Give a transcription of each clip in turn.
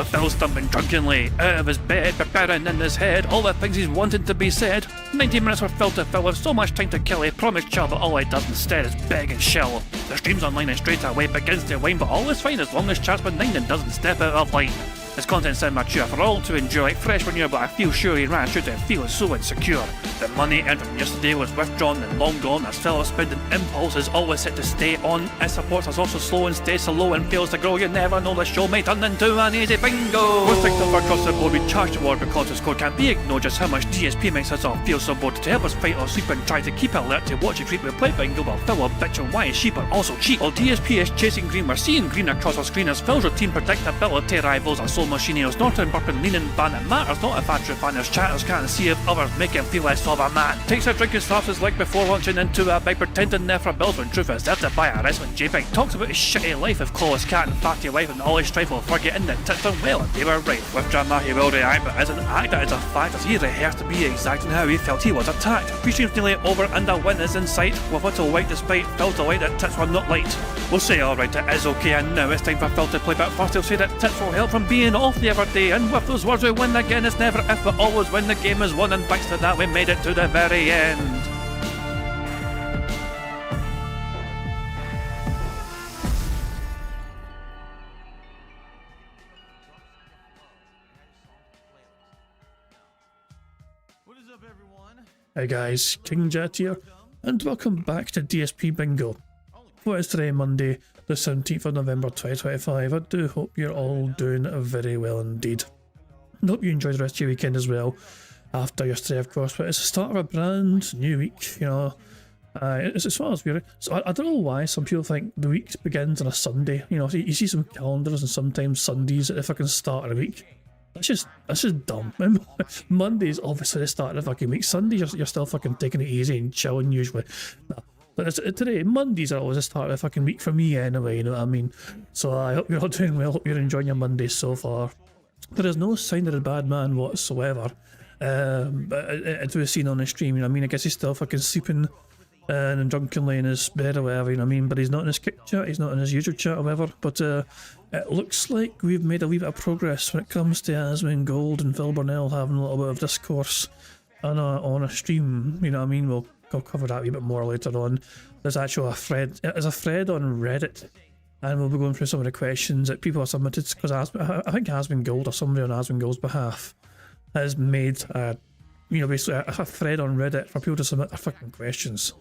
with Phil stumbling drunkenly out of his bed, preparing in his head all the things he's wanted to be said. 90 minutes for Phil to fill with so much time to kill, he promised chill, but all he does instead is beg and shill. The stream's online and straight away begins to whine, but all is fine as long as chat's benign and doesn't step out of line. His content's immature for all to enjoy, like fresh manure, but I feel sure he ran through to feeling so insecure. The money earned from yesterday was withdrawn and long gone, as Phil's spending impulse is always set to stay on. His supports us also slow and stays so low and fails to grow. You never know, the show may turn into an easy bingo. We're ticked off across the board, we charge the war because this code can't be ignored. Just how much DSP makes us all feel so bored. To help us fight or sleep and try to keep alert to watch it creep, we play bingo while Phil will bitch on why his sheep are also cheap. While DSP is chasing green, we're seeing green across our screen as Phil's routine predictability rivals our soul machine. He's not in burping, leaning, ban. It matters not if our true fanners chatters can't see if others make him feel less of a man. Takes a drink and slaps his leg before launching into a bag, pretending there for bills when truth is there to buy a wrestling JPEG. Talks about his shitty life of clawless cat and fatty wife and all his strife while forgetting that tits done well and they were right. With drama he will react, but as an actor it's a fact as he rehearsed to be exact in how he felt he was attacked. Pre-stream's nearly over and a win is in sight, with little white despite Phil's delight that tits were not light. We'll say alright, it is okay, and now it's time for Phil to play, but first he'll say that tits will help from being off the other day, and with those words we win again. It's never if but always when the game is won, and thanks to that we made it to the very end. What is up, everyone? Hey guys, King Jet here, and welcome back to DSP Bingo. What is today, Monday, the 17th of November 2025. I do hope you're all doing very well indeed. I hope you enjoyed the rest of your weekend as well, after yesterday of course, but it's the start of a brand new week, you know. It's as far as we're... So I don't know why some people think the week begins on a Sunday, you know. You see some calendars and sometimes Sundays at the fucking start of the week. That's just dumb. Monday's obviously the start of the fucking week. Sundays you're still fucking taking it easy and chilling usually. Nah. But today, Mondays are always the start of the fucking week for me anyway, you know what I mean? So I hope you're all doing well, hope you're enjoying your Mondays so far. There is no sign of a bad man whatsoever. But as we've seen on the stream, you know what I mean? I guess he's still fucking sleeping and drunkenly in his bed or whatever, you know what I mean? But he's not in his kick chat, he's not in his usual chat or whatever. But it looks like we've made a wee bit of progress when it comes to Asmongold and Phil Burnell having a little bit of discourse on a stream, you know what I mean? We'll cover that a wee bit more later on. There's actually a thread on Reddit, and we'll be going through some of the questions that people have submitted, because I think Asmongold or somebody on Asmongold's behalf has made basically a thread on Reddit for people to submit their fucking questions.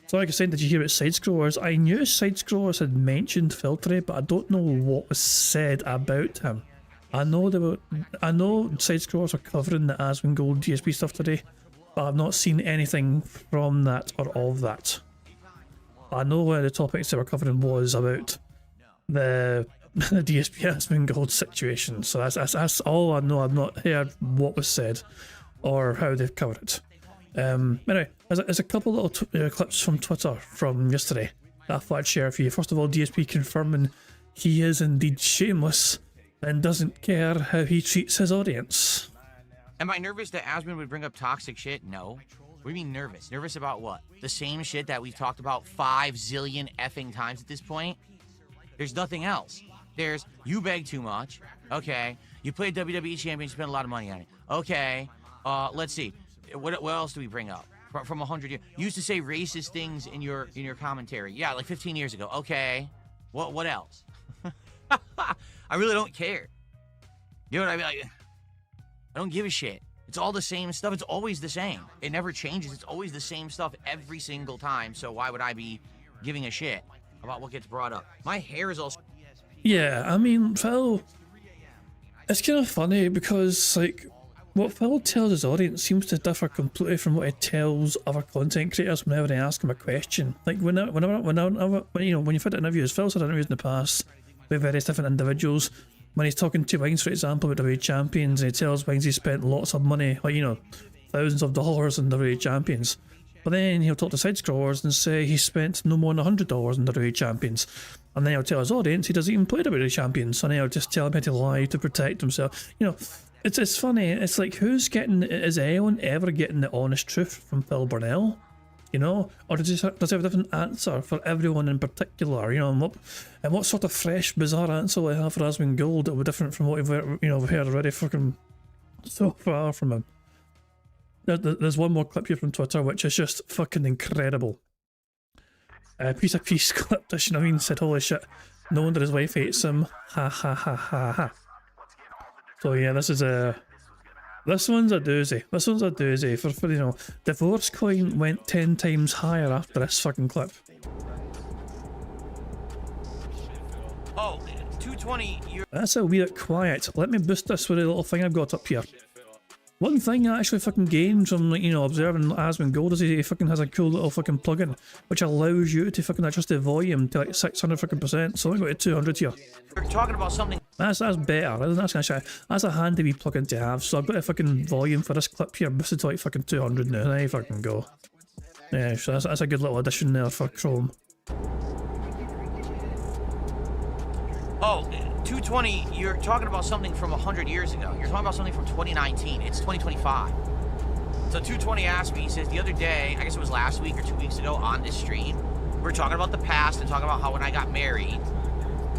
So like I said, did you hear about side scrollers? I knew side scrollers had mentioned Filtry, but I don't know what was said about him. I know side scrollers are covering the Asmongold DSP stuff today, but I've not seen anything from that or of that. I know one of the topics they were covering was about the DSP Asmongold situation, so that's all I know. I've not heard what was said or how they've covered it. Anyway, there's a couple little clips from Twitter from yesterday that I thought I'd share for you. First of all, DSP confirming he is indeed shameless and doesn't care how he treats his audience. Am I nervous that Asmon would bring up toxic shit? No. What do you mean nervous? Nervous about what? The same shit that we've talked about 5 zillion effing times at this point? There's nothing else. There's, you beg too much. Okay. You played WWE champion, spent a lot of money on it. Okay. Let's see. What else do we bring up? From 100 years. You used to say racist things in your commentary. Yeah, like 15 years ago. Okay. What else? I really don't care. You know what I mean? Like, I don't give a shit. It's all the same stuff. It's always the same. It never changes. It's always the same stuff every single time. So why would I be giving a shit about what gets brought up? My hair is all... Yeah, I mean, Phil... It's kind of funny because, like, what Phil tells his audience seems to differ completely from what he tells other content creators whenever they ask him a question. Like, when you've had interviews, Phil's had interviews in the past with various different individuals. When he's talking to Wings, for example, about WWE champions, and he tells Wings he spent lots of money, like, you know, thousands of dollars on WWE champions. But then he'll talk to side scrollers and say he spent no more than $100 on WWE champions. And then he'll tell his audience he doesn't even play WWE champions. And he'll just tell him how to lie to protect himself. You know, it's funny. It's like, who's getting, is anyone ever getting the honest truth from Phil Burnell? You know, or does he have a different answer for everyone in particular? You know, and what sort of fresh, bizarre answer will I have for Asmongold Gold that will be different from what we've heard already fucking so far from him? There's one more clip here from Twitter which is just fucking incredible. Piece of peace clip, you know what I mean? Said, holy shit, no wonder his wife hates him. Ha ha ha ha ha. So yeah, this one's a doozy. This one's a doozy. For you know, divorce coin went 10 times higher after this fucking clip. Oh, 220. That's a weird quiet. Let me boost this with a little thing I've got up here. One thing I actually fucking gained from, like, you know, observing Asmongold Gold is he fucking has a cool little fucking plugin which allows you to fucking adjust the volume to like 600 fucking %. So I got to 200 here. We're talking about something. That's better. That's a handy wee plugin to have. So I've got a fucking volume for this clip here boosted to like fucking 200 now. There you fucking go. Yeah, so that's a good little addition there for Chrome. Oh, 220, you're talking about something from 100 years ago. You're talking about something from 2019. It's 2025. So 220 asked me, he says, the other day, I guess it was last week or 2 weeks ago on this stream, we were talking about the past and talking about how when I got married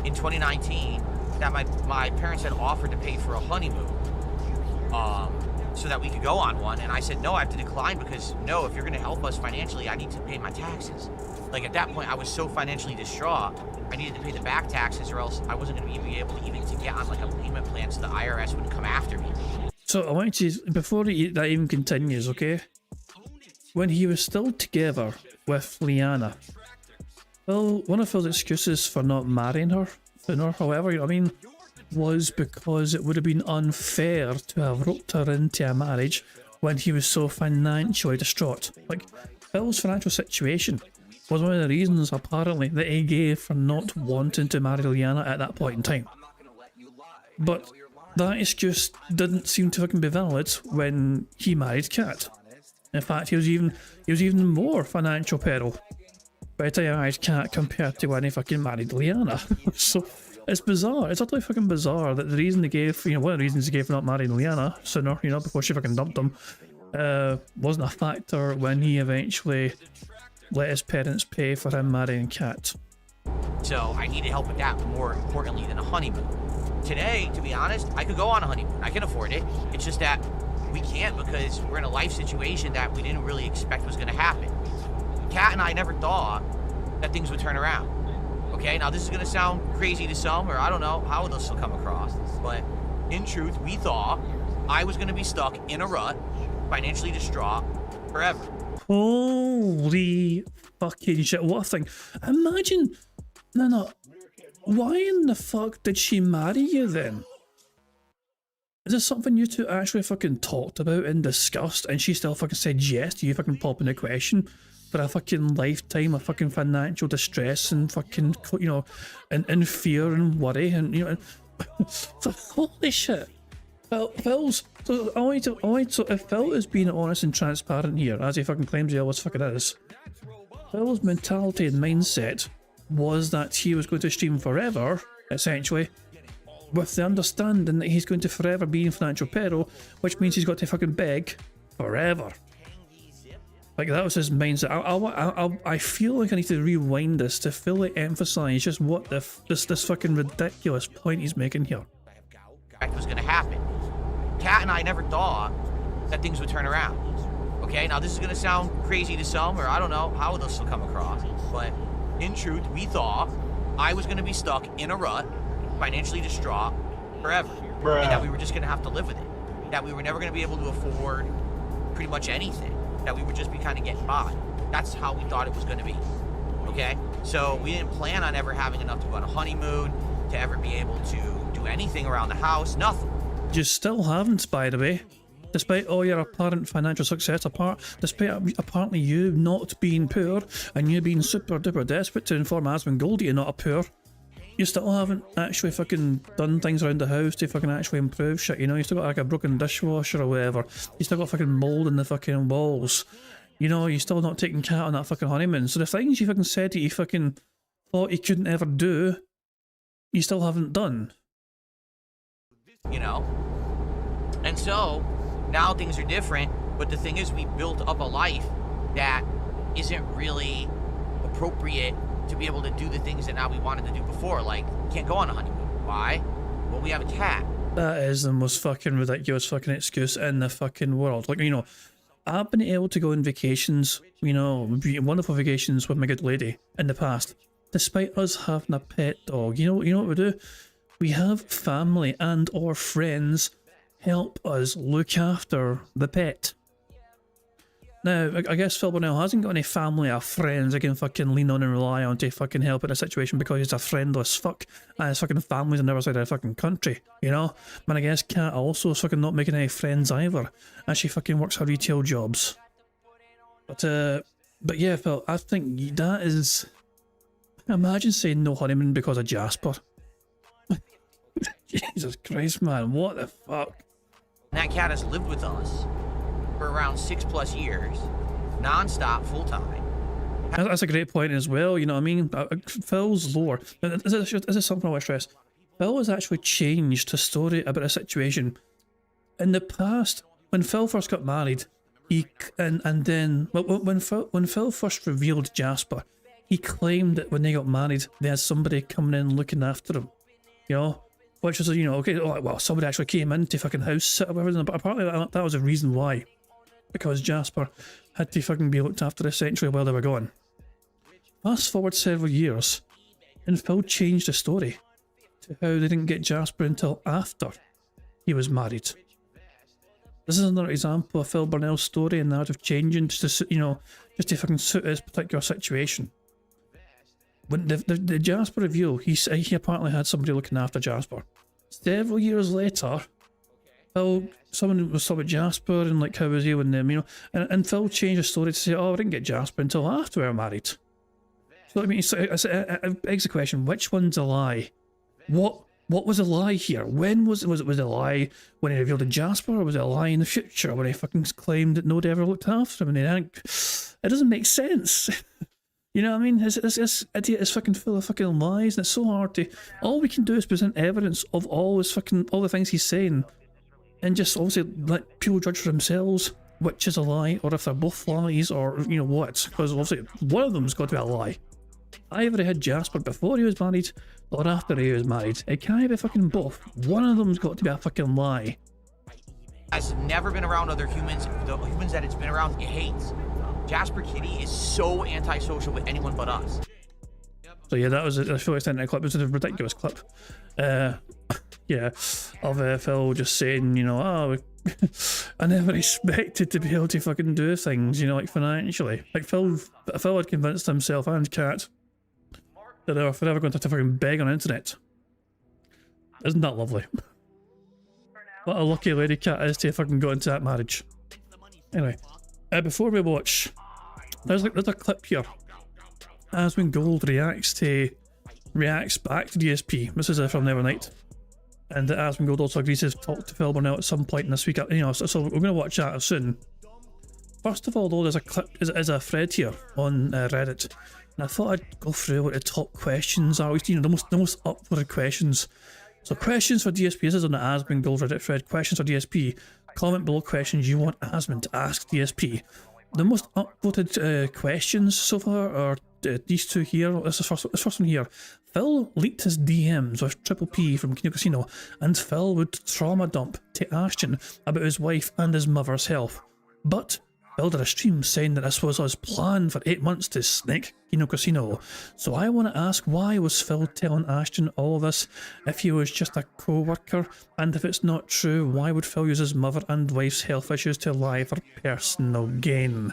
in 2019, that my parents had offered to pay for a honeymoon so that we could go on one. And I said, no, I have to decline because, no, if you're going to help us financially, I need to pay my taxes. Like, at that point, I was so financially distraught, I needed to pay the back taxes or else I wasn't going to be able to even to get on, like, a payment plan so the IRS wouldn't come after me. So I want you, before that even continues, okay? When he was still together with Liana, well, one of Phil's excuses for not marrying her sooner, however, you know what I mean, was because it would have been unfair to have roped her into a marriage when he was so financially distraught. Like, Phil's financial situation was one of the reasons, apparently, that he gave for not wanting to marry Liana at that point in time. But that excuse didn't seem to fucking be valid when he married Kat. In fact, he was even more financial peril by the time he married Kat compared to when he fucking married Liana. So it's bizarre. It's utterly fucking bizarre that the reason they gave, you know, one of the reasons he gave for not marrying Liana sooner, you know, before she fucking dumped him, wasn't a factor when he eventually let his parents pay for him marrying Kat. So I needed help with that more importantly than a honeymoon. Today, to be honest, I could go on a honeymoon. I can afford it. It's just that we can't because we're in a life situation that we didn't really expect was going to happen. Kat and I never thought that things would turn around. Okay, now this is going to sound crazy to some, or I don't know how this will come across, but in truth, we thought I was going to be stuck in a rut, financially distraught, forever. Holy fucking shit, what a thing. Imagine, no, why in the fuck did she marry you then? Is this something you two actually fucking talked about and discussed and she still fucking said yes to you fucking popping the question for a fucking lifetime of fucking financial distress and fucking, you know, and fear and worry and, you know, so, holy shit. Phil's, so if Phil is being honest and transparent here, as he fucking claims he always fucking is, Phil's mentality and mindset was that he was going to stream forever, essentially, with the understanding that he's going to forever be in financial peril, which means he's got to fucking beg forever. Like, that was his mindset. I feel like I need to rewind this to fully emphasise just what this fucking ridiculous point he's making here. That was going to happen. Kat and I never thought that things would turn around. Okay, now this is going to sound crazy to some, or I don't know how this will come across, but in truth, we thought I was going to be stuck in a rut, financially distraught, forever. Bruh. And that we were just going to have to live with it. That we were never going to be able to afford pretty much anything. That we would just be kind of getting by. That's how we thought it was going to be. Okay? So we didn't plan on ever having enough to go on a honeymoon, to ever be able to do anything around the house, nothing. You still haven't, by the way. Despite all your apparent financial success, despite apparently you not being poor and you being super duper desperate to inform Asmongold you're not a poor, you still haven't actually fucking done things around the house to fucking actually improve shit, you know? You still got like a broken dishwasher or whatever. You still got fucking mold in the fucking walls. You know, you're still not taking Kat on that fucking honeymoon. So the things you fucking said that you fucking thought you couldn't ever do, you still haven't done. You know? And so, now things are different, but the thing is we built up a life that isn't really appropriate to be able to do the things that now we wanted to do before. Like, we can't go on a honeymoon. Why? Well, we have a cat. That is the most fucking ridiculous fucking excuse in the fucking world. Like, you know, I've been able to go on vacations, you know, wonderful vacations with my good lady in the past, despite us having a pet dog. You know what we do? We have family and or friends help us look after the pet. Now, I guess Phil Burnell hasn't got any family or friends I can fucking lean on and rely on to fucking help in a situation because he's a friendless fuck and his fucking family's on the other side of the fucking country, you know? Man, I guess Kat also is fucking not making any friends either as she fucking works her retail jobs. But yeah, Phil, I think that is... Imagine saying no honeymoon because of Jasper. Jesus Christ, man, what the fuck? That cat has lived with us for around 6+ years, non-stop, full-time. That's a great point as well, you know what I mean? Phil's lore, this is something I want to stress. Phil has actually changed his story about a situation. In the past, when Phil first got married, when Phil first revealed Jasper, he claimed that when they got married, they had somebody coming in looking after him, you know? Which was, you know, okay, well, somebody actually came in to fucking house sit or whatever, but apparently that was a reason why. Because Jasper had to fucking be looked after essentially while they were gone. Fast forward several years, and Phil changed the story to how they didn't get Jasper until after he was married. This is another example of Phil Burnell's story and narrative changing just to, you know, just to fucking suit his particular situation. When the Jasper reveal, he apparently had somebody looking after Jasper. Several years later, someone was talking about Jasper and like how was he with them, you know, and Phil changed the story to say, oh, I didn't get Jasper until after we were married. So I mean, it begs the question, which one's a lie? What was a lie here? When was it a lie when he revealed to Jasper, or was it a lie in the future when he fucking claimed that nobody ever looked after him? And it doesn't make sense. You know what I mean? This idiot is fucking full of fucking lies, and it's so hard to... All we can do is present evidence of all the things he's saying, and just obviously let people judge for themselves which is a lie, or if they're both lies, or you know what, because obviously one of them's got to be a lie. Either he had Jasper before he was married, or after he was married. It can't be fucking both. One of them's got to be a fucking lie. Has never been around other humans. The humans that it's been around, it hates. Jasper Kitty is so antisocial with anyone but us. So yeah, that was a short extent of the clip. It was a ridiculous clip. Yeah, of Phil just saying, you know, oh, I never expected to be able to fucking do things, you know, like financially. Like Phil had convinced himself and Kat that they were forever going to have to fucking beg on the internet. Isn't that lovely? What a lucky lady Kat is to have fucking got into that marriage. Anyway. Before we watch, there's a clip here. Aswin Gold reacts back to DSP. This is from the other night, and Aswin Gold also agrees to talk to Phil Burnell at some point in this week. You know, so we're going to watch that soon. First of all, though, there's a clip, is a thread here on Reddit, and I thought I'd go through what the top questions are. You know, the most upvoted questions. So questions for DSP. This is on the Aswin Gold Reddit thread. Questions for DSP. Comment below questions you want Asmund to ask DSP. The most upvoted questions so far are these two here. This first one here. Phil leaked his DMs with Triple P from Kino Casino, and Phil would trauma dump to Ashton about his wife and his mother's health. But Phil did a stream saying that this was his plan for 8 months to snake Kino Casino. So I want to ask, why was Phil telling Ashton all this if he was just a co-worker? And if it's not true, why would Phil use his mother and wife's health issues to lie for personal gain?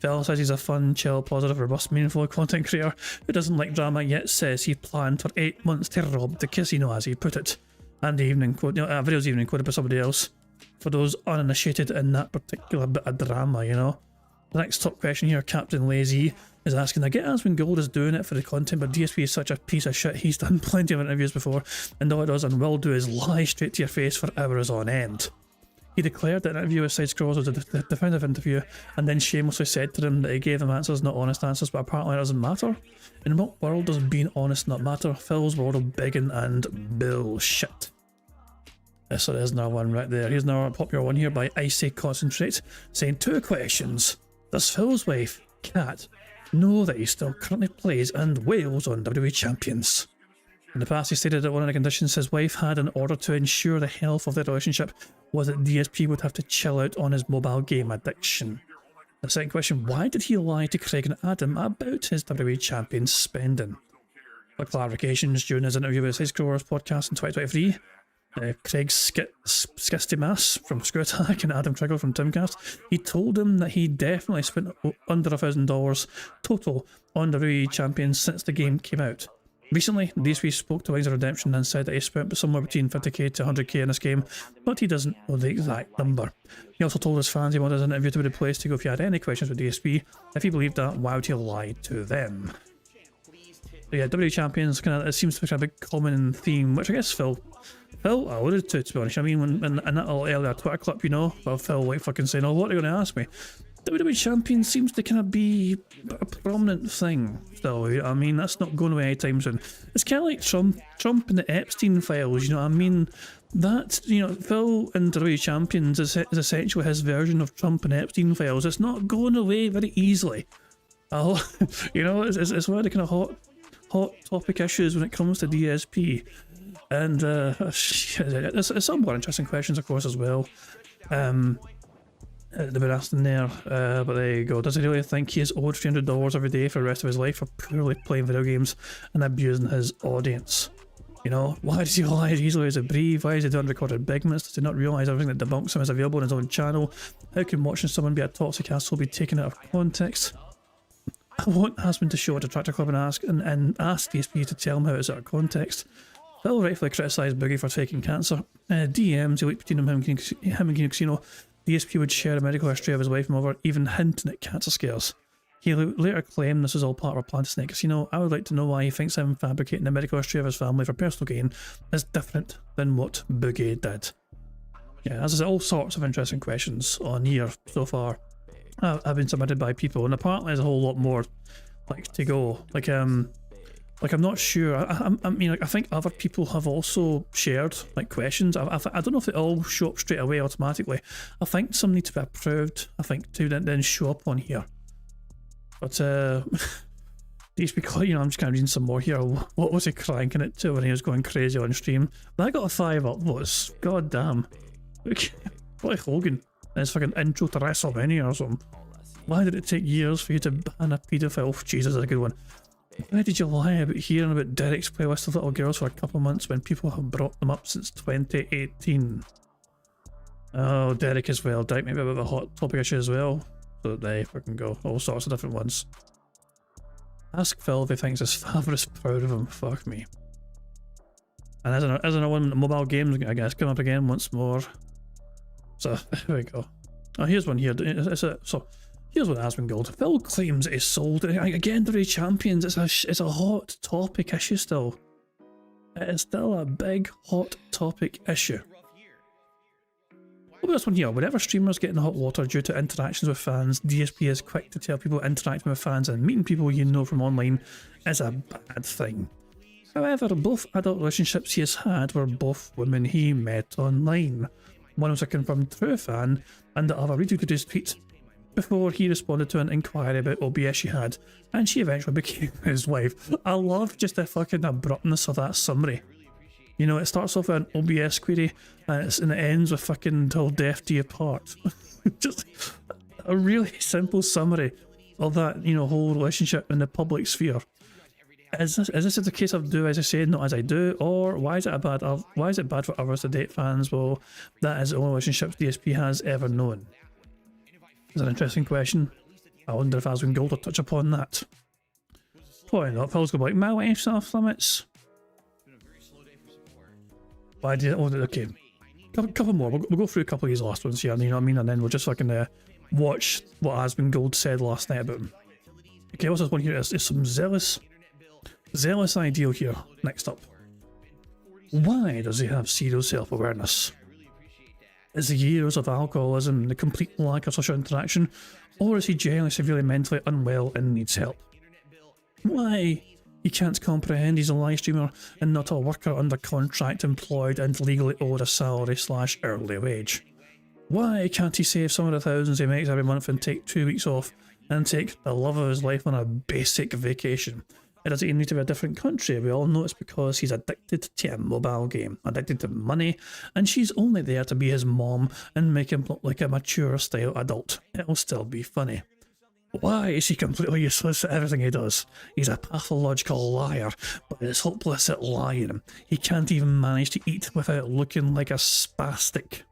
Phil says he's a fun, chill, positive, robust, meaningful content creator who doesn't like drama, yet says he planned for 8 months to rob the casino, as he put it. And the evening quote, you know, a video's evening quoted by somebody else. For those uninitiated in that particular bit of drama, you know. The next top question here, Captain Lazy, is asking, I get Aswin Gold is doing it for the content, but DSP is such a piece of shit. He's done plenty of interviews before, and all it does and will do is lie straight to your face for hours on end. He declared that an interview with Side Scrolls was a definitive interview, and then shamelessly said to them that he gave them answers, not honest answers, but apparently it doesn't matter. In what world does being honest not matter? Phil's world of begging and bullshit. So there's another one right there. Here's another popular one here by Icy Concentrate, saying 2 questions. Does Phil's wife Cat know that he still currently plays and wails on WWE Champions. In the past, he stated that one of the conditions his wife had in order to ensure the health of their relationship was that DSP would have to chill out on his mobile game addiction. The second question, why did he lie to Craig and Adam about his WWE Champion spending? For clarifications, during his interview with his Growers podcast in 2023, Craig Skistimas from Screw Attack and Adam Trigger from Timcast, he told him that he definitely spent under $1,000 total on WWE Champions since the game came out. Recently, DSP spoke to Wings of Redemption and said that he spent somewhere between 50k to 100k in this game, but he doesn't know the exact number. He also told his fans he wanted his interview to be the place to go if he had any questions with DSP. If he believed that, why would he lie to them? So yeah, WWE Champions, it seems to be kind of a big common theme, which I guess Phil alluded to be honest. I mean, in that little earlier Twitter clip, you know, of Phil like fucking saying, oh, what are you going to ask me? WWE Champion seems to kind of be a prominent thing still. I mean, that's not going away anytime soon. It's kind of like Trump and the Epstein files, you know what I mean? That, you know, Phil and WWE Champions is essentially his version of Trump and Epstein files. It's not going away very easily. You know, it's one of the kind of hot topic issues when it comes to DSP. And there's some more interesting questions, of course, as well. They've been asking there, but there you go. Does he really think he is owed $300 every day for the rest of his life for poorly playing video games and abusing his audience? You know, why does he lie as easily as a breathe? Why is he doing unrecorded bigments? Does he not realise everything that debunks him is available on his own channel? How can watching someone be a toxic asshole be taken out of context? I want Aspen to show at a Tractor Club and ask DSP to tell him how it's out of context. Phil rightfully criticised Boogie for taking cancer. DMs, he leaked between him and Kino Casino. DSP would share a medical history of his wife and mother, even hinting at cancer scares. He later claimed this was all part of a plan to snake Casino. I would like to know why he thinks him fabricating the medical history of his family for personal gain is different than what Boogie did. Yeah, as I said, all sorts of interesting questions on here so far have been submitted by people, and apparently there's a whole lot more like to go. Like I'm not sure. I mean, like, I think other people have also shared like questions. I don't know if they all show up straight away automatically. I think some need to be approved. I think to then show up on here. But DSP, you know, I'm just kind of reading some more here. What was he cranking it to when he was going crazy on stream? That got a 5 upvotes. God damn. Like Hogan in his fucking intro to WrestleMania or something. Why did it take years for you to ban a paedophile? Oh, Jesus, that's a good one. Why did you lie about hearing about Derek's playlist of little girls for a couple of months when people have brought them up since 2018? Oh, Derek as well. Derek may be a bit of a hot topic issue as well. So there you fucking go. All sorts of different ones. Ask Phil if he thinks his father is proud of him. Fuck me. And as another one, mobile games, I guess, come up again once more. So there we go. Oh, here's one here. So here's what has been gold. Phil claims it is sold again. WWE Champions. It's a hot topic issue still. It is still a big hot topic issue. Look at this one here. Whenever streamers get in hot water due to interactions with fans, DSP is quick to tell people interacting with fans and meeting people you know from online is a bad thing. However, both adult relationships he has had were both women he met online. One was a confirmed true fan, and the other retweeted his tweet before he responded to an inquiry about OBS she had, and she eventually became his wife. I love just the fucking abruptness of that summary. You know, it starts off with an OBS query, and it ends with fucking till death do you part. Just a really simple summary of that, you know, whole relationship in the public sphere. Is this the case of do as I say, not as I do, or why is it bad for others to date fans? Well, that is the only relationship DSP has ever known. It's an interesting question. I wonder if Aswin Gold will touch upon that. Probably not. Phil's going to be like, my wife's off limits. Why did okay. Couple more. We'll go through a couple of these last ones here, you know what I mean? And then we'll just fucking watch what Aswin Gold said last night about him. Okay, what's this one here? Is some zealous ideal here. Next up. Why does he have zero self-awareness? Is it years of alcoholism, the complete lack of social interaction, or is he genuinely severely mentally unwell and needs help? Why he can't comprehend he's a live streamer and not a worker under contract employed and legally owed a salary/hourly wage? Why can't he save some of the thousands he makes every month and take 2 weeks off and take the love of his life on a basic vacation. It doesn't even need to be a different country. We all know it's because he's addicted to a mobile game, addicted to money, and she's only there to be his mom and make him look like a mature style adult. It'll still be funny. Why is he completely useless at everything he does? He's a pathological liar, but he's hopeless at lying. He can't even manage to eat without looking like a spastic.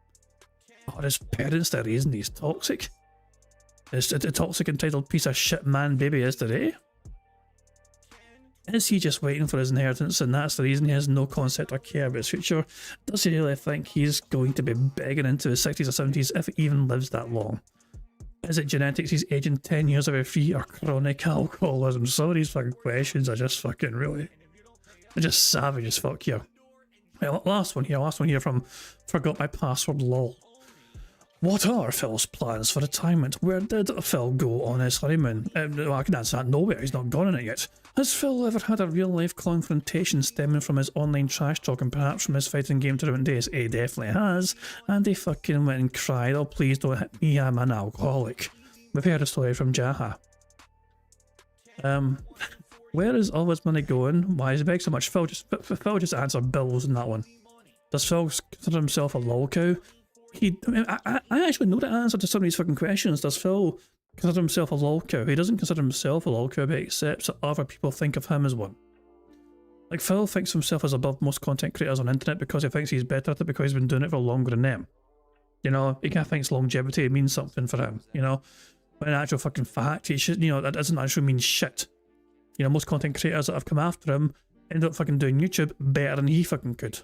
Are his parents the reason he's toxic? Is it a toxic entitled piece of shit man baby is today? Is he just waiting for his inheritance and that's the reason he has no concept or care about his future? Does he really think he's going to be begging into his 60s or 70s if he even lives that long? Is it genetics he's aging 10 years away free or chronic alcoholism? Some of these fucking questions are just fucking really... They're just savage as fuck here. Well, last one here from Forgot My Password LOL. What are Phil's plans for retirement? Where did Phil go on his honeymoon? Well, I can answer that nowhere, he's not gone on it yet. Has Phil ever had a real-life confrontation stemming from his online trash talk and perhaps from his fighting game tournament days? He definitely has, and he fucking went and cried, oh please don't hit me, I'm an alcoholic. We've heard a story from Jaha. Where is all his money going? Why is he begging so much? Phil just answered bills in that one. Does Phil consider himself a lol cow? I actually know the answer to some of these fucking questions. Does Phil consider himself a lol cow? He doesn't consider himself a lol cow, but he accepts that other people think of him as one. Like, Phil thinks of himself as above most content creators on the internet because he thinks he's better at it because he's been doing it for longer than them. You know, he kind of thinks longevity means something for him, you know? But in actual fucking fact, he should, you know, that doesn't actually mean shit. You know, most content creators that have come after him end up fucking doing YouTube better than he fucking could.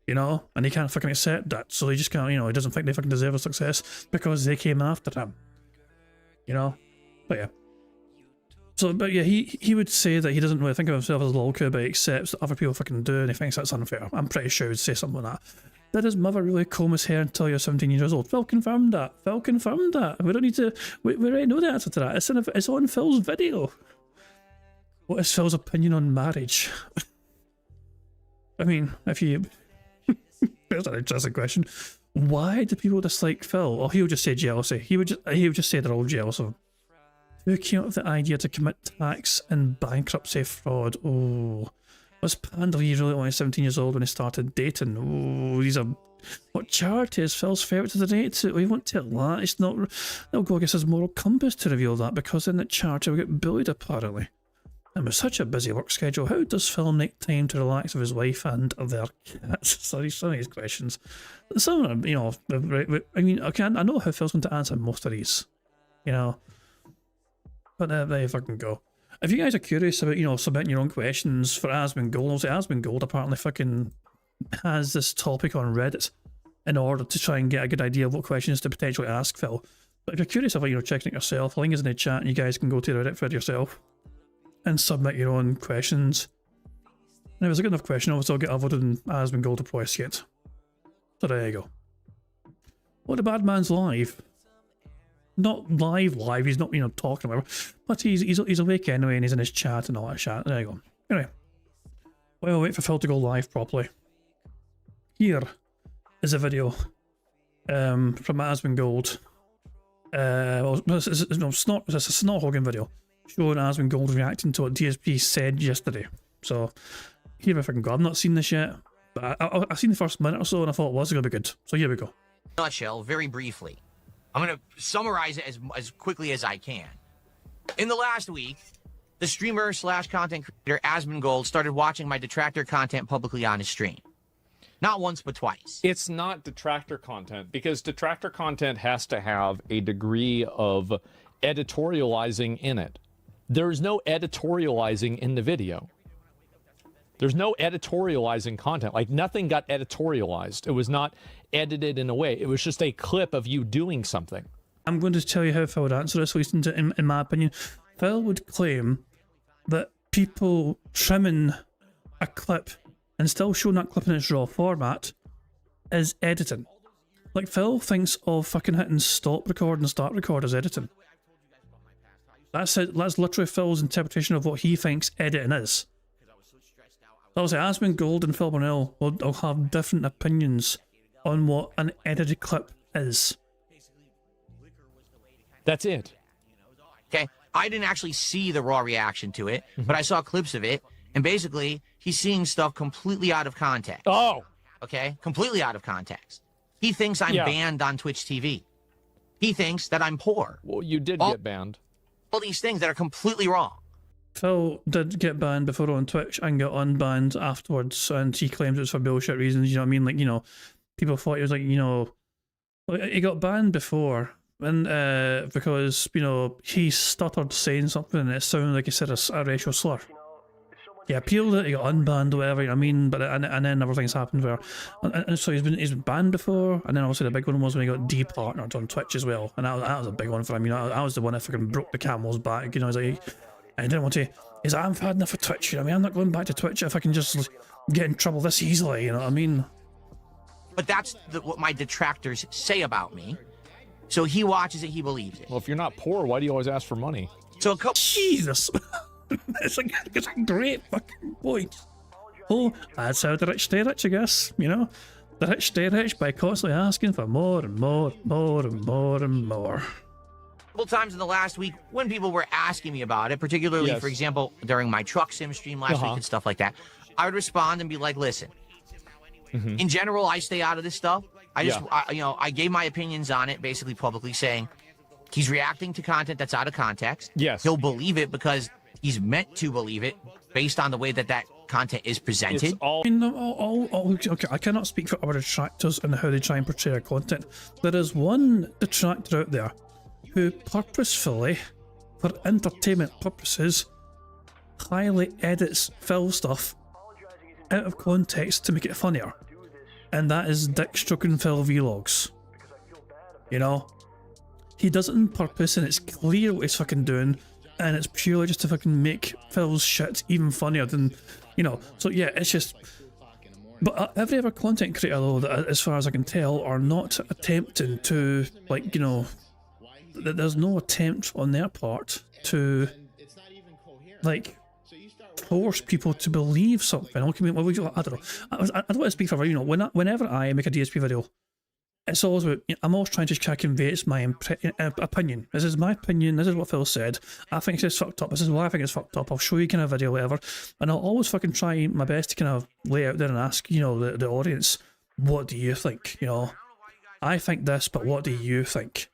You know, and he can't fucking accept that, so he just can't, you know, he doesn't think they fucking deserve a success because they came after him. You know? But yeah. So, but yeah, he would say that he doesn't really think of himself as a lol cow, but he accepts that other people fucking do, and he thinks that's unfair. I'm pretty sure he would say something like that. Did his mother really comb his hair until you're 17 years old? Phil confirmed that. Phil confirmed that. We don't need to, we already know the answer to that. It's on Phil's video. What is Phil's opinion on marriage? I mean, if you... There's an interesting question. Why do people dislike Phil? Or he'll just say jealousy. He would just say they're all jealous of him. Who came up with the idea to commit tax and bankruptcy fraud? Oh, was Pandalese really only 17 years old when he started dating? Oh, these are... What charity is Phil's favourite to donate to? We won't tell that. It's not... They'll go against his moral compass to reveal that because then the charity will get bullied apparently. And with such a busy work schedule, how does Phil make time to relax with his wife and their cats? Sorry, some of these questions. Some of them, you know, I mean, okay, I know how Phil's going to answer most of these, you know. But there you fucking go. If you guys are curious about, you know, submitting your own questions for Asmongold, also Asmongold apparently fucking has this topic on Reddit in order to try and get a good idea of what questions to potentially ask Phil. But if you're curious about, you know, checking it yourself, the link is in the chat and you guys can go to Reddit for it yourself and submit your own questions. And if it's a good enough question, obviously I'll get uploaded in Asmongold to probably see it. So there you go. What the bad man's live? Not live, he's not, you know, talking or whatever, but he's awake anyway and he's in his chat and all that shit. There you go. Anyway, we'll wait for Phil to go live properly. Here is a video from Asmongold. Well, it's a Snot Hogan video showing Asmongold reacting to what DSP said yesterday. So here if I can go. I've not seen this yet, but I've seen the first minute or so and I thought it was going to be good. So here we go. Nutshell, very briefly. I'm going to summarize it as quickly as I can. In the last week, the streamer / content creator Asmongold started watching my detractor content publicly on his stream. Not once, but twice. It's not detractor content because detractor content has to have a degree of editorializing in it. There's no editorializing in the video. There's no editorializing content. Like, nothing got editorialized. It was not edited in a way. It was just a clip of you doing something. I'm going to tell you how Phil would answer this, at least in my opinion. Phil would claim that people trimming a clip and still showing that clip in its raw format is editing. Like, Phil thinks of fucking hitting stop record and start record as editing. That's it. That's literally Phil's interpretation of what he thinks editing is. Obviously, Asmongold and Phil Burnell will have different opinions on what an edited clip is. That's it. Okay, I didn't actually see the raw reaction to it, but I saw clips of it, and basically, he's seeing stuff completely out of context. Oh. Okay? Completely out of context. He thinks I'm banned on Twitch TV. He thinks that I'm poor. Well, you did get banned. All these things that are completely wrong. Phil did get banned before on Twitch and got unbanned afterwards, and he claims it was for bullshit reasons, you know what I mean? Like, you know, people thought he was like, you know, he got banned before, and because, you know, he stuttered saying something and it sounded like he said a racial slur. He appealed it, he got unbanned or whatever, you know what I mean? But and then other things happened where, and so he's been banned before, and then obviously the big one was when he got departnered on Twitch as well, and that was a big one for him. You know, I was the one that fucking broke the camel's back. You know, he's like, I didn't want to. He's like, I've had enough of Twitch. You know what I mean? I'm not going back to Twitch if I can just get in trouble this easily. You know what I mean? But that's what my detractors say about me. So he watches it, he believes it. Well, if you're not poor, why do you always ask for money? So a couple. Jesus. it's a great fucking point. Oh, that's how the rich stay rich, I guess. You know, the rich stay rich by constantly asking for more and more, more and more and more. Times in the last week when people were asking me about it, particularly, for example, during my truck sim stream last week and stuff like that, I would respond and be like, listen, in general, I stay out of this stuff. I just, you know, I gave my opinions on it, basically publicly saying he's reacting to content that's out of context. Yes. He'll believe it because he's meant to believe it based on the way that content is presented. It's all... I mean, okay, I cannot speak for our detractors and how they try and portray our content. There is one detractor out there who purposefully, for entertainment purposes, highly edits Phil stuff out of context to make it funnier. And that is Dick Stroking Phil Vlogs. You know? He does it on purpose and it's clear what he's fucking doing, and it's purely just to fucking make Phil's shit even funnier than, you know. So yeah, it's just... But every other content creator though, that, as far as I can tell, are not attempting to, like, you know... There's no attempt on their part to, like, force people to believe something. I don't know. I don't want to speak for, you know, whenever I make a DSP video, it's always about, I'm always trying to convey it's my opinion. This is my opinion, this is what Phil said. I think it's fucked up, this is why I think it's fucked up. I'll show you kind of video, whatever. And I'll always fucking try my best to kind of lay out there and ask, you know, the audience, what do you think? You know, I think this, but what do you think?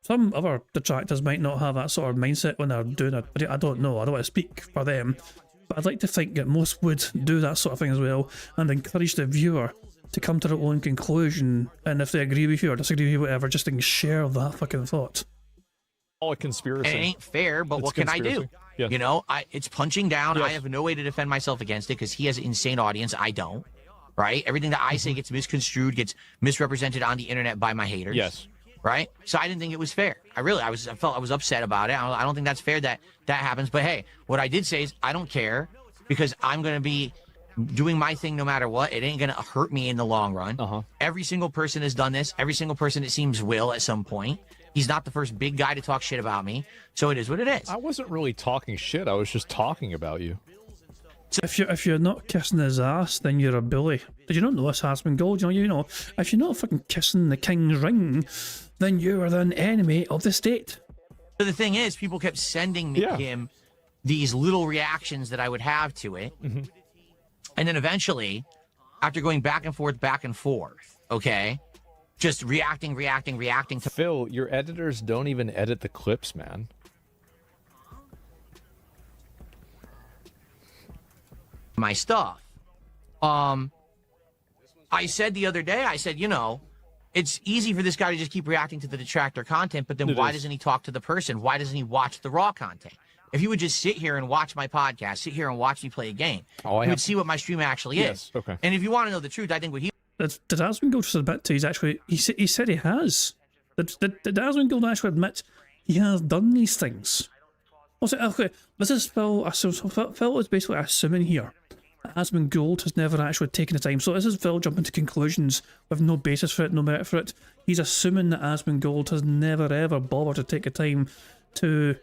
Some other detractors might not have that sort of mindset when they're doing it. I don't know, I don't want to speak for them, but I'd like to think that most would do that sort of thing as well and encourage the viewer to come to their own conclusion, and if they agree with you or disagree with you, whatever, just to share that fucking thought. All a conspiracy. And it ain't fair, but what can I do? Yeah. You know, it's punching down. I have no way to defend myself against it because he has an insane audience. I don't. Right? Everything that I say gets misconstrued, gets misrepresented on the internet by my haters. Yes. Right? So I didn't think it was fair. I felt I was upset about it. I don't think that's fair that happens. But hey, what I did say is I don't care because I'm going to be doing my thing no matter what. It ain't going to hurt me in the long run. Every single person has done this. Every single person, it seems, will at some point. He's not the first big guy to talk shit about me. So it is what it is. I wasn't really talking shit. I was just talking about you. If you're not kissing his ass, then you're a bully. Did you not know this, Hasman Gold? You know, if you're not fucking kissing the king's ring, then you are an enemy of the state. So the thing is, people kept sending me him these little reactions that I would have to it. And then eventually, after going back and forth, okay, just reacting to... Phil, your editors don't even edit the clips, man. My stuff. I said the other day, I said, you know, it's easy for this guy to just keep reacting to the detractor content, but then why doesn't he talk to the person? Why doesn't he watch the raw content? If he would just sit here and watch my podcast, sit here and watch me play a game, he would see what my stream actually is. Okay. And if you want to know the truth, I think what he... Did Asmongold just admit to he's actually... He said he has. Did Asmongold actually admit he has done these things? Okay, this is Phil... Phil is basically assuming here Asmongold has never actually taken the time. So this is Phil jumping to conclusions with no basis for it, no merit for it. He's assuming that Asmongold has never ever bothered to take the time to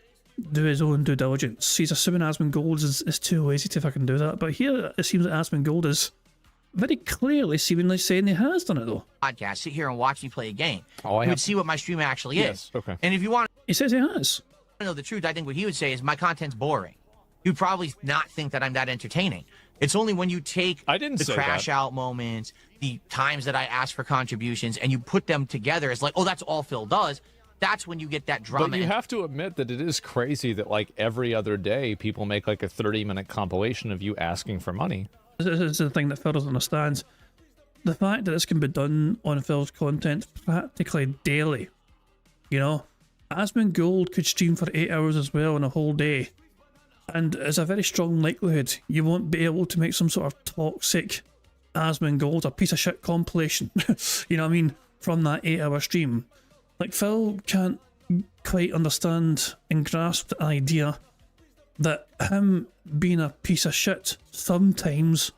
do his own due diligence. He's assuming Asmongold is too lazy to fucking do that. But here it seems that Asmongold is very clearly seemingly saying he has done it though. Podcast, sit here and watch me play a game. You would see what my stream actually is. Okay. And if you want... He says he has. know the truth, I think what he would say is my content's boring. You'd probably not think that I'm that entertaining. It's only when you take the crash out moments, the times that I ask for contributions, and you put them together as like, oh, that's all Phil does. That's when you get that drama. But you have to admit that it is crazy that like every other day people make like a 30-minute compilation of you asking for money. This is the thing that Phil doesn't understand. The fact that this can be done on Phil's content practically daily. You know, Asmongold could stream for 8 hours as well in a whole day. And there's a very strong likelihood you won't be able to make some sort of toxic Asmongold, a piece of shit compilation, you know what I mean, from that 8-hour stream. Like, Phil can't quite understand and grasp the idea that him being a piece of shit sometimes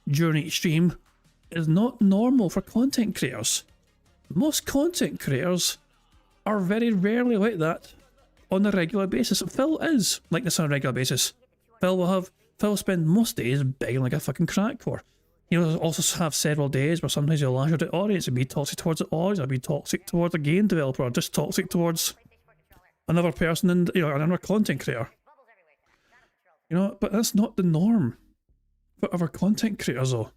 during each stream is not normal for content creators. Most content creators are very rarely like that on a regular basis. Phil is like this on a regular basis. Phil spend most days begging like a fucking crack whore. He'll also have several days where sometimes he'll lash out at the audience and be toxic towards the audience, or be toxic towards a game developer, or just toxic towards another person and, you know, another content creator. You know, but that's not the norm for other content creators though.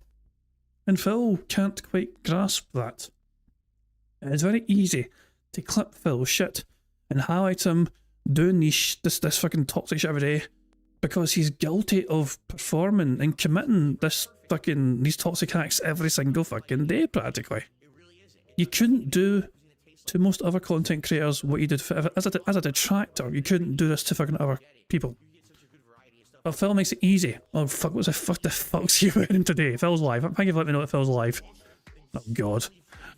And Phil can't quite grasp that. And it's very easy to clip Phil's shit and highlight him doing this fucking toxic shit every day because he's guilty of performing and committing these toxic acts every single fucking day practically. You couldn't do to most other content creators what you did for, as a detractor. You couldn't do this to fucking other people. But Phil makes it easy. Oh fuck, what the fuck's he wearing today? Phil's live. Thank you for letting me know that Phil's live. Oh god.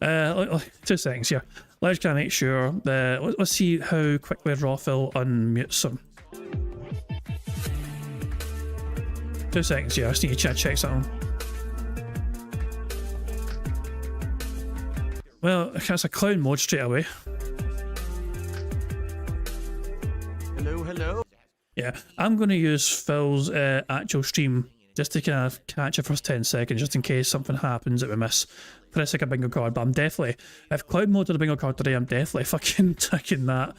2 seconds here. Let's kind of make sure. Let's see how quickly Raw Phil unmutes him. 2 seconds here. I just need to check something. Well, that's a clown mode straight away. Hello. Yeah, I'm going to use Phil's actual stream just to kind of catch it for 10 seconds, just in case something happens that we miss for the sake of bingo card. But I'm definitely, if Cloud mode did a bingo card today, I'm definitely fucking taking that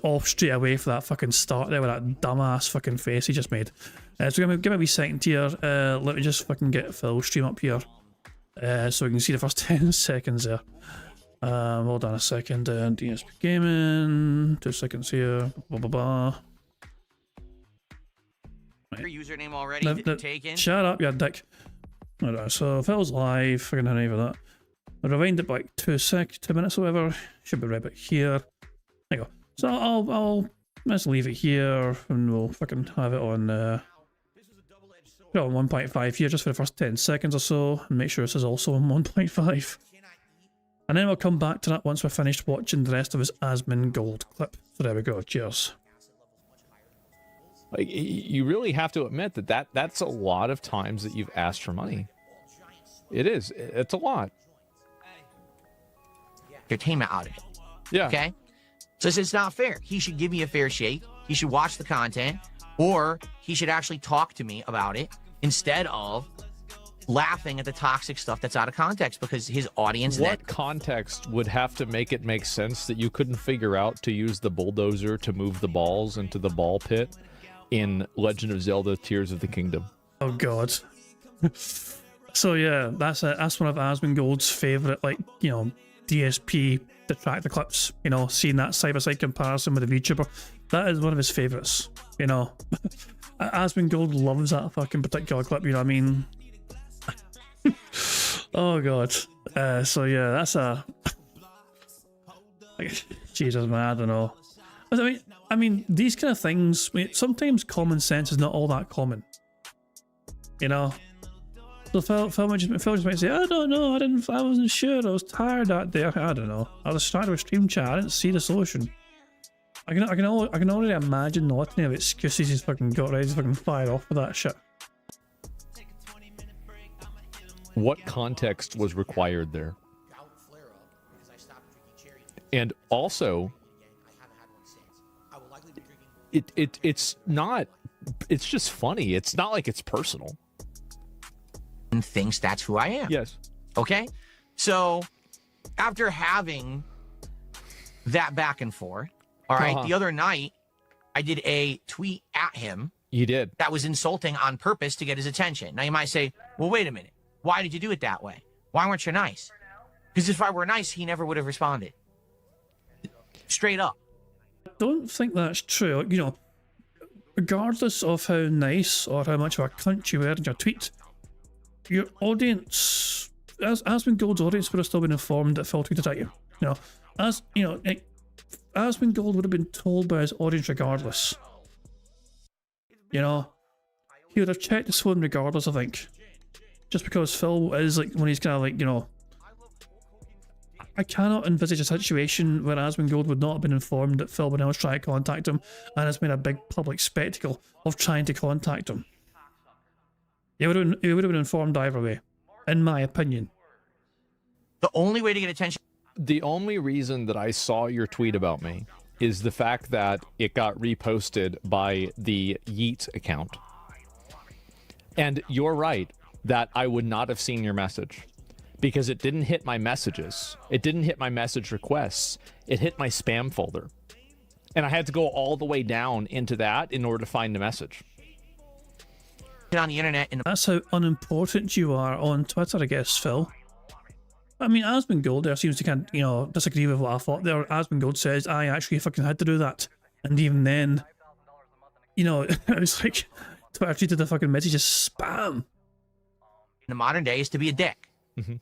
off straight away for that fucking start there with that dumbass fucking face he just made. So give me a wee second here. Let me just fucking get Phil's stream up here so we can see the first 10 seconds there. Hold on a second. DSP Gaming, 2 seconds here. Blah blah blah. Your username already taken? Shut up, you dick. Alright, so Phil's live. Fucking hurry for that. I'll rewind it back 2 minutes or whatever. Should be right back here. There you go. So I'll let's leave it here and we'll fucking have it on put it on 1.5 here just for the first 10 seconds or so, and make sure this is also on 1.5. And then we'll come back to that once we're finished watching the rest of his Asmongold clip. So there we go. Cheers. Like, you really have to admit that's a lot of times that you've asked for money. It is. It's a lot. Entertainment out of it. Yeah. Okay? So it's not fair. He should give me a fair shake. He should watch the content, or he should actually talk to me about it instead of laughing at the toxic stuff that's out of context, because his audience... What context would have to make it make sense that you couldn't figure out to use the bulldozer to move the balls into the ball pit in Legend of Zelda Tears of the Kingdom? Oh god. So yeah, that's one of Asmongold's favourite, like, you know, DSP detractor clips, you know, seeing that side-by-side comparison with a VTuber. That is one of his favourites, you know. Asmongold loves that fucking particular clip, you know what I mean? Oh god. So yeah, that's a... Jesus man, I don't know. I mean, these kind of things, sometimes common sense is not all that common. You know? So Phil just might say, I don't know, I wasn't sure, I was tired that day. I don't know. I was starting with stream chat, I didn't see the solution. I can already imagine the litany of excuses he's fucking got ready to fucking fire off with that shit. What context was required there? And also, it's not, it's just funny. It's not like it's personal. And thinks that's who I am. Yes. Okay? So, after having that back and forth, all right, the other night, I did a tweet at him. You did. That was insulting on purpose to get his attention. Now you might say, well, wait a minute. Why did you do it that way? Why weren't you nice? Because if I were nice, he never would have responded. Straight up. I don't think that's true. You know, regardless of how nice or how much of a cunt you were in your tweet, your audience, Asmund Gold's audience would have still been informed that Phil tweeted at you. You know, Asmund Gold would have been told by his audience regardless. You know, he would have checked his phone regardless, I think. Just because Phil is like, when he's kind of like, you know, I cannot envisage a situation where Asmund Gold would not have been informed that Phil Bonnell's trying to contact him and has made a big public spectacle of trying to contact him. He would have been informed either way, in my opinion. The only way to get attention. The only reason that I saw your tweet about me is the fact that it got reposted by the Yeet account. And you're right that I would not have seen your message because it didn't hit my messages. It didn't hit my message requests. It hit my spam folder. And I had to go all the way down into that in order to find the message. On the internet. That's how unimportant you are on Twitter, I guess, Phil. I mean, Asmund Gold there seems to kind of, you know, disagree with what I thought there. Asmund Gold says, I actually fucking had to do that. And even then, you know, it was like, Twitter treated the fucking message as spam. In the modern day is to be a dick. Mm-hmm.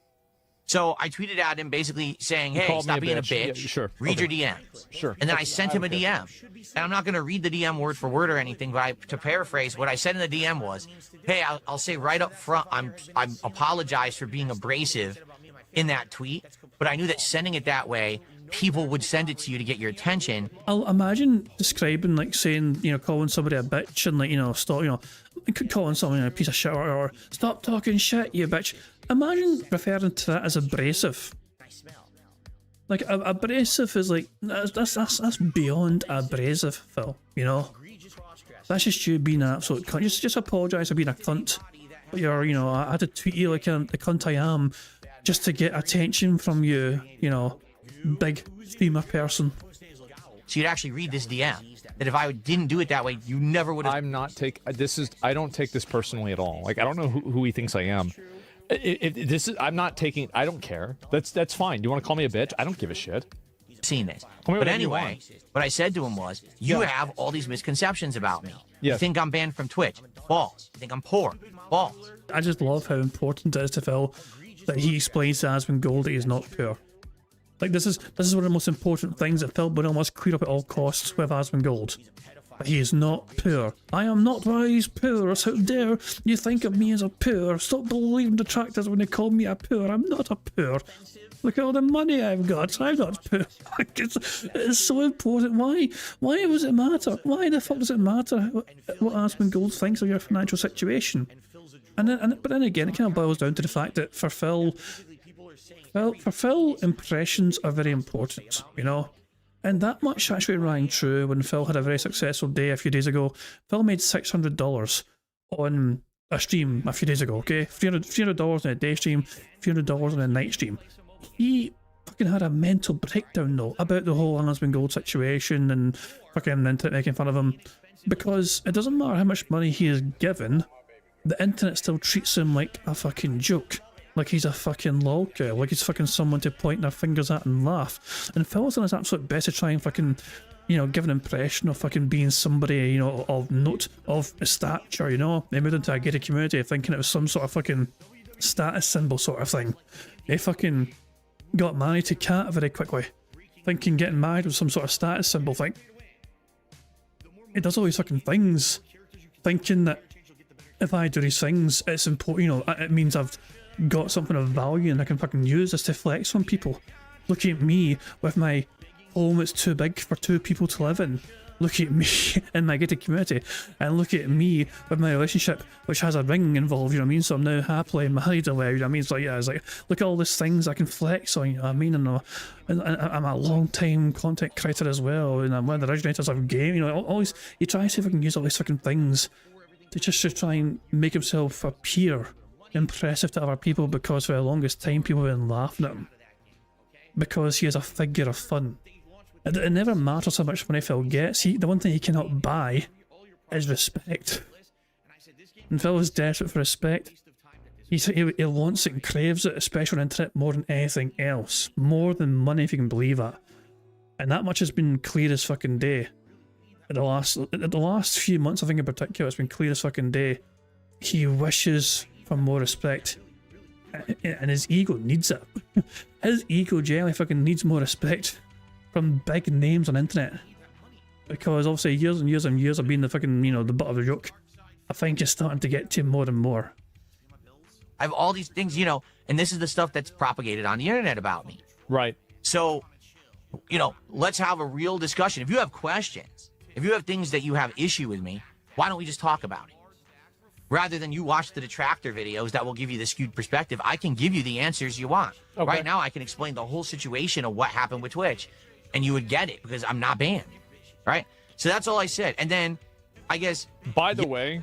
So I tweeted at him basically saying, hey, stop being a bitch. Yeah, sure. Read your DMs. Sure. And then I sent him a DM. And I'm not going to read the DM word for word or anything, but to paraphrase, what I said in the DM was, hey, I'll say right up front, I apologize for being abrasive in that tweet, but I knew that sending it that way, people would send it to you to get your attention. I'll imagine describing, like, saying, you know, calling somebody a bitch and, like, you know, stop, you know, calling someone a piece of shit or stop talking shit, you bitch. Imagine referring to that as abrasive. Like, abrasive is like, that's beyond abrasive, Phil, you know? That's just you being an absolute cunt. Just apologise for being a cunt. But you're, you know, I had to tweet you like the cunt I am just to get attention from you, you know, big streamer person. So you'd actually read this DM. That if I didn't do it that way, you never would have. I don't take this personally at all. Like, I don't know who he thinks I am. I don't care. That's fine. You want to call me a bitch? I don't give a shit. Seen this. But anyway, what I said to him was, you have all these misconceptions about me. Yes. You think I'm banned from Twitch? False. You think I'm poor? False. I just love how important it is to Phil that he explains to Asmund Gold that he's not poor. Like, this is one of the most important things that Phil Bonnell must clear up at all costs with Asmund Gold. That he is not poor. I am not wise poor. How dare you think of me as a poor? Stop believing detractors when they call me a poor. I'm not a poor. Look at all the money I've got. I'm not poor. It's so important. Why does it matter? Why the fuck does it matter what Asmund Gold thinks of your financial situation? But then again, it kind of boils down to the fact that for Phil, impressions are very important, you know? And that much actually rang true when Phil had a very successful day a few days ago. Phil made $600 on a stream a few days ago, okay? $300 on a day stream, $300 on a night stream. He fucking had a mental breakdown though about the whole Asmund Gold situation and fucking the internet making fun of him. Because it doesn't matter how much money he is given, the internet still treats him like a fucking joke. Like he's a fucking lolcow, like he's fucking someone to point their fingers at and laugh. And Phil's done his absolute best to try and fucking, you know, give an impression of fucking being somebody, you know, of note, of stature, you know. They moved into a gated community thinking it was some sort of fucking status symbol sort of thing. They fucking got married to Kat very quickly, thinking getting married was some sort of status symbol thing. It does all these fucking things, thinking that if I do these things, it's important, you know, it means I've got something of value and I can fucking use this to flex on people. Look at me with my home that's too big for two people to live in. Look at me in my gated community, and look at me with my relationship which has a ring involved, you know what I mean? So I'm now happily married away, you know what I mean? It's like, yeah, it's like, look at all these things I can flex on, you know what I mean? And I'm a long time content creator as well, and I'm one of the originators of game, you know, always, he tries to fucking use all these fucking things to try and make himself appear impressive to other people, because for the longest time people have been laughing at him because he is a figure of fun It never matters how much money Phil gets. The one thing he cannot buy is respect. And Phil is desperate for respect. He wants it and craves it, especially on the internet, more than anything else. More than money, if you can believe that. And that much has been clear as fucking day. In the last few months, I think in particular, it's been clear as fucking day. He wishes for more respect. And his ego needs it. His ego generally fucking needs more respect from big names on the internet. Because obviously years and years and years of being the fucking, the butt of the joke, I think it's starting to get to him more and more. I have all these things, and this is the stuff that's propagated on the internet about me. Right. So, let's have a real discussion. If you have questions, if you have things that you have issue with me, why don't we just talk about it? Rather than you watch the detractor videos that will give you the skewed perspective, I can give you the answers you want. Okay. Right now, I can explain the whole situation of what happened with Twitch, and you would get it because I'm not banned. Right? So that's all I said. And then, I guess... By the way,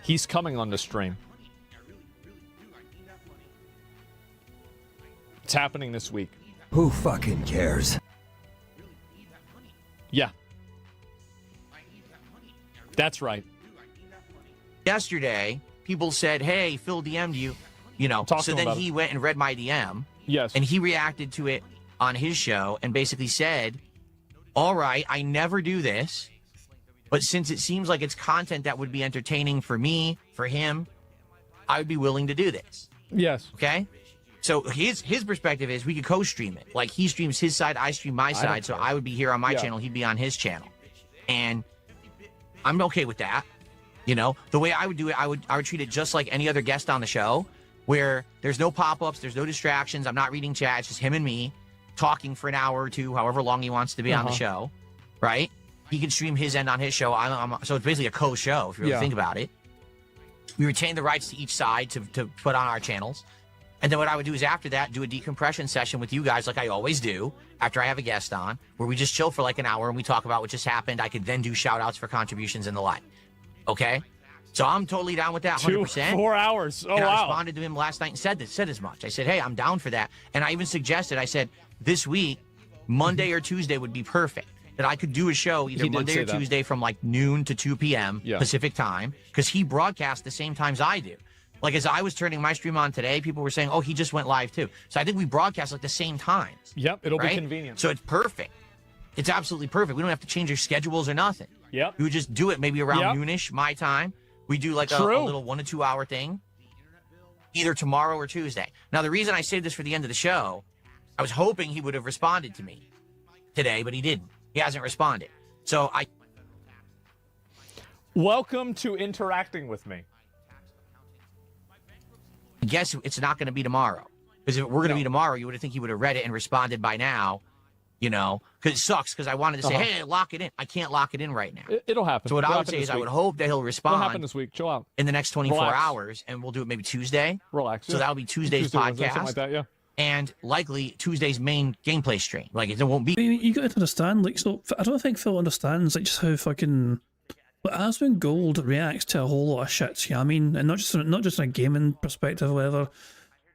he's coming on the stream. It's happening this week. Who fucking cares? Yeah. That's right. Yesterday, people said, hey, Phil DM'd you, so then he went and read my DM. Yes. And he reacted to it on his show and basically said, all right, I never do this, but since it seems like it's content that would be entertaining for me, for him, I would be willing to do this. Yes. Okay? So his perspective is we could co-stream it. Like he streams his side, I stream my side, so I would be here on my channel, he'd be on his channel. And I'm okay with that. The way I would do it, I would treat it just like any other guest on the show, where there's no pop-ups, there's no distractions, I'm not reading chat, it's just him and me talking for an hour or two, however long he wants to be on the show, right? He can stream his end on his show. So it's basically a co-show, if you really think about it. We retain the rights to each side to put on our channels. And then what I would do is after that, do a decompression session with you guys like I always do after I have a guest on, where we just chill for like an hour and we talk about what just happened. I could then do shout-outs for contributions and the like. Okay? So I'm totally down with that, 100%. 4 hours. Oh, and wow. I responded to him last night and said as much. I said, hey, I'm down for that. And I even suggested, I said, this week, Monday or Tuesday would be perfect. That I could do a show either Monday or Tuesday from like noon to 2 p.m. Pacific time, because he broadcasts the same times I do. Like as I was turning my stream on today, people were saying, oh, he just went live too. So I think we broadcast like the same times. Yep, it'll be convenient. So it's perfect. It's absolutely perfect. We don't have to change our schedules or nothing. Yep. We would just do it maybe around noonish my time. We do like a little 1 to 2 hour thing, either tomorrow or Tuesday. Now, the reason I saved this for the end of the show, I was hoping he would have responded to me today, but he didn't. He hasn't responded. So Welcome to interacting with me. I guess it's not going to be tomorrow. Because if it were going to be tomorrow, you would have think he would have read it and responded by now, because it sucks, because I wanted to say, hey, lock it in. I can't lock it in right now. It'll happen. So what I would say is I would hope that he'll respond. It'll happen this week. Chill out. In the next 24 Relax. hours, and we'll do it maybe Tuesday. Relax. So that'll be Tuesday's Tuesday, podcast. Wednesday, something like that, yeah. And likely Tuesday's main gameplay stream. Like, it won't be. I mean, you got to understand, so I don't think Phil understands, just how fucking... But Aswin Gold reacts to a whole lot of shit, I mean? And not just in a gaming perspective or whatever.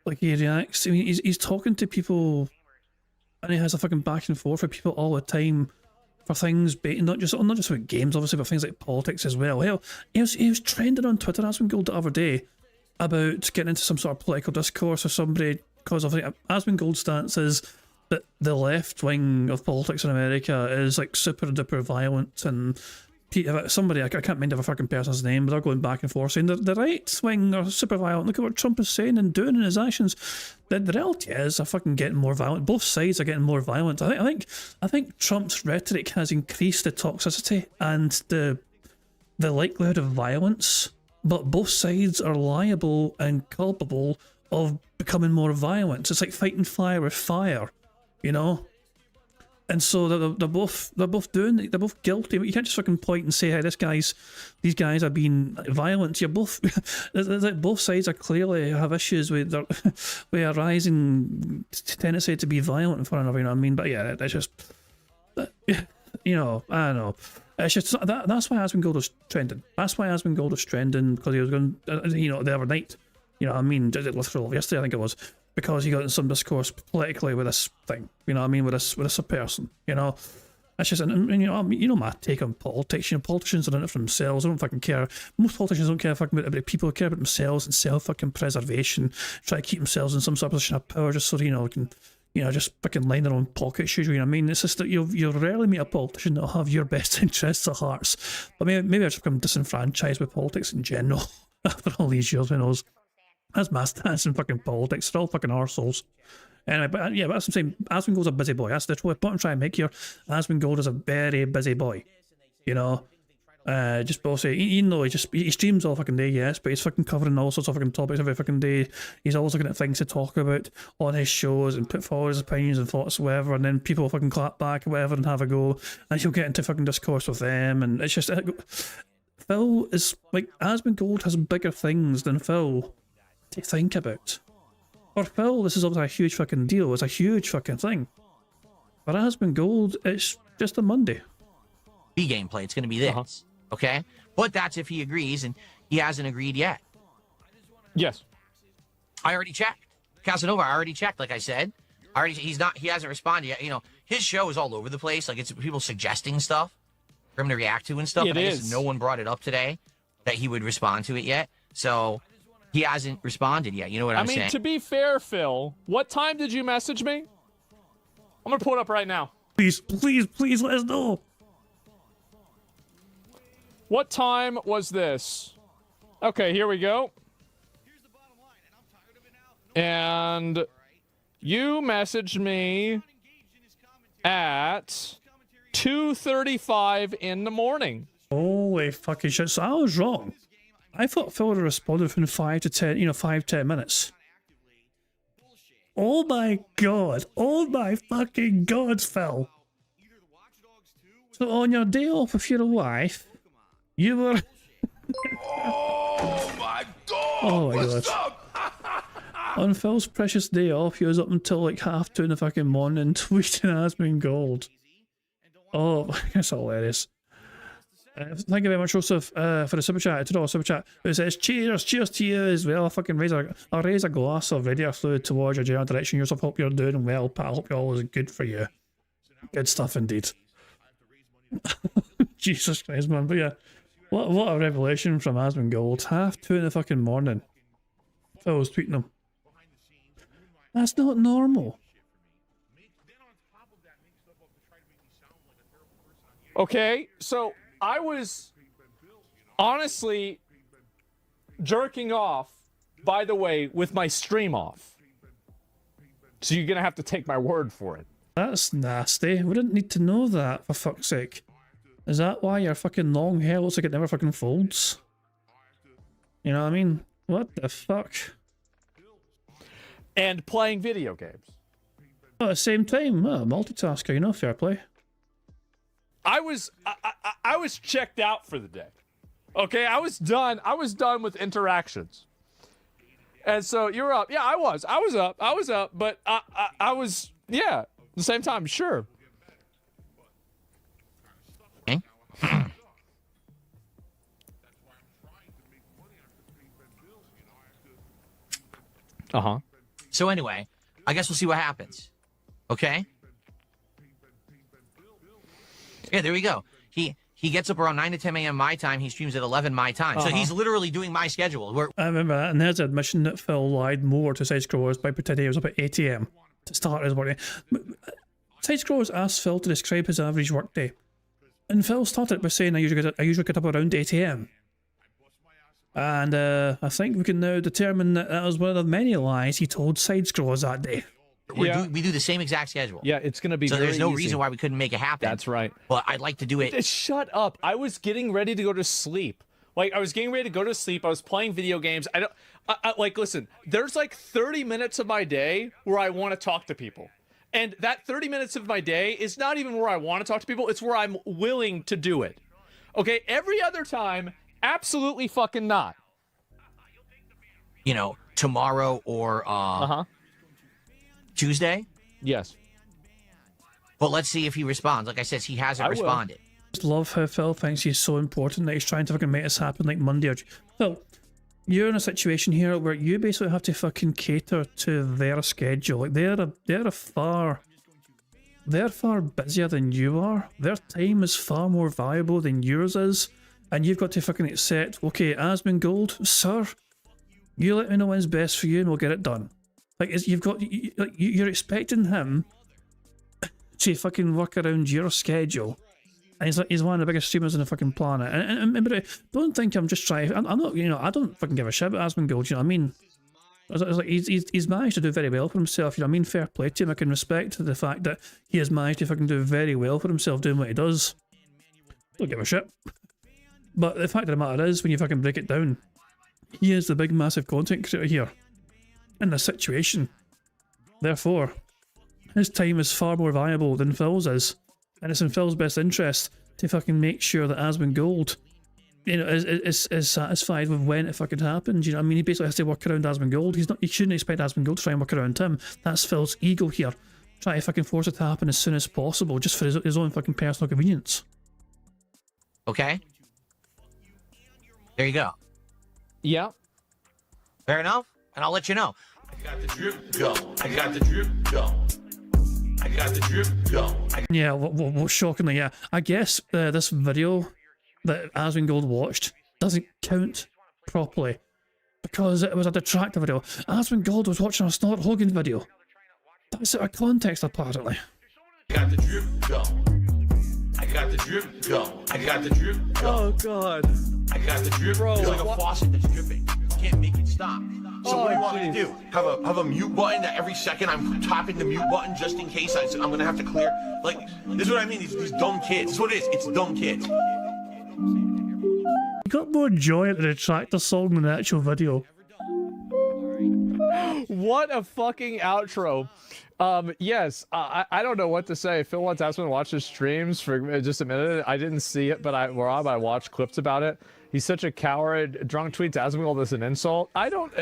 Like, he reacts... I mean, he's talking to people, and he has a fucking back and forth with people all the time for things, not just with games, obviously, but things like politics as well. Hell, he was trending on Twitter, Aswin Gold, the other day, about getting into some sort of political discourse with somebody, because of Aswin Gold's stance is that the left wing of politics in America is like super duper violent, and somebody, I can't remember a fucking person's name, but they're going back and forth saying that the right wing are super violent. Look at what Trump is saying and doing in his actions. The reality is they're fucking getting more violent. Both sides are getting more violent. I think Trump's rhetoric has increased the toxicity and the likelihood of violence, but both sides are liable and culpable of becoming more violent. It's like fighting fire with fire, And so they're both guilty. You can't just fucking point and say, hey, these guys are being violent. You're both both sides are clearly have issues with a rising tendency to be violent for one another. You know what I mean? But yeah, it's just I don't know. It's just that's why Aswin Gold was trending. That's why Aswin Gold was trending, because he was going, the other night. You know what I mean? Literally yesterday, I think it was. because he got in some discourse politically with this thing. You know what I mean? With this person. You know, that's just and you know my take on politics. You know, politicians are in it for themselves. They don't fucking care. Most politicians don't care fucking about people. Who care about themselves and self fucking preservation. Try to keep themselves in some sort of position of power just so can just fucking line their own pockets. You know what I mean? It's just that you'll rarely meet a politician that'll have your best interests at heart. But maybe I've just become disenfranchised with politics in general after all these years. Who knows? That's my stance in fucking politics. They're all fucking arseholes. Anyway, but yeah, but that's what I'm saying. Asmongold's a busy boy. That's the point I'm trying to make here. Asmongold is a very busy boy. You know? Just say, even though he streams all fucking day, yes, but he's fucking covering all sorts of fucking topics every fucking day. He's always looking at things to talk about on his shows and put forward his opinions and thoughts, whatever, and then people fucking clap back or whatever and have a go, and he'll get into fucking discourse with them, and it's just Phil is like Asmongold has bigger things than Phil to think about. For Phil, this is obviously a huge fucking deal. It's a huge fucking thing. For Asmongold, it's just a Monday. B gameplay. It's going to be this. Okay? But that's if he agrees, and he hasn't agreed yet. Yes. I already checked. Casanova, I already checked, like I said. He hasn't responded yet. You know, his show is all over the place. Like, it's people suggesting stuff for him to react to and stuff. It and I is. guess no one brought it up today that he would respond to it yet. So he hasn't responded yet. You know what I'm saying? I mean, to be fair, Phil, what time did you message me? I'm going to pull it up right now. Please let us know. What time was this? Okay, here we go. And you messaged me at 2:35 in the morning. Holy fucking shit. So I was wrong. I thought Phil would have responded within 5 to 10 minutes. Oh my god. Oh my fucking god, Phil. So on your day off with your wife, you were... Oh my god! Oh my What's god. up? On Phil's precious day off, he was up until like 2:30 in the fucking morning tweeting Asmongold. Oh, that's hilarious. Thank you very much, Joseph, for the super chat. $2 super chat. It says cheers to you as well. I'll fucking raise a glass of radiator fluid towards your general direction. Yourself, hope you're doing well, pal. Hope you're always good for you. Good stuff indeed. Jesus Christ, man. But yeah, what a revelation from Asmongold. 2:30 in the fucking morning. Phil was tweeting him. That's not normal. Okay, so I was honestly jerking off, by the way, with my stream off. So you're going to have to take my word for it. That's nasty. We didn't need to know that, for fuck's sake. Is that why your fucking long hair looks like it never fucking folds? You know what I mean? What the fuck? And playing video games. Oh, at the same time, multitasker, you know, fair play. I was checked out for the day. Okay, I was done with interactions. And so you're up. Yeah, I was up, but I was, yeah, at the same time, sure. Uh-huh. So anyway, I guess we'll see what happens. Okay? Yeah, there we go. He gets up around 9 to 10 a.m. my time. He streams at 11 my time. So he's literally doing my schedule. I remember that, and there's an admission that Phil lied more to Side Scrollers by pretending he was up at 8 a.m. to start his workday. Side Scrollers asked Phil to describe his average workday, and Phil started by saying, I usually get up around 8 a.m. And I think we can now determine that was one of the many lies he told Side Scrollers that day. We do the same exact schedule. Yeah, it's going to be so very there's no easy. reason why we couldn't make it happen. That's right. But I'd like to do it. Shut up. I was getting ready to go to sleep. Like, I was getting ready to go to sleep. I was playing video games. Like, listen, there's like 30 minutes of my day where I want to talk to people. And that 30 minutes of my day is not even where I want to talk to people. It's where I'm willing to do it. Okay? Every other time, absolutely fucking not. You know, tomorrow or Tuesday? Yes. But let's see if he responds. Like I said, he hasn't responded. I just love how Phil thinks he's so important that he's trying to fucking make this happen like Monday or... Phil, you're in a situation here where you basically have to fucking cater to their schedule. Like they're far busier than you are. Their time is far more valuable than yours is, and you've got to fucking accept, okay, Asmongold, sir, you let me know when's best for you and we'll get it done. Like you're expecting him to fucking work around your schedule. And he's one of the biggest streamers on the fucking planet. And don't think I'm just trying. I'm not, I don't fucking give a shit about Asmongold, you know what I mean? It's like he's managed to do very well for himself, you know what I mean? Fair play to him. I can respect the fact that he has managed to fucking do very well for himself doing what he does. Don't give a shit. But the fact of the matter is, when you fucking break it down, he is the big massive content creator here in this situation. Therefore, his time is far more valuable than Phil's is. And it's in Phil's best interest to fucking make sure that Asmongold, is satisfied with when it fucking happens. You know what I mean? He basically has to work around Asmongold. He shouldn't expect Asmongold to try and work around him. That's Phil's ego here. Try to fucking force it to happen as soon as possible, just for his own fucking personal convenience. Okay? There you go. Yeah. Fair enough? And I'll let you know. I got the drip go. I got the drip go. I got the drip go. Yeah, well, shockingly, yeah. I guess this video that Asmongold watched doesn't count properly because it was a detractor video. Asmongold was watching a Snort Hogan video. That's out of context, apparently. I got the drip go. I got the drip go. I got the drip go. Oh god. I got the drip Bro, go. It's like a faucet that's dripping. You can't make it stop. So what do you want me to do? Have a mute button that every second I'm tapping the mute button just in case I'm gonna have to clear? Like, this is what I mean, these dumb kids. This is what it is. It's dumb kids. You got more joy at the detractor song than the actual video. What a fucking outro. Yes, I don't know what to say. Phil once asked me to watch his streams for just a minute. I didn't see it, but I watched clips about it. He's such a coward. Drunk tweets Asmongold as an insult. I don't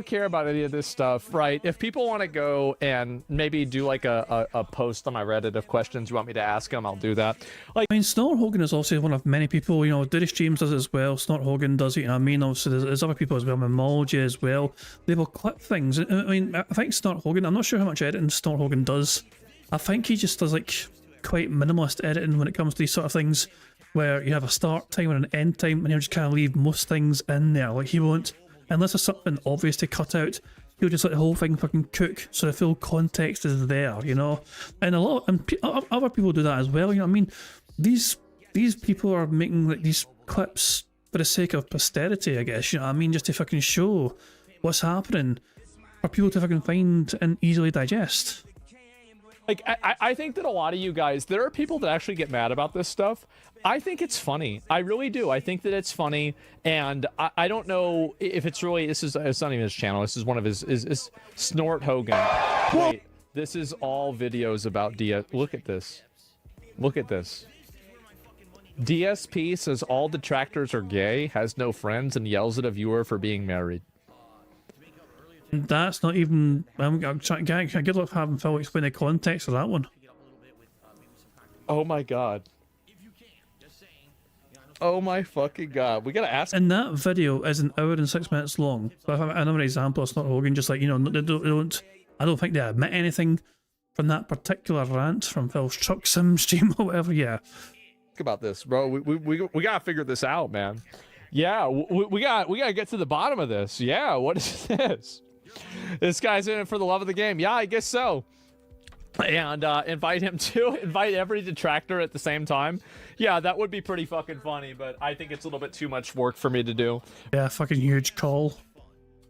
care about any of this stuff, right? If people want to go and maybe do like a post on my Reddit of questions you want me to ask them, I'll do that. Like, I mean, Snort Hogan is also one of many people, Diddy Streams does it as well, Snort Hogan does it, you know what I mean? Obviously, there's other people as well, Mamology as well. They will clip things. I mean, I think Snort Hogan, I'm not sure how much editing Snort Hogan does. I think he just does, like, quite minimalist editing when it comes to these sort of things, where you have a start time and an end time, and he'll just kind of leave most things in there. Like, he won't, unless there's something obvious to cut out, he'll just let the whole thing fucking cook, so the full context is there, And other people do that as well, you know what I mean? These people are making like these clips for the sake of posterity, I guess, you know what I mean? Just to fucking show what's happening for people to fucking find and easily digest. Like, I think that a lot of you guys, there are people that actually get mad about this stuff. I think it's funny. I really do. I think that it's funny, and I don't know if it's really, it's not even his channel. This is one of his Snort Hogan. Wait, this is all videos about Look at this. Look at this. DSP says all detractors are gay, has no friends, and yells at a viewer for being married. That's not even. I'm trying. Good luck having Phil explain the context of that one. Oh my god. Oh my fucking god. We gotta ask. And that video is an hour and 6 minutes long. But another example of Snort Hogan, just like, they don't. I don't think they admit anything from that particular rant from Phil's Truck Sim stream or whatever. Yeah. Think about this, bro. We gotta figure this out, man. Yeah, we gotta get to the bottom of this. Yeah, what is this? This guy's in it for the love of the game. Yeah, I guess so. And invite every detractor at the same time. Yeah, that would be pretty fucking funny, but I think it's a little bit too much work for me to do. Yeah, fucking huge call.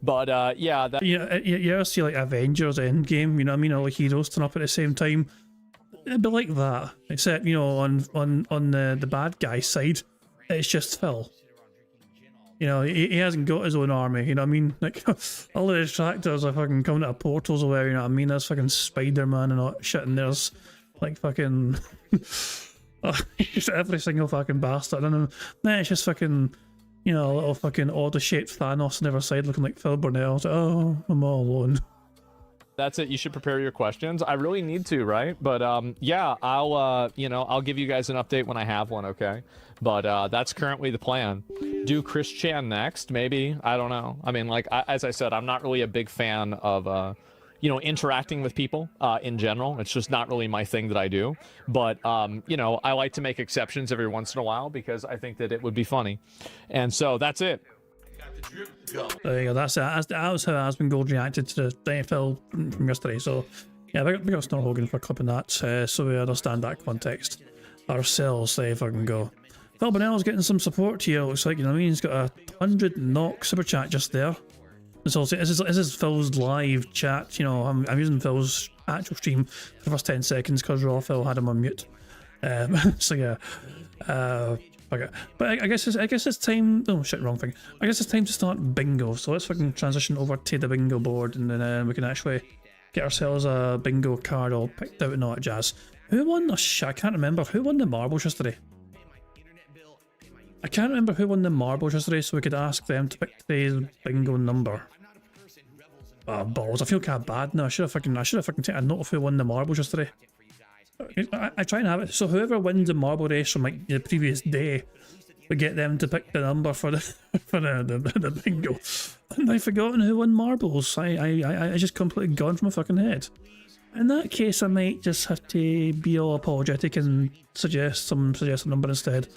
But yeah, that. You ever see like Avengers Endgame? You know what I mean? All the heroes turn up at the same time. It'd be like that, except on the bad guy side, it's just Phil. He hasn't got his own army, you know what I mean? Like, all the detractors are fucking coming out of portals away, you know what I mean? There's fucking Spider-Man and all that shit, and there's, like, fucking... just every single fucking bastard, and then it's just fucking, a little fucking odd-shaped Thanos on the other side looking like Phil Burnell. It's like, oh, I'm all alone. That's it. You should prepare your questions. I really need to, right? But yeah, I'll give you guys an update when I have one, okay? But that's currently the plan. do Chris Chan next, maybe. I don't know. I mean, like, as I said, I'm not really a big fan of, you know, interacting with people in general. It's just not really my thing that I do. But, you know, I like to make exceptions every once in a while because I think that it would be funny. And so that's it. There you go, that's it. That was how Asmongold reacted to the NFL from yesterday. So, yeah, big up Snor Hogan for clipping that, so we understand that context ourselves. There fucking go. Phil Bonnell's getting some support here, looks like, you know what I mean? He's got a 100 knock super chat just there. It's also, this is Phil's live chat, you know, I'm using Phil's actual stream for the first 10 seconds because Raw Phil had him on mute. So yeah, okay. But I guess it's time. Oh shit, wrong thing. I guess it's time to start bingo. So let's fucking transition over to the bingo board, and then we can actually get ourselves a bingo card all picked out and all that jazz. Who won the shit? I can't remember. Who won the marbles yesterday? I can't remember who won the marbles yesterday, so we could ask them to pick today's bingo number. Oh, balls. I feel kind of bad now. I should have fucking taken a note of who won the marbles yesterday. I try and have it. So whoever wins the marble race from like the previous day, we get them to pick the number for the the bingo. And I've forgotten who won marbles. I just completely gone from my fucking head. In that case, I might just have to be all apologetic and suggest a number instead.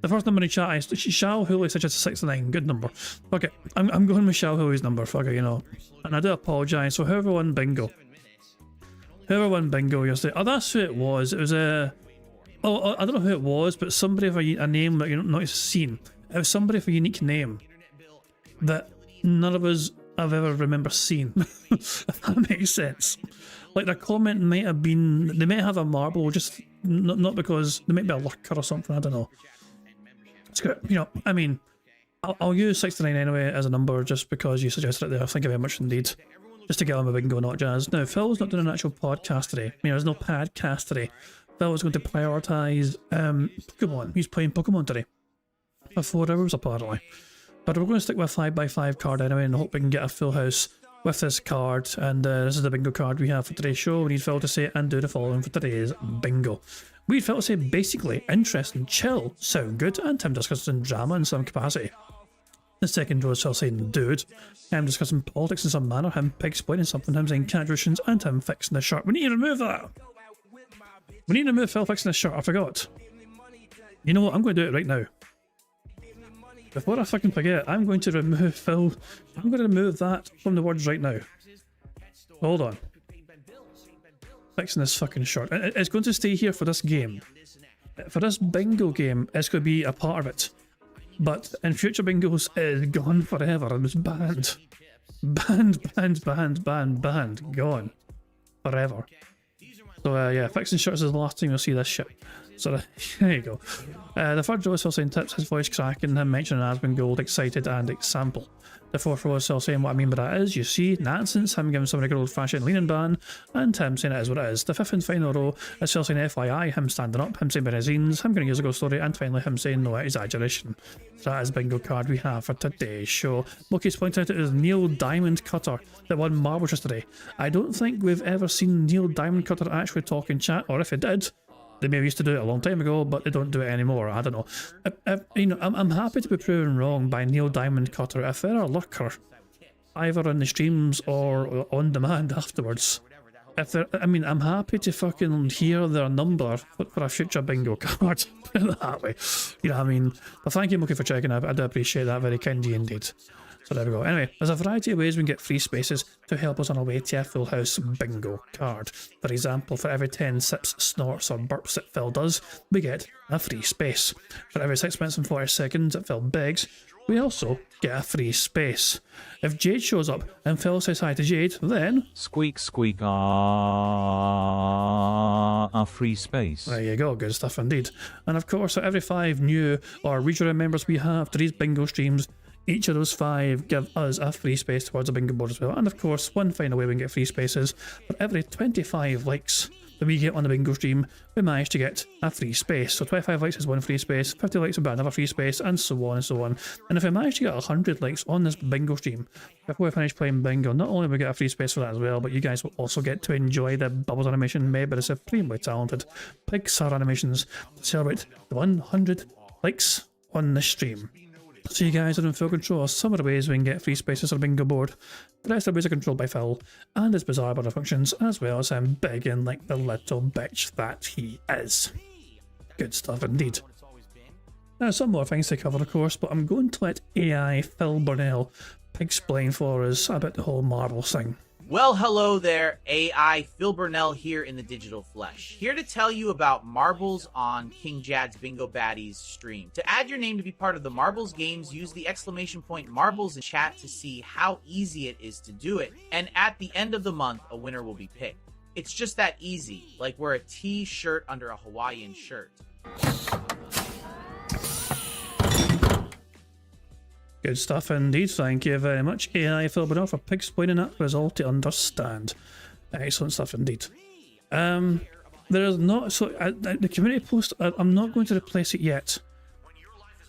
The first number in chat is Shao Hooley suggests 69. Good number. Fuck it. I'm going with Shao Hooley's number. Fuck it, you know. And I do apologise. So whoever won bingo. Whoever won bingo yesterday. Oh, that's who it was. It was a... Oh, I don't know who it was, but somebody with a name that you're not seen. It was somebody with a unique name that none of us have ever remember seen. If that makes sense. Like their comment might have been... They might have a marble, just not because... They might be a lurker or something, I don't know. It's good. You know, I mean... I'll use 69 anyway as a number just because you suggested it there. Thank you very much indeed. Just to get on my bingo, not jazz. Now, Phil's not doing an actual podcast today. I mean, there's no podcast today. Phil was going to prioritise Pokemon. He's playing Pokemon today. For 4 hours, apparently. But we're going to stick with a 5x5 card anyway and hope we can get a full house with this card. And this is the bingo card we have for today's show. We need Phil to say and do the following for today's bingo. We need Phil to say basically, interesting, chill, sound good, and Tim discussing drama in some capacity. The second row is Phil saying dude, him discussing politics in some manner, him pig exploiting something, him saying congratulations, and him fixing the shirt. We need to remove that! We need to remove Phil fixing the shirt, I forgot. You know what, I'm going to do it right now. Before I fucking forget, I'm going to remove Phil. I'm going to remove that from the words right now. Hold on. Fixing this fucking shirt. It's going to stay here for this game. For this bingo game, it's going to be a part of it. But in future bingos, it's gone forever and it's banned. Banned. Gone. Forever. So yeah, fixing shirts is the last time you'll see this shit. So there you go. The third row is still saying tips, his voice cracking, him mentioning Asmongold, excited and example. The fourth row is still saying what I mean by that is, you see, nonsense, him giving some regular old fashioned leaning ban, and Tim saying it is what it is. The fifth and final row is still saying FYI, him standing up, him saying magazines, him going to use a ghost story, and finally him saying no exaggeration. So that is the bingo card we have for today's show. Loki's pointing out it is Neil Diamond Cutter that won marbles yesterday. I don't think we've ever seen Neil Diamond Cutter actually talk in chat, or if he did, they may have used to do it a long time ago, but they don't do it anymore. I don't know. You know, I'm happy to be proven wrong by Neil Diamond Cutter. If they're a lurker, either on the streams or on demand afterwards, if they're, I mean, I'm happy to fucking hear their number for a future bingo card. Put it that way. You know what I mean? But thank you, Mookie, for checking out. I do appreciate that very kindly indeed. So there we go. Anyway, there's a variety of ways we can get free spaces to help us on our way to a full house bingo card. For example, for every 10 sips, snorts or burps that Phil does, we get a free space. For every 6 minutes and 40 seconds that Phil begs, we also get a free space. If Jade shows up and Phil says hi to Jade, then... Squeak, squeak, a free space. There you go, good stuff indeed. And of course, for every 5 new or regional members we have to these bingo streams, each of those 5 give us a free space towards a bingo board as well. And of course, one final way we can get free spaces, for every 25 likes that we get on the bingo stream, we manage to get a free space. So 25 likes is one free space, 50 likes would be another free space, and so on and so on. And if we manage to get 100 likes on this bingo stream, before we finish playing bingo, not only will we get a free space for that as well, but you guys will also get to enjoy the Bubbles animation made by the supremely talented Pixar Animations to celebrate the 100 likes on the stream. So you guys are in full control of some of the ways we can get free spaces on bingo board. The rest of the ways are controlled by Phil and his bizarre border functions, as well as him begging like the little bitch that he is. Good stuff indeed. Now some more things to cover of course, but I'm going to let AI Phil Burnell explain for us about the whole marbles thing. Well, hello there, AI Phil Burnell here in the digital flesh. Here to tell you about marbles on King Jad's Bingo Baddies stream. To add your name to be part of the marbles games, use the exclamation point marbles in chat to see how easy it is to do it. And at the end of the month, a winner will be picked. It's just that easy, like wear a t-shirt under a Hawaiian shirt. Good stuff indeed, thank you very much AI Phil Burnell for explaining that for us all to understand. Excellent stuff indeed. There is not, so the community post, I'm not going to replace it yet.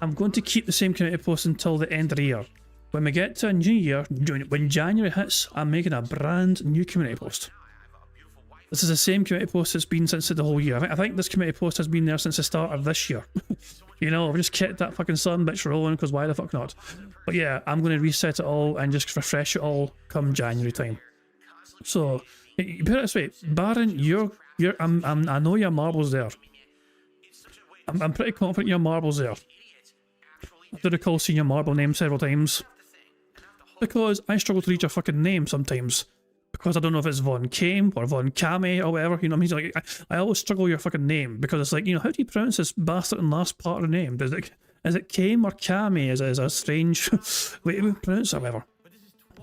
I'm going to keep the same community post until the end of the year. When we get to a new year, when January hits, I'm making a brand new community post. This is the same community post it's been since the whole year. I think this community post has been there since the start of this year. You know, I've just kept that fucking son bitch rolling because why the fuck not? But yeah, I'm going to reset it all and just refresh it all come January time. So, put it this way, Baron, I know your marbles there. I'm pretty confident your marbles there. I do recall seeing your marble name several times. Because I struggle to read your fucking name sometimes. Because I don't know if it's Von Kame or Von Kame or whatever, you know what I mean? Like, I always struggle with your fucking name because it's like, you know, how do you pronounce this bastard and last part of the name? Is it Kame or Kame? Is a strange way to pronounce it, whatever.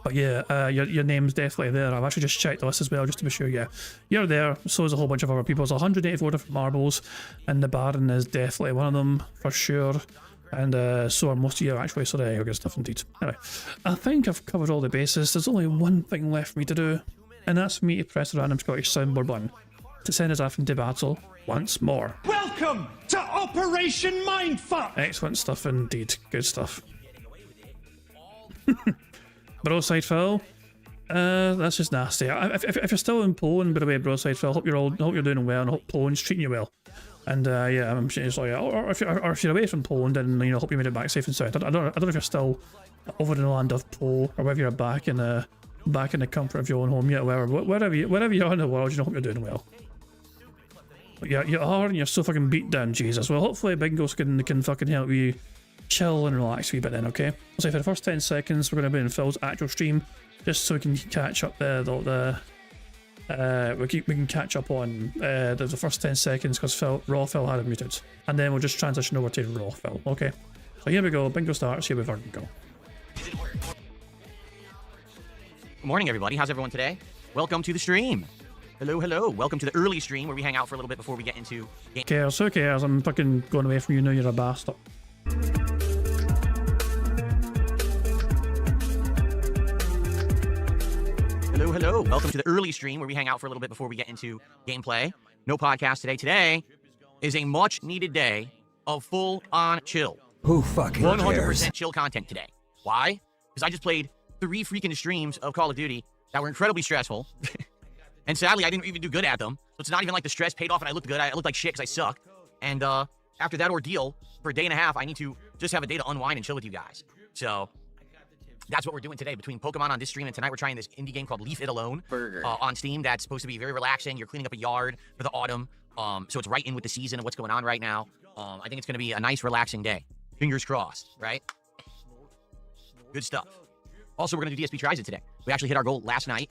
But yeah, your name's definitely there. I've actually just checked the list as well just to be sure, yeah. You're there, so is a whole bunch of other people. There's 184 different marbles, and the Baron is definitely one of them, for sure. And so are most of you actually, so there, good stuff indeed. Anyway, I think I've covered all the bases. There's only one thing left for me to do, and that's for me to press the random Scottish soundboard button to send us off into battle once more. Welcome to Operation Mindfuck! Excellent stuff indeed, good stuff. Broadside Phil, that's just nasty. If you're still in Poland, by the way, Broadside Phil, hope you're doing well, and hope Poland's treating you well. And yeah, I'm sure it's like, or if you're away from Poland, then you know, hope you made it back safe and sound. I don't know if you're still over in the land of Pole, or whether you're back in the comfort of your own home yet, wherever you are in the world, you know, hope you're doing well. But yeah, you are, and you're so fucking beat down, Jesus. Well, hopefully Bingos can fucking help you chill and relax a wee bit then, okay? So for the first 10 seconds, we're going to be in Phil's actual stream, just so we can catch up we can catch up on the first 10 seconds because Raw Phil had it muted, and then we'll just transition over to Raw Phil. Okay, so here we go. Bingo starts. Here we go. Good morning, everybody. How's everyone today? Welcome to the stream. Hello. Welcome to the early stream where we hang out for a little bit before we get into game. Who cares? I'm fucking going away from you now. You're a bastard. Hello. Welcome to the early stream where we hang out for a little bit before we get into gameplay. No podcast today. Today is a much needed day of full on chill. Who fucking 100% cares? chill content today. Why? Because I just played 3 freaking streams of Call of Duty that were incredibly stressful. And sadly, I didn't even do good at them. So it's not even like the stress paid off and I looked good. I looked like shit because I suck. And after that ordeal for a day and a half, I need to just have a day to unwind and chill with you guys. So that's what we're doing today. Between Pokemon on this stream and tonight, we're trying this indie game called Leave It Alone on Steam. That's supposed to be very relaxing. You're cleaning up a yard for the autumn. So it's right in with the season of what's going on right now. I think it's going to be a nice, relaxing day. Fingers crossed, right? Good stuff. Also, we're going to do DSP Tries It today. We actually hit our goal last night.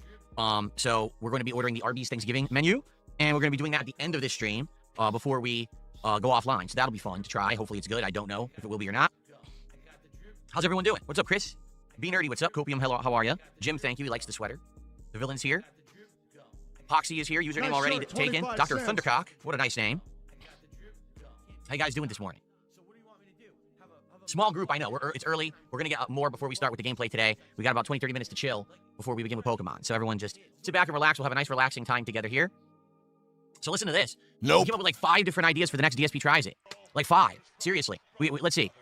So we're going to be ordering the Arby's Thanksgiving menu. And we're going to be doing that at the end of this stream before we go offline. So that'll be fun to try. Hopefully it's good. I don't know if it will be or not. How's everyone doing? What's up, Chris? Be Nerdy, what's up? Copium, hello, how are you? Jim, thank you. He likes the sweater. The villain's here. Poxy is here. Username already taken. Dr. Thundercock. What a nice name. How you guys doing this morning? Small group, I know. It's early. We're going to get more before we start with the gameplay today. We got about 20-30 minutes to chill before we begin with Pokemon. So everyone just sit back and relax. We'll have a nice, relaxing time together here. So listen to this. Nope. We came up with like 5 different ideas for the next DSP Tries It. Like 5. Seriously. Let's see.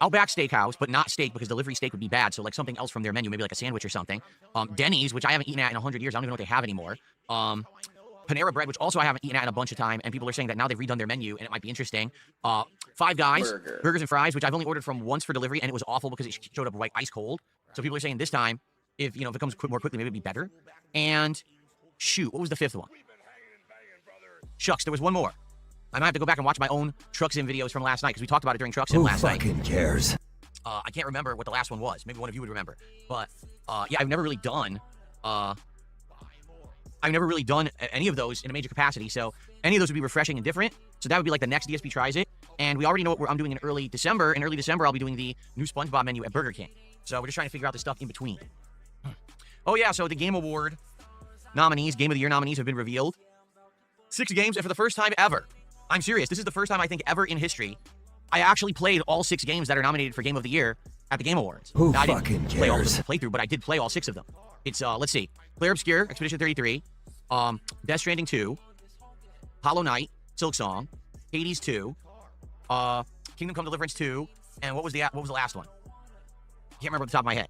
Outback Steakhouse, but not steak because delivery steak would be bad. So like something else from their menu, maybe like a sandwich or something. Denny's, which I haven't eaten at in 100 years. I don't even know what they have anymore. Panera Bread, which also I haven't eaten at in a bunch of time, and people are saying that now they've redone their menu and it might be interesting. Five Guys, burgers and fries, which I've only ordered from once for delivery, and it was awful because it showed up ice cold. So people are saying this time, if it comes more quickly, maybe it'd be better. And shoot, what was the fifth one? Shucks, there was one more. I might have to go back and watch my own Truck Sim videos from last night because we talked about it during Truck Sim last night. Who fucking cares? I can't remember what the last one was. Maybe one of you would remember. But yeah, I've never really done any of those in a major capacity. So any of those would be refreshing and different. So that would be like the next DSP tries it. And we already know what I'm doing in early December. In early December, I'll be doing the new SpongeBob menu at Burger King. So we're just trying to figure out the stuff in between. Oh yeah, so the Game Award nominees, Game of the Year nominees have been revealed. 6 games, and for the first time ever, I'm serious, this is the first time I think ever in history, I actually played all 6 games that are nominated for Game of the Year at the Game Awards. Who now, I fucking didn't play all of cares? them playthrough, but I did play all 6 of them. It's, let's see, Player Obscure, Expedition 33, Death Stranding 2, Hollow Knight, Silksong, Hades 2, Kingdom Come Deliverance 2, and what was the last one? I can't remember off the top of my head.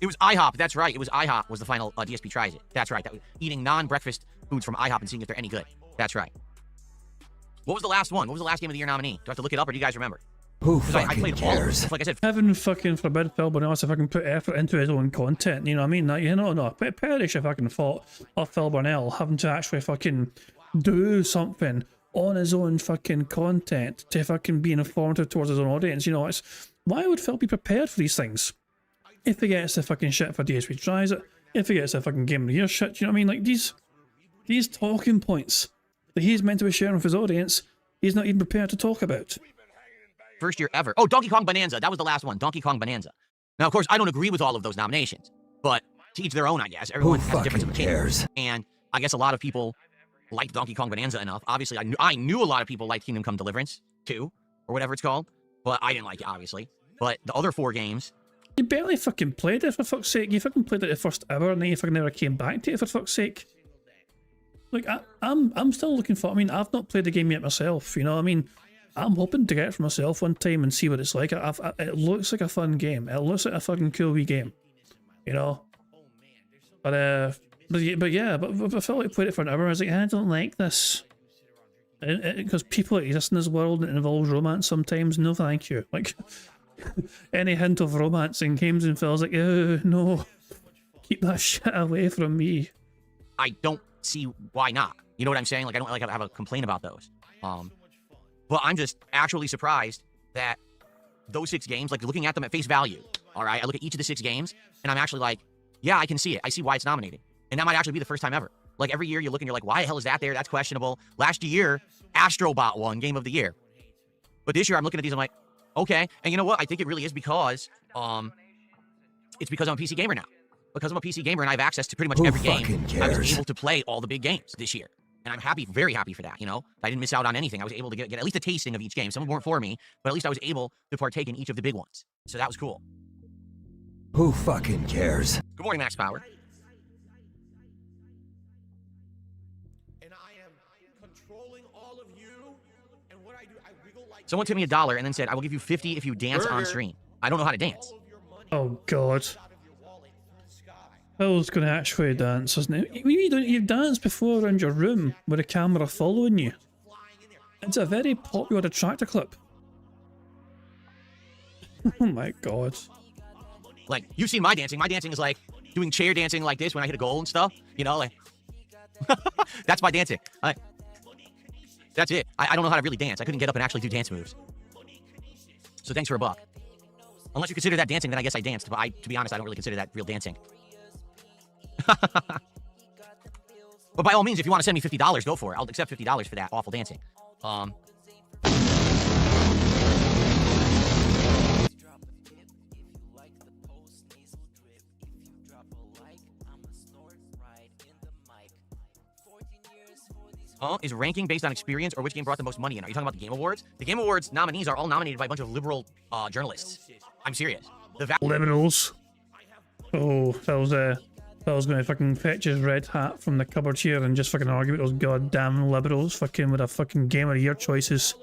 It was IHOP. That's right. It was IHOP was the final DSP tries it. That's right. That was eating non-breakfast foods from IHOP and seeing if they're any good. That's right. What was the last one? What was the last Game of the Year nominee? Do I have to look it up, or do you guys remember? Who Because I fucking played all of them. cares? Like I said, Heaven fucking forbid Phil Burnell if I can put effort into his own content, you know what I mean? Like, no, perish if I can fault of Phil Burnell having to actually fucking do something on his own fucking content to fucking be informative towards his own audience, you know, why would Phil be prepared for these things? If he gets the fucking shit for DSP tries it, if he gets the fucking Game of the Year shit, you know what I mean? Like, these talking points that he's meant to be sharing with his audience, he's not even prepared to talk about. first year ever. Oh, Donkey Kong Bonanza. That was the last one. Donkey Kong Bonanza. Now, of course, I don't agree with all of those nominations, but to each their own, I guess. Everyone has a difference of opinion. Cares? And I guess a lot of people liked Donkey Kong Bonanza enough. Obviously, I knew a lot of people liked Kingdom Come Deliverance 2, or whatever it's called, but I didn't like it, obviously. But the other 4 games... You barely fucking played it, for fuck's sake. You fucking played it the first hour, and then you fucking never came back to it, for fuck's sake. Like, I'm still looking for... I mean, I've not played the game yet myself, you know what I mean? I'm hoping to get it for myself one time and see what it's like. It looks like a fun game. It looks like a fucking cool wee game, you know? But I felt like I played it for an hour. I was like, I don't like this. Because people exist in this world and it involves romance sometimes. No, thank you. Like, any hint of romance in games and feels like, oh, no. Keep that shit away from me. I don't see why not. You know what I'm saying? Like, I don't like have a complaint about those. But I'm just actually surprised that those 6 games, like looking at them at face value, all right? I look at each of the 6 games, and I'm actually like, yeah, I can see it. I see why it's nominated. And that might actually be the first time ever. Like, every year you look and you're like, why the hell is that there? That's questionable. Last year, Astrobot won Game of the Year. But this year, I'm looking at these, I'm like, okay. And you know what? I think it really is because, it's because I'm a PC gamer now. Because I'm a PC gamer and I have access to pretty much every game, I was able to play all the big games this year. And I'm happy, very happy for that, you know? I didn't miss out on anything. I was able to get at least a tasting of each game. Some of them weren't for me, but at least I was able to partake in each of the big ones. So that was cool. Who fucking cares? Good morning, Max Power. And I am controlling all of you. And what I do, I wiggle like Someone tipped me $1 and then said, I will give you 50 if you dance on stream. I don't know how to dance. Oh, God. Phil's gonna actually dance, isn't he? You've danced before around your room with a camera following you. It's a very popular attractor clip. Oh my God. Like, you've seen my dancing. My dancing is like doing chair dancing like this when I hit a goal and stuff. You know, like, that's my dancing. That's it. I don't know how to really dance. I couldn't get up and actually do dance moves. So thanks for $1. Unless you consider that dancing, then I guess I danced. But to be honest, I don't really consider that real dancing. But by all means, if you want to send me $50, go for it. I'll accept $50 for that awful dancing. Is ranking based on experience or which game brought the most money in? Are you talking about the Game Awards? The Game Awards nominees are all nominated by a bunch of liberal journalists. I'm serious. Liberals. Oh, Phil's gonna fucking fetch his red hat from the cupboard here and just fucking argue with those goddamn liberals fucking with a fucking Game of the Year choices.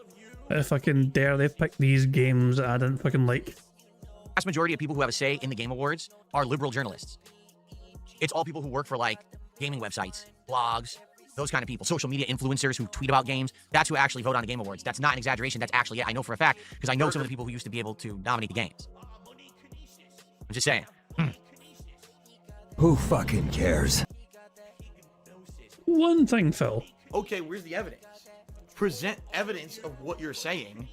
Fucking dare they pick these games that I didn't fucking like. The vast majority of people who have a say in the Game Awards are liberal journalists. It's all people who work for, like, gaming websites, blogs, those kind of people, social media influencers who tweet about games. That's who actually vote on the Game Awards. That's not an exaggeration. That's actually it. I know for a fact because I know some of the people who used to be able to nominate the games. I'm just saying. Who fucking cares? One thing, Phil. Okay, where's the evidence? Present evidence of what you're saying.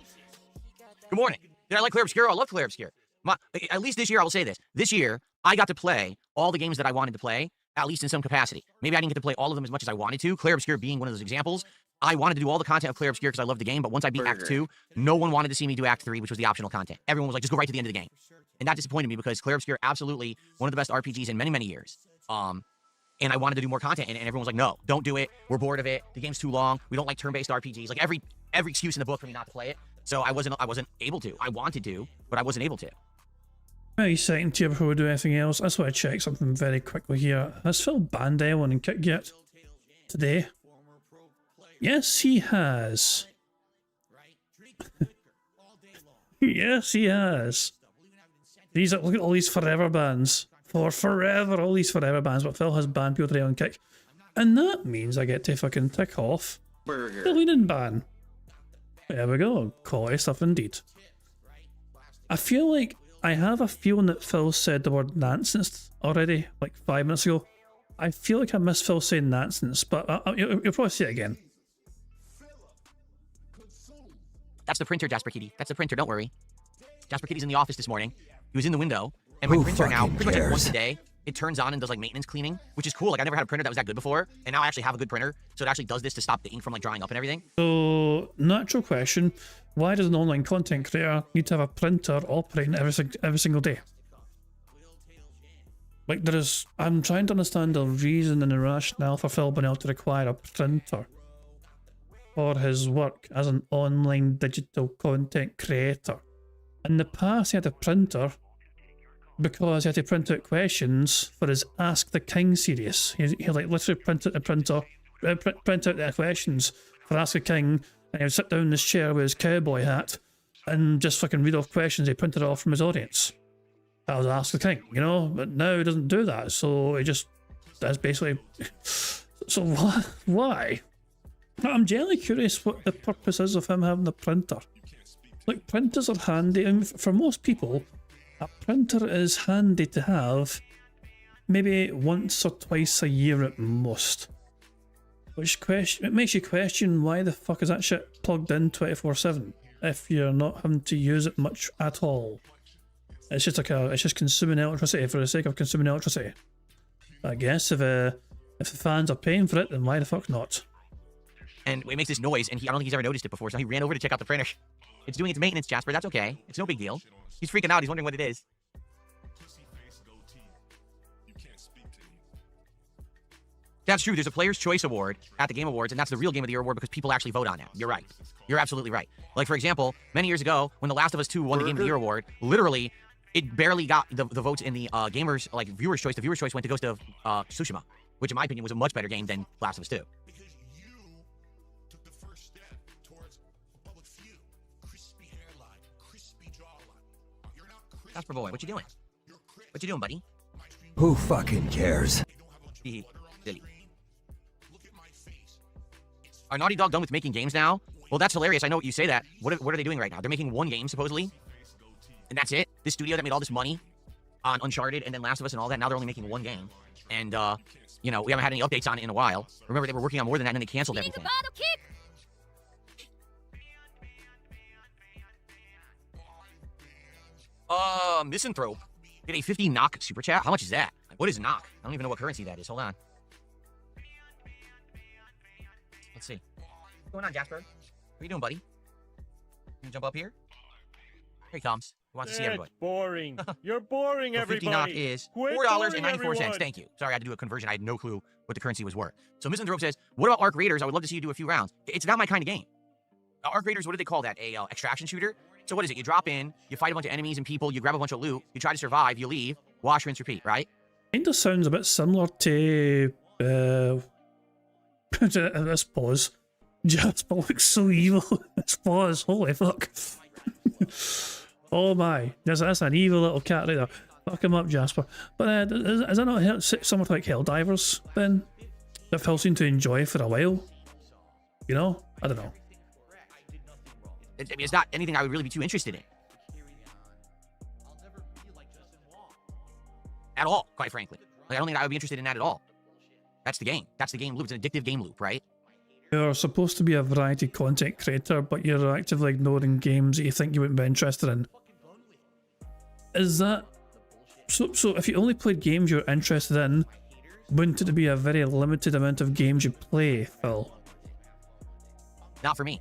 Good morning. Did I like Clear Obscure? I love Clear Obscure. At least this year, I will say this. This year, I got to play all the games that I wanted to play, at least in some capacity. Maybe I didn't get to play all of them as much as I wanted to. Clear Obscure being one of those examples. I wanted to do all the content of Clear Obscure because I love the game, but once I beat Act 2, no one wanted to see me do Act 3, which was the optional content. Everyone was like, just go right to the end of the game. And that disappointed me because Clear Obscure, absolutely one of the best RPGs in many, many years. And I wanted to do more content, and everyone was like, no, don't do it. We're bored of it. The game's too long. We don't like turn-based RPGs. Like every excuse in the book for me not to play it. So I wasn't able to. I wanted to, but I wasn't able to. Any second tier before we do anything else, I just want to check something very quickly here. Has Phil banned anyone in Kick yet? Today? Yes, he has. Yes, he has. Look at all these forever bans. For forever, all these forever bans, but Phil has banned people today on Kick. And that means I get to fucking tick off the leading ban. There we go. Quality stuff indeed. I feel like I have a feeling that Phil said the word nonsense already, like 5 minutes ago. I feel like I missed Phil saying nonsense, but you'll probably see it again. That's the printer, Jasper Kitty. That's the printer, don't worry. Jasper Kitty's in the office this morning. He was in the window, and my printer now, pretty much like once a day, it turns on and does like maintenance cleaning, which is cool. Like I never had a printer that was that good before, and now I actually have a good printer, so it actually does this to stop the ink from like drying up and everything. So, natural question, why does an online content creator need to have a printer operating every single day? Like I'm trying to understand the reason and the rationale for Phil being able to require a printer for his work as an online digital content creator. In the past, he had a printer because he had to print out questions for his Ask the King series. He like literally print out the questions for Ask the King, and he would sit down in his chair with his cowboy hat and just fucking read off questions he printed off from his audience. That was Ask the King, you know? But now he doesn't do that, so he just... That's basically... So why? I'm genuinely curious what the purpose is of him having a printer. Like, printers are handy, and for most people, a printer is handy to have maybe once or twice a year at most. It makes you question why the fuck is that shit plugged in 24/7 if you're not having to use it much at all. It's just like it's just consuming electricity for the sake of consuming electricity. I guess if the fans are paying for it, then why the fuck not? And it makes this noise, and I don't think he's ever noticed it before, so he ran over to check out the printer. It's doing its maintenance, Jasper. That's okay. It's no big deal. He's freaking out. He's wondering what it is. That's true. There's a Player's Choice Award at the Game Awards, and that's the real Game of the Year award because people actually vote on it. You're right. You're absolutely right. Like, for example, many years ago, when The Last of Us 2 won the Game of the Year award, literally, it barely got the votes in the gamers, like, Viewer's Choice. The Viewer's Choice went to Ghost of Tsushima, which, in my opinion, was a much better game than Last of Us 2. Jasper boy, what you doing? What you doing, buddy? Who fucking cares? Silly. Are Naughty Dog done with making games now? Well, that's hilarious. I know what you say that. What are they doing right now? They're making one game, supposedly. And that's it? This studio that made all this money on Uncharted and then Last of Us and all that, now they're only making one game. And, you know, we haven't had any updates on it in a while. Remember, they were working on more than that and then they canceled everything. Misanthrope did a 50 knock super chat. How much is that? What is knock? I don't even know what currency that is. Hold on. Let's see. What's going on, Jasper? What are you doing, buddy? You jump up here? Here he comes. He wants to see everybody. Boring. You're boring, So 50 knock everybody. is Quit $4.94. boring, Thank you. Sorry, I had to do a conversion. I had no clue what the currency was worth. So Misanthrope says, what about Arc Raiders? I would love to see you do a few rounds. It's not my kind of game. Arc Raiders, what do they call that? A extraction shooter? So what is it? You drop in, you fight a bunch of enemies and people, you grab a bunch of loot, you try to survive, you leave, wash, rinse, repeat, right? Kinda sounds a bit similar to this pause. Jasper looks so evil. This pause, holy fuck. Oh my, that's an evil little cat right there. Fuck him up, Jasper. But is that not somewhat like Helldivers then? that Phil seemed to enjoy for a while. You know? I don't know. I mean, it's not anything I would really be too interested in. At all, quite frankly. Like, I don't think I would be interested in that at all. That's the game. That's the game loop. It's an addictive game loop, right? You're supposed to be a variety content creator, but you're actively ignoring games that you think you wouldn't be interested in. Is that... So if you only played games you're interested in, wouldn't it be a very limited amount of games you play, Phil? Not for me.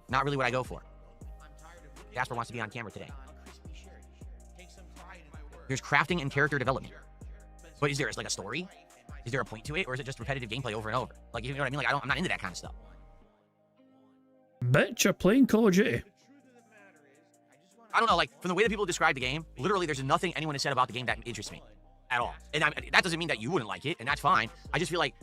Not really what I go for. Jasper wants to be on camera today. There's crafting and character development. But is there like a story? Is there a point to it? Or is it just repetitive gameplay over and over? Like, you know what I mean? Like, I'm not into that kind of stuff. Bet you're playing Call of Duty. I don't know, like, from the way that people describe the game, literally there's nothing anyone has said about the game that interests me. At all. And that doesn't mean that you wouldn't like it, and that's fine. I just feel like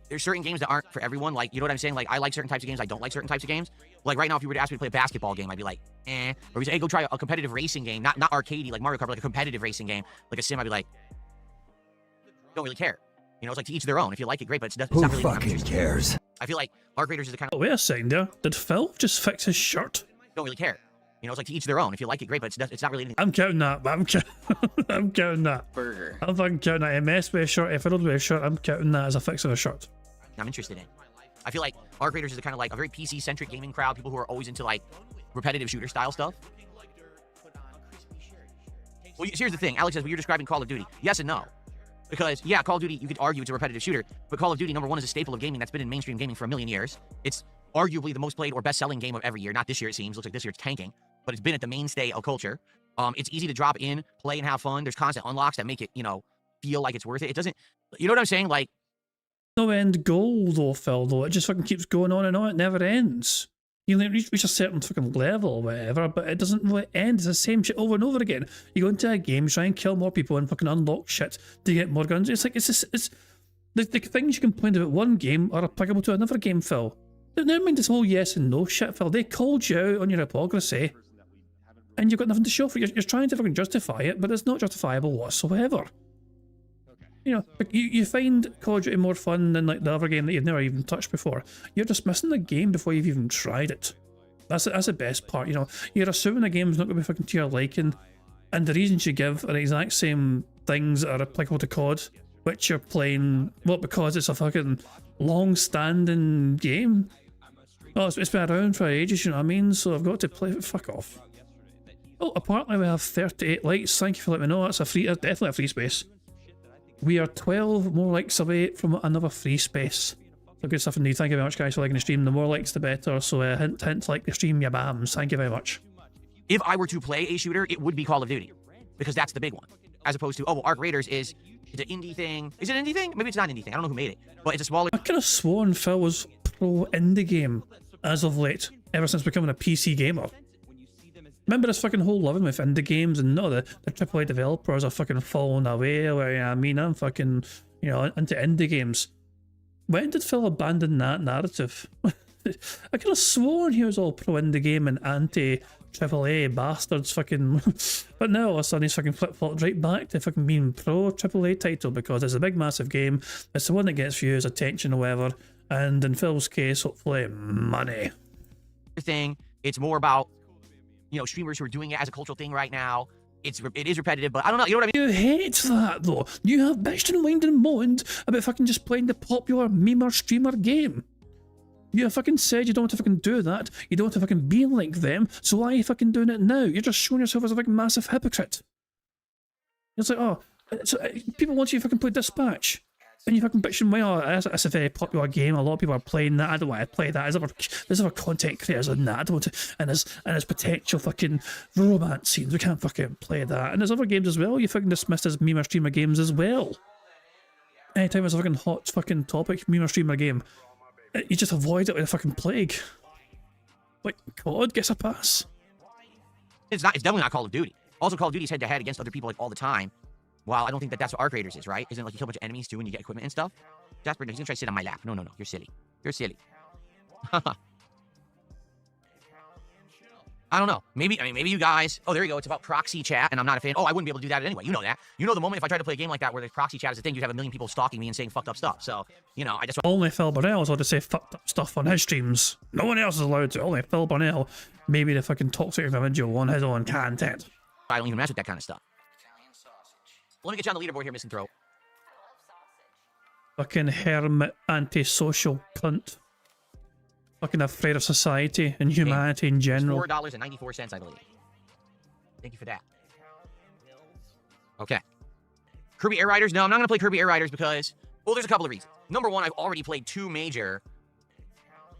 there's certain games that aren't for everyone. Like, you know what I'm saying? Like, I like certain types of games, I don't like certain types of games. Like, right now, if you were to ask me to play a basketball game, I'd be like, eh. Or you say, hey, go try a competitive racing game. Not arcadey like Mario Kart, but like a competitive racing game. Like a sim, I'd be like, don't really care. You know, it's like to each their own. If you like it, great, but it's not Who really what I'm fucking interested in. cares? I feel like art creators is the kind of... Oh, wait a second there. Did Phil just fix his shirt? Don't really care. You know, it's like to each their own. If you like it, great, but it's not really anything. I'm counting that. I'm counting that. Burger. I'm fucking counting that. MS with a shirt, if I don't wear a shirt, I'm counting that as a fix of a shirt. I'm interested in. I feel like art creators is a kind of like a very PC-centric gaming crowd, people who are always into like repetitive shooter style stuff. Well, here's the thing. Alex says, well, you're describing Call of Duty. Yes and no. Because, yeah, Call of Duty, you could argue it's a repetitive shooter, but Call of Duty, number one, is a staple of gaming that's been in mainstream gaming for a million years. It's arguably the most played or best-selling game of every year. Not this year, it seems. Looks like this year it's tanking, but it's been at the mainstay of culture. It's easy to drop in, play, and have fun. There's constant unlocks that make it, you know, feel like it's worth it. It doesn't, you know what I'm saying? Like, No end goal, though, Phil, though. It just fucking keeps going on and on. It never ends. You reach a certain fucking level or whatever, but it doesn't really end. It's the same shit over and over again. You go into a game, try and kill more people and fucking unlock shit to get more guns. It's like, it's the things you complained about one game are applicable to another game, Phil. Never mind this whole yes and no shit, Phil. They called you out on your hypocrisy, and you've got nothing to show for it. You're trying to fucking justify it, but it's not justifiable whatsoever. You know, like you find Call of Duty more fun than like the other game that you've never even touched before. You're dismissing the game before you've even tried it. That's the best part, you know. You're assuming the game's not going to be fucking to your liking, and the reasons you give are the exact same things that are applicable to COD, which you're playing, well, because it's a fucking long-standing game. Oh, it's been around for ages, you know what I mean? So I've got to play it. Fuck off. Oh, apparently we have 38 likes. Thank you for letting me know. That's definitely a free space. We are 12 more likes away from another free space. So good stuff indeed. Thank you very much, guys, for liking the stream. The more likes, the better. So hint, like the stream, ya bams. Thank you very much. if I were to play a shooter, it would be Call of Duty, because that's the big one. As opposed to, oh, well, Arc Raiders it's an indie thing. Is it an indie thing? Maybe it's not an indie thing. I don't know who made it, but it's a smaller... I could have sworn Phil was pro indie game as of late, ever since becoming a PC gamer. Remember this fucking whole loving with indie games, and no, the AAA developers are fucking falling away, where I mean, I'm fucking, you know, into indie games. When did Phil abandon that narrative? I could have sworn he was all pro indie game and anti AAA bastards fucking, but now all of a sudden he's fucking flip-flopped right back to fucking being pro AAA title because it's a big massive game, it's the one that gets views, attention or whatever, and in Phil's case, hopefully, money. Thing, it's more about, you know, streamers who are doing it as a cultural thing right now. It is repetitive, but I don't know, you know what I mean? You hate that though. You have bitched and whined and moaned about fucking just playing the popular memer streamer game. You fucking said you don't want to fucking do that. You don't want to fucking be like them. So why are you fucking doing it now? You're just showing yourself as a fucking massive hypocrite. It's like, oh, so people want you to fucking play Dispatch. And you fucking bitch and whine, oh, that's a very popular game. A lot of people are playing that. I don't want to play that. There's other content creators on that. I don't want to, and there's potential fucking romance scenes. We can't fucking play that. And there's other games as well. You fucking dismissed as memer streamer games as well. Anytime there's a fucking hot fucking topic memer streamer game, you just avoid it with a fucking plague. Like, God gets a pass. It's definitely not Call of Duty. Also, Call of Duty's head-to-head against other people like all the time. While I don't think that that's what Arc Raiders is, right? Isn't it like you kill a bunch of enemies too and you get equipment and stuff? Jasper, he's gonna try to sit on my lap. No, you're silly. You're silly. I don't know. Maybe, I mean, maybe you guys, oh, there you go. It's about proxy chat, and I'm not a fan. Oh, I wouldn't be able to do that anyway. You know that. You know the moment if I tried to play a game like that where the proxy chat is a thing, you'd have a million people stalking me and saying fucked up stuff. So, you know, I just... Only Phil Burnell is allowed to say fucked up stuff on his streams. No one else is allowed to. Only Phil Burnell. Maybe the fucking toxic individual on his own content. I don't even mess with that kind of stuff. Let me get you on the leaderboard here, Missing Throat. Fucking hermit, antisocial cunt. Fucking afraid of society and humanity in general. $4.94, I believe. Thank you for that. Okay. Kirby Air Riders? No, I'm not going to play Kirby Air Riders because, well, there's a couple of reasons. Number one, I've already played 2 major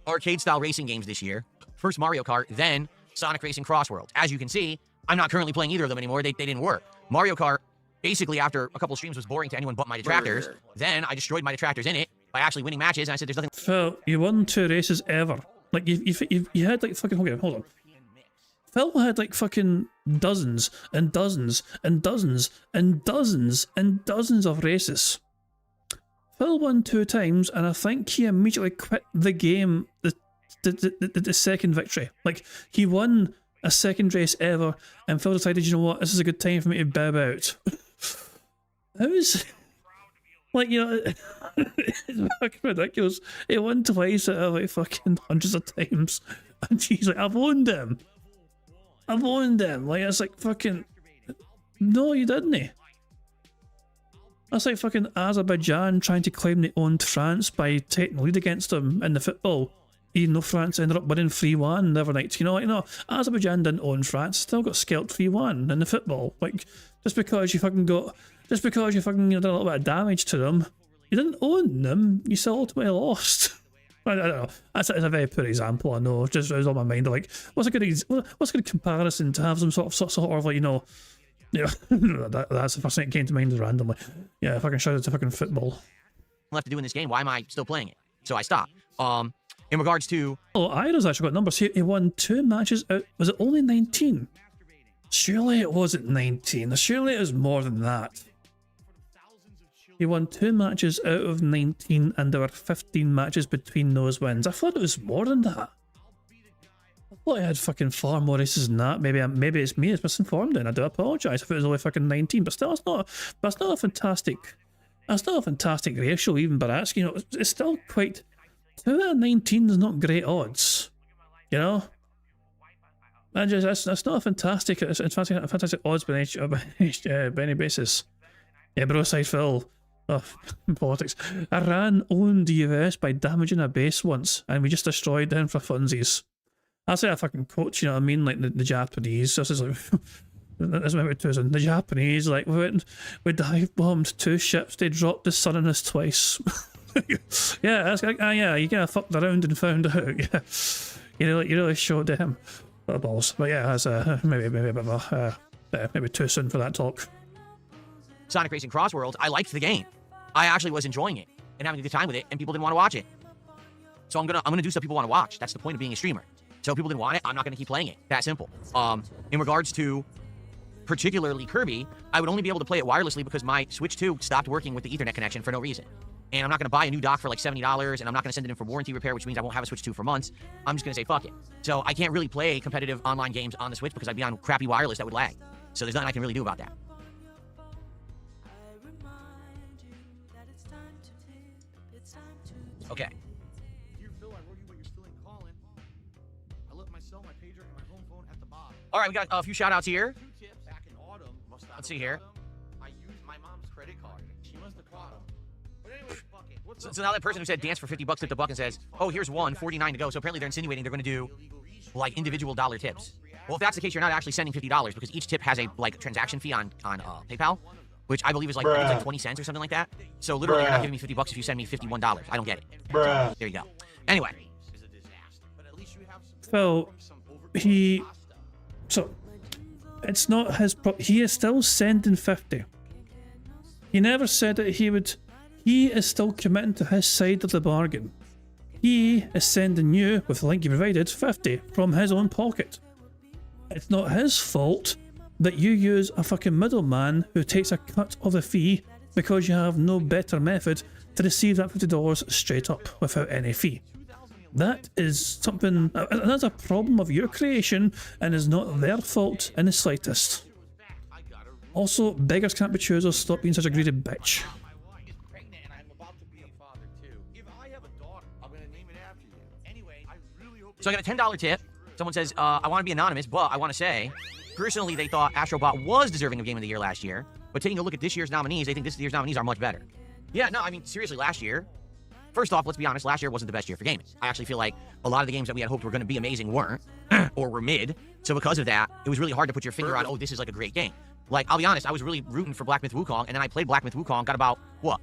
arcade-style racing games this year. First Mario Kart, then Sonic Racing Cross Worlds. As you can see, I'm not currently playing either of them anymore. They didn't work. Mario Kart, basically, after a couple of streams, was boring to anyone but my detractors. Then I destroyed my detractors in it by actually winning matches, and I said there's nothing... Phil, you won 2 races ever. Like, you had, like, fucking... Okay, hold on. Phil had, like, fucking dozens and dozens and dozens and dozens and dozens of races. Phil won 2 times, and I think he immediately quit the game the second victory. Like, he won a second race ever, and Phil decided, you know what, this is a good time for me to bow out. How is... Like, you know, it's fucking ridiculous. He won twice out of, like, fucking hundreds of times. And he's like, I've owned him. I've owned him. Like, it's like fucking... No, you didn't. That's like fucking Azerbaijan trying to claim they owned France by taking the lead against them in the football. Even though France ended up winning 3-1 the other night. You know, Azerbaijan didn't own France, still got scalped 3-1 in the football. Like, just because you fucking did a little bit of damage to them, you didn't own them, you still ultimately lost. I don't know. That's a very poor example, I know. Just it was on my mind. Like, what's a good comparison to have some sort of like, you know, that's the first thing that came to mind randomly. Yeah, fucking shout out to fucking football. Left to do in this game. Why am I still playing it? So I stopped. In regards to... Oh, Ira's actually got numbers here. He won 2 matches out. Was it only 19? Surely it wasn't 19. Surely it was more than that. He won 2 matches out of 19, and there were 15 matches between those wins. I thought it was more than that. I thought I had fucking far more races than that. Maybe it's me that's misinformed, and I do apologise if it was only fucking 19. But still, that's not a fantastic ratio even by asking. You know, it's still quite... 2 out of 19 is not great odds, you know. And just that's not a fantastic. It's fantastic odds by any basis. Yeah, bro, side Phil. Oh, politics. Iran owned the US by damaging a base once, and we just destroyed them for funsies. That's like a fucking quote, you know what I mean? Like the Japanese. This is like that's my 2000. The Japanese, like, we dive bombed 2 ships. They dropped the sun on us twice. Yeah, that's like, yeah, you kind of fucked around and found out. Yeah, you really showed them the balls. But yeah, that's maybe a bit of maybe too soon for that talk. Sonic Racing Cross Worlds, I liked the game. I actually was enjoying it and having a good time with it, and people didn't want to watch it. So I'm gonna do stuff people want to watch. That's the point of being a streamer. So if people didn't want it, I'm not gonna keep playing it. That simple. In regards to particularly Kirby, I would only be able to play it wirelessly because my Switch 2 stopped working with the Ethernet connection for no reason. And I'm not going to buy a new dock for like $70, and I'm not going to send it in for warranty repair, which means I won't have a Switch 2 for months. I'm just going to say fuck it. So I can't really play competitive online games on the Switch because I'd be on crappy wireless that would lag. So there's nothing I can really do about that. Okay. All right, we got a few shout outs here. Let's see here. I used my mom's credit card. She must have caught him. But anyway, fuck it. So now that person who said dance for $50 tipped a buck and says, oh, here's one, 49 to go. So apparently they're insinuating they're going to do like individual dollar tips. Well, if that's the case, you're not actually sending $50 because each tip has a like transaction fee on PayPal, which I believe is like, I think, 20 cents or something like that. So literally you're not giving me $50 if you send me $51. I don't get it. So, there you go. Anyway. Phil, it's not his he is still sending 50. He never said that he would. He is still committing to his side of the bargain. He is sending you, with the link you provided, 50 from his own pocket. It's not his fault that you use a fucking middleman who takes a cut of the fee because you have no better method to receive that $50 straight up without any fee. That is something, that's a problem of your creation and is not their fault in the slightest. Also, beggars can't be choosers, stop being such a greedy bitch. So I got a $10 tip. Someone says, I want to be anonymous, but I want to say, personally, they thought Astrobot was deserving of Game of the Year last year, but taking a look at this year's nominees, they think this year's nominees are much better. Yeah, no, I mean, seriously, last year, first off, let's be honest, last year wasn't the best year for gaming. I actually feel like a lot of the games that we had hoped were going to be amazing weren't, or were mid. So because of that, it was really hard to put your finger on, oh, this is like a great game. Like, I'll be honest, I was really rooting for Black Myth Wukong, and then I played Black Myth Wukong, got about, what,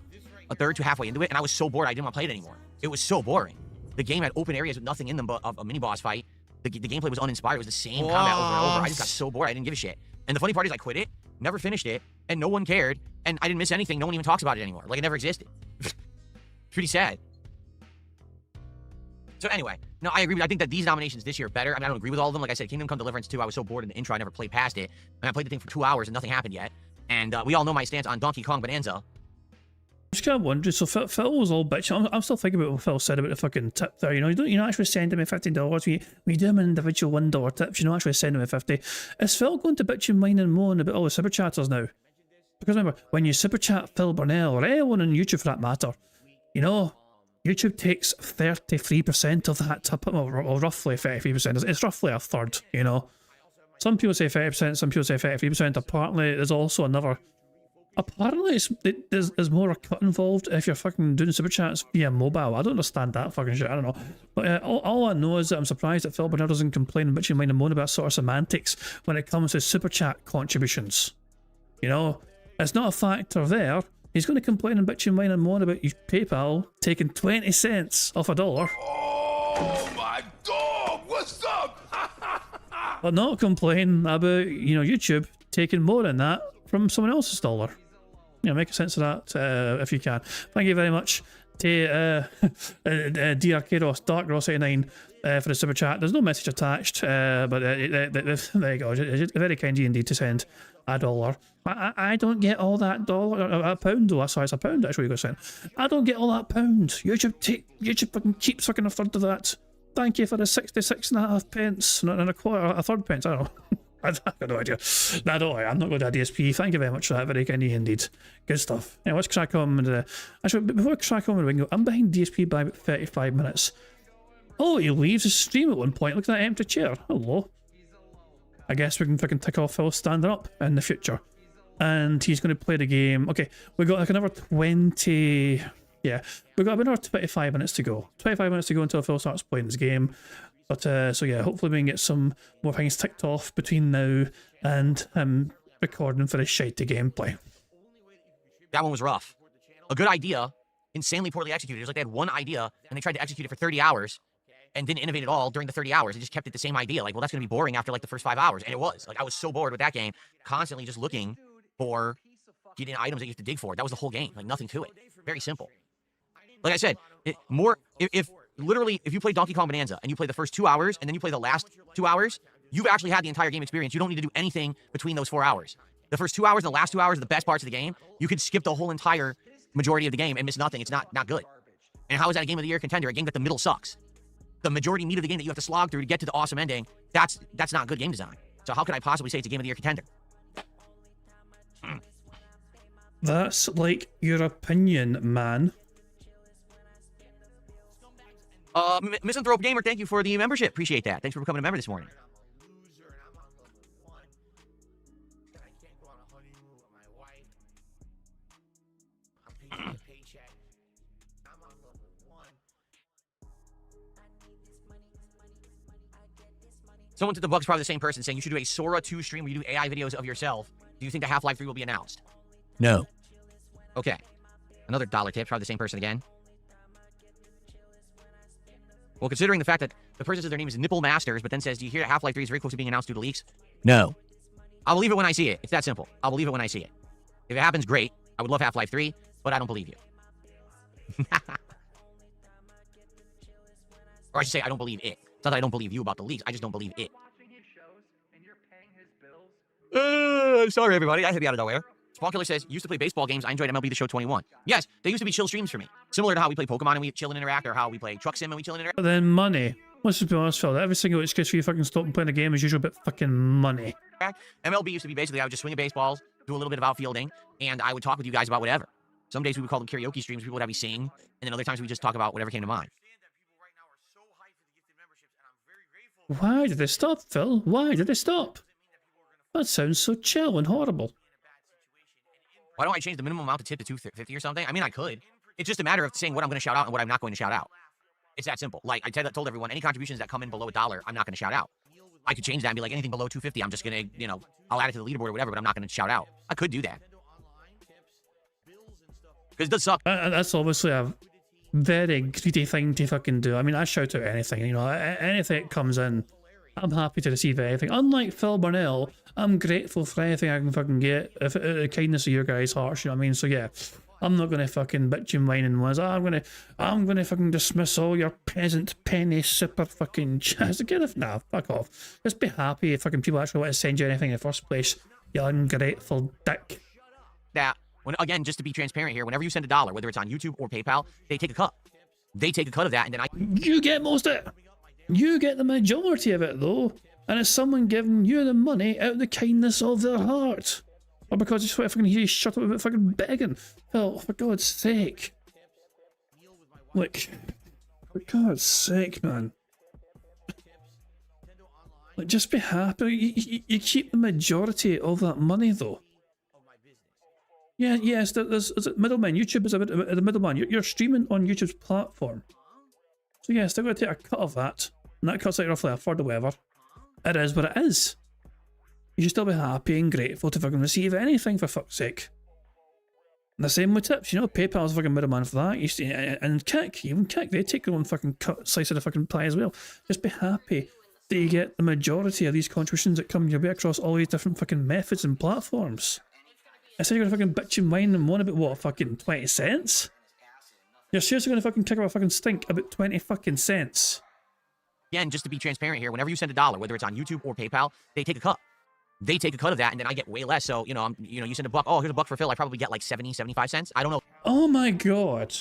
a third to halfway into it, and I was so bored I didn't want to play it anymore. It was so boring. The game had open areas with nothing in them but a mini-boss fight. The gameplay was uninspired. It was the same combat over and over. I just got so bored, I didn't give a shit. And the funny part is I quit it, never finished it, and no one cared, and I didn't miss anything. No one even talks about it anymore. Like, it never existed. Pretty sad. So anyway, no, I agree. I think that these nominations this year are better. I mean, I don't agree with all of them. Like I said, Kingdom Come Deliverance 2, I was so bored in the intro, I never played past it. And I played the thing for 2 hours and nothing happened yet. And we all know my stance on Donkey Kong Bonanza. I'm just kind of wondering, so Phil was all bitching. I'm still thinking about what Phil said about the fucking tip there. You know, you don't actually send him $15. We do him an individual $1 tips. You don't actually send him a 50. Is Phil going to bitch and whine and moan about all the super chatters now? Because remember, when you super chat Phil Burnell or anyone on YouTube for that matter, you know, YouTube takes 33% of that tip, or roughly 33%. It's roughly a third, you know. Some people say 30%, some people say 33%. Apparently, there's also another. Apparently, there's more a cut involved if you're fucking doing super chats via mobile. I don't understand that fucking shit. I don't know. But all I know is that I'm surprised that Phil Burnell doesn't complain and bitch and whine and moan about sort of semantics when it comes to super chat contributions. You know, it's not a factor there. He's going to complain and bitch and whine and moan about PayPal taking 20 cents off $1. Oh my dog! What's up? But not complain about, you know, YouTube taking more than that from someone else's dollar. You know, make sense of that if you can. Thank you very much to DRKRoss, DarkRoss89 for the super chat. There's no message attached, but there you go. Very kind of you indeed to send $1. I don't get all that dollar, a pound though. Sorry, it's a pound actually. You got sent. I don't get all that pound. YouTube fucking keeps fucking a third of that. Thank you for the 66.5 pence and a quarter, a third pence. I don't know. I have no idea. No, don't worry. I'm not going to DSP. Thank you very much for that. Very kind of you indeed. Good stuff. Yeah, let's crack on with actually, before I crack on with Bingo, I'm behind DSP by about 35 minutes. Oh, he leaves the stream at one point. Look at that empty chair. Hello. I guess we can fucking tick off Phil standing up in the future. And he's going to play the game. Okay, we got like another 20... Yeah, we've got another 25 minutes to go. 25 minutes to go until Phil starts playing this game. But, so yeah, hopefully we can get some more things ticked off between now and him recording for his shitey gameplay. That one was rough. A good idea, insanely poorly executed. It was like they had one idea, and they tried to execute it for 30 hours, and didn't innovate at all during the 30 hours. They just kept it the same idea. Like, well, that's going to be boring after, like, the first 5 hours. And it was. Like, I was so bored with that game, constantly just looking for hidden items that you have to dig for. That was the whole game. Like, nothing to it. Very simple. Like I said, if you play Donkey Kong Bonanza and you play the first 2 hours and then you play the last 2 hours, you've actually had the entire game experience. You don't need to do anything between those 4 hours. The first 2 hours and the last 2 hours are the best parts of the game. You could skip the whole entire majority of the game and miss nothing. It's not good. And how is that a Game of the Year contender? A game that the middle sucks. The majority meat of the game that you have to slog through to get to the awesome ending, that's not good game design. So how could I possibly say it's a Game of the Year contender? That's like your opinion, man. Misanthrope Gamer, thank you for the membership. Appreciate that. Thanks for becoming a member this morning. Someone to the bug's probably the same person saying you should do a Sora 2 stream where you do AI videos of yourself. Do you think the Half-Life 3 will be announced? No. Okay. Another dollar tip, probably the same person again. Well, considering the fact that the person says their name is Nipple Masters, but then says, do you hear Half-Life 3 is very close to being announced due to leaks? No. I'll believe it when I see it. It's that simple. I'll believe it when I see it. If it happens, great. I would love Half-Life 3, but I don't believe you. Or I should say, I don't believe it. It's not that I don't believe you about the leaks. I just don't believe it. Sorry, everybody. I hit me out of nowhere. Spawn Killer says, used to play baseball games. I enjoyed MLB The Show 21. Yes, they used to be chill streams for me. Similar to how we play Pokemon and we chill and interact, or how we play Truck Sim and we chill and interact. But then money. Let's just be honest, Phil. Every single excuse for you fucking stop playing a game is usually about fucking money. MLB used to be basically, I would just swing at baseballs, do a little bit of outfielding, and I would talk with you guys about whatever. Some days we would call them karaoke streams. People would have me sing, and then other times we just talk about whatever came to mind. Why did they stop, Phil? Why did they stop? That sounds so chill and horrible. Why don't I change the minimum amount to tip to $250 or something? I mean, I could. It's just a matter of saying what I'm going to shout out and what I'm not going to shout out. It's that simple. Like I told everyone, any contributions that come in below $1, I'm not going to shout out. I could change that and be like, anything below $250, I'm just going to, you know, I'll add it to the leaderboard or whatever, but I'm not going to shout out. I could do that. Because it does suck. That's obviously a very greedy thing to fucking do. I mean, I shout out anything, you know, anything that comes in. I'm happy to receive anything. Unlike Phil Burnell, I'm grateful for anything I can fucking get, if the kindness of your guys' hearts, you know what I mean? So yeah, I'm not gonna fucking bitch and whine and was. I'm gonna fucking dismiss all your peasant penny super fucking jazz. Get it? Nah, fuck off. Just be happy if fucking people actually want to send you anything in the first place, you ungrateful dick. That, when again, just to be transparent here, whenever you send $1, whether it's on YouTube or PayPal, they take a cut. They take a cut of that, and then You get most of it. You get the majority of it, though, and it's someone giving you the money out of the kindness of their heart. Or because it's what if I can hear you shut up about fucking begging. Phil, for God's sake. Like, for God's sake, man. Like, just be happy. You keep the majority of that money, though. Yeah, yes, there's a middleman. YouTube is a middleman. You're streaming on YouTube's platform. So yes, they're going to take a cut of that. And that cuts like roughly a third or whatever. It is what it is. You should still be happy and grateful to fucking receive anything, for fuck's sake. And the same with tips, you know, PayPal's a fucking middleman for that. You see, and Kick, even Kick, they take their own fucking cut, slice of the fucking pie as well. Just be happy that you get the majority of these contributions that come your way across all these different fucking methods and platforms. Instead you're gonna fucking bitch and whine and moan about what, fucking 20 cents? You're seriously gonna fucking kick up a fucking stink about 20 fucking cents. again, just to be transparent here, whenever you send $1, whether it's on YouTube or PayPal, they take a cut. They take a cut of that, and then I get way less. So, you know, you send $1. Oh, here's $1 for Phil. I probably get like 70, 75 cents. I don't know. Oh my god.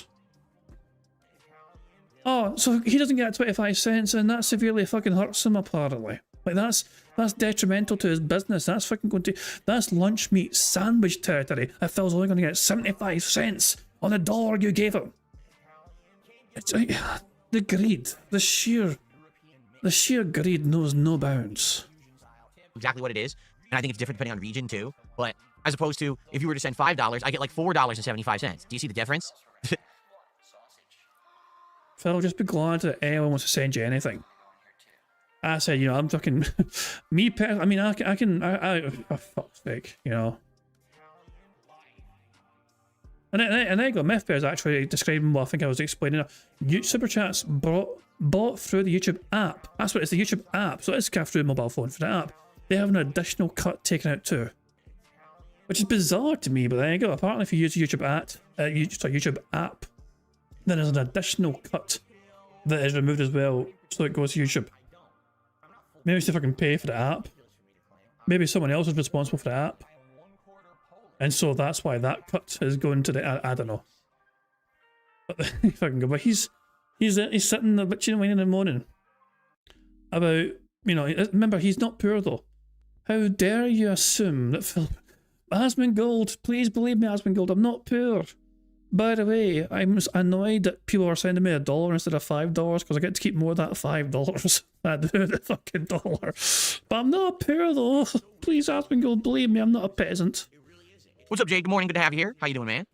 Oh, so he doesn't get 25 cents, and that severely fucking hurts him, apparently. Like, that's detrimental to his business. That's fucking going to... That's lunch meat sandwich territory. If Phil's only going to get 75 cents on the dollar you gave him. It's like... The greed. The sheer greed knows no bounds. Exactly what it is. And I think it's different depending on region, too. But as opposed to, if you were to send $5, I get like $4.75. Do you see the difference? Phil, just be glad that anyone wants to send you anything. I said, you know, I'm fucking... me, I mean, I can... for fuck's sake, you know. And then I got Mythbear's actually describing what I think I was explaining. Super Chats bought through the YouTube app. That's what it's, the YouTube app. So it's through a mobile phone for the app. They have an additional cut taken out too. Which is bizarre to me, but there you go. Apparently if you use the YouTube app, then there's an additional cut that is removed as well, so it goes to YouTube. Maybe it's to fucking pay for the app. Maybe someone else is responsible for the app. And so that's why that cut is going to the... I don't know. But fucking good. But he's sitting there bitching and whining in the morning about, you know, remember, he's not poor though. How dare you assume that Phil... Asmongold, please believe me, Asmongold, I'm not poor. By the way, I'm annoyed that people are sending me $1 instead of $5 because I get to keep more of that $5 than I do the fucking dollar. But I'm not poor though. Please, Asmongold, believe me, I'm not a peasant. What's up, Jay? Good morning. Good to have you here. How you doing, man?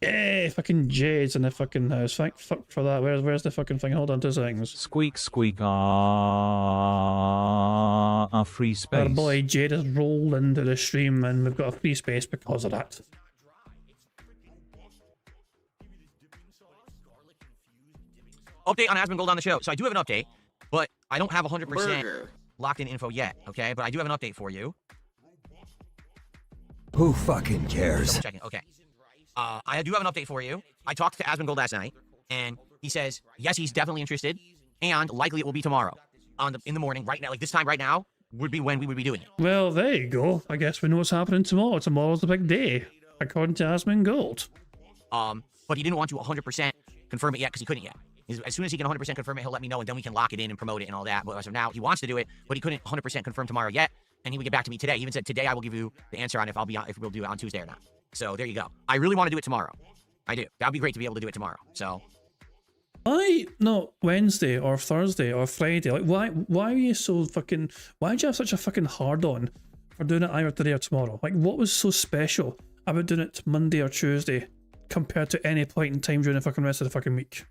Yeah, fucking Jay's in the fucking house. Thank fuck for that. Where's the fucking thing? Hold on 2 seconds. Squeak, squeak, free space. Our boy Jade has rolled into the stream and we've got a free space because of that. Update on Asmongold on the show. So I do have an update, but I don't have 100% locked in info yet, okay? But I do have an update for you. Who fucking cares? Double checking. Okay. I do have an update for you. I talked to Asmongold last night, and he says, yes, he's definitely interested, and likely it will be tomorrow in the morning, right now, like this time right now. would be when we would be doing it. Well, there you go. I guess we know what's happening tomorrow. Tomorrow's the big day, according to Asmongold. But he didn't want to 100% confirm it yet because he couldn't yet. As soon as he can 100% confirm it, he'll let me know, and then we can lock it in and promote it and all that. But as of now, he wants to do it, but he couldn't 100% confirm tomorrow yet, and he would get back to me today. He even said today I will give you the answer on if we'll do it on Tuesday or not. So there you go. I really want to do it tomorrow. I do. That'd be great to be able to do it tomorrow. So Why not Wednesday or Thursday or Friday? Like, why are you so fucking... Why did you have such a fucking hard-on for doing it either today or tomorrow? Like, what was so special about doing it Monday or Tuesday compared to any point in time during the fucking rest of the fucking week?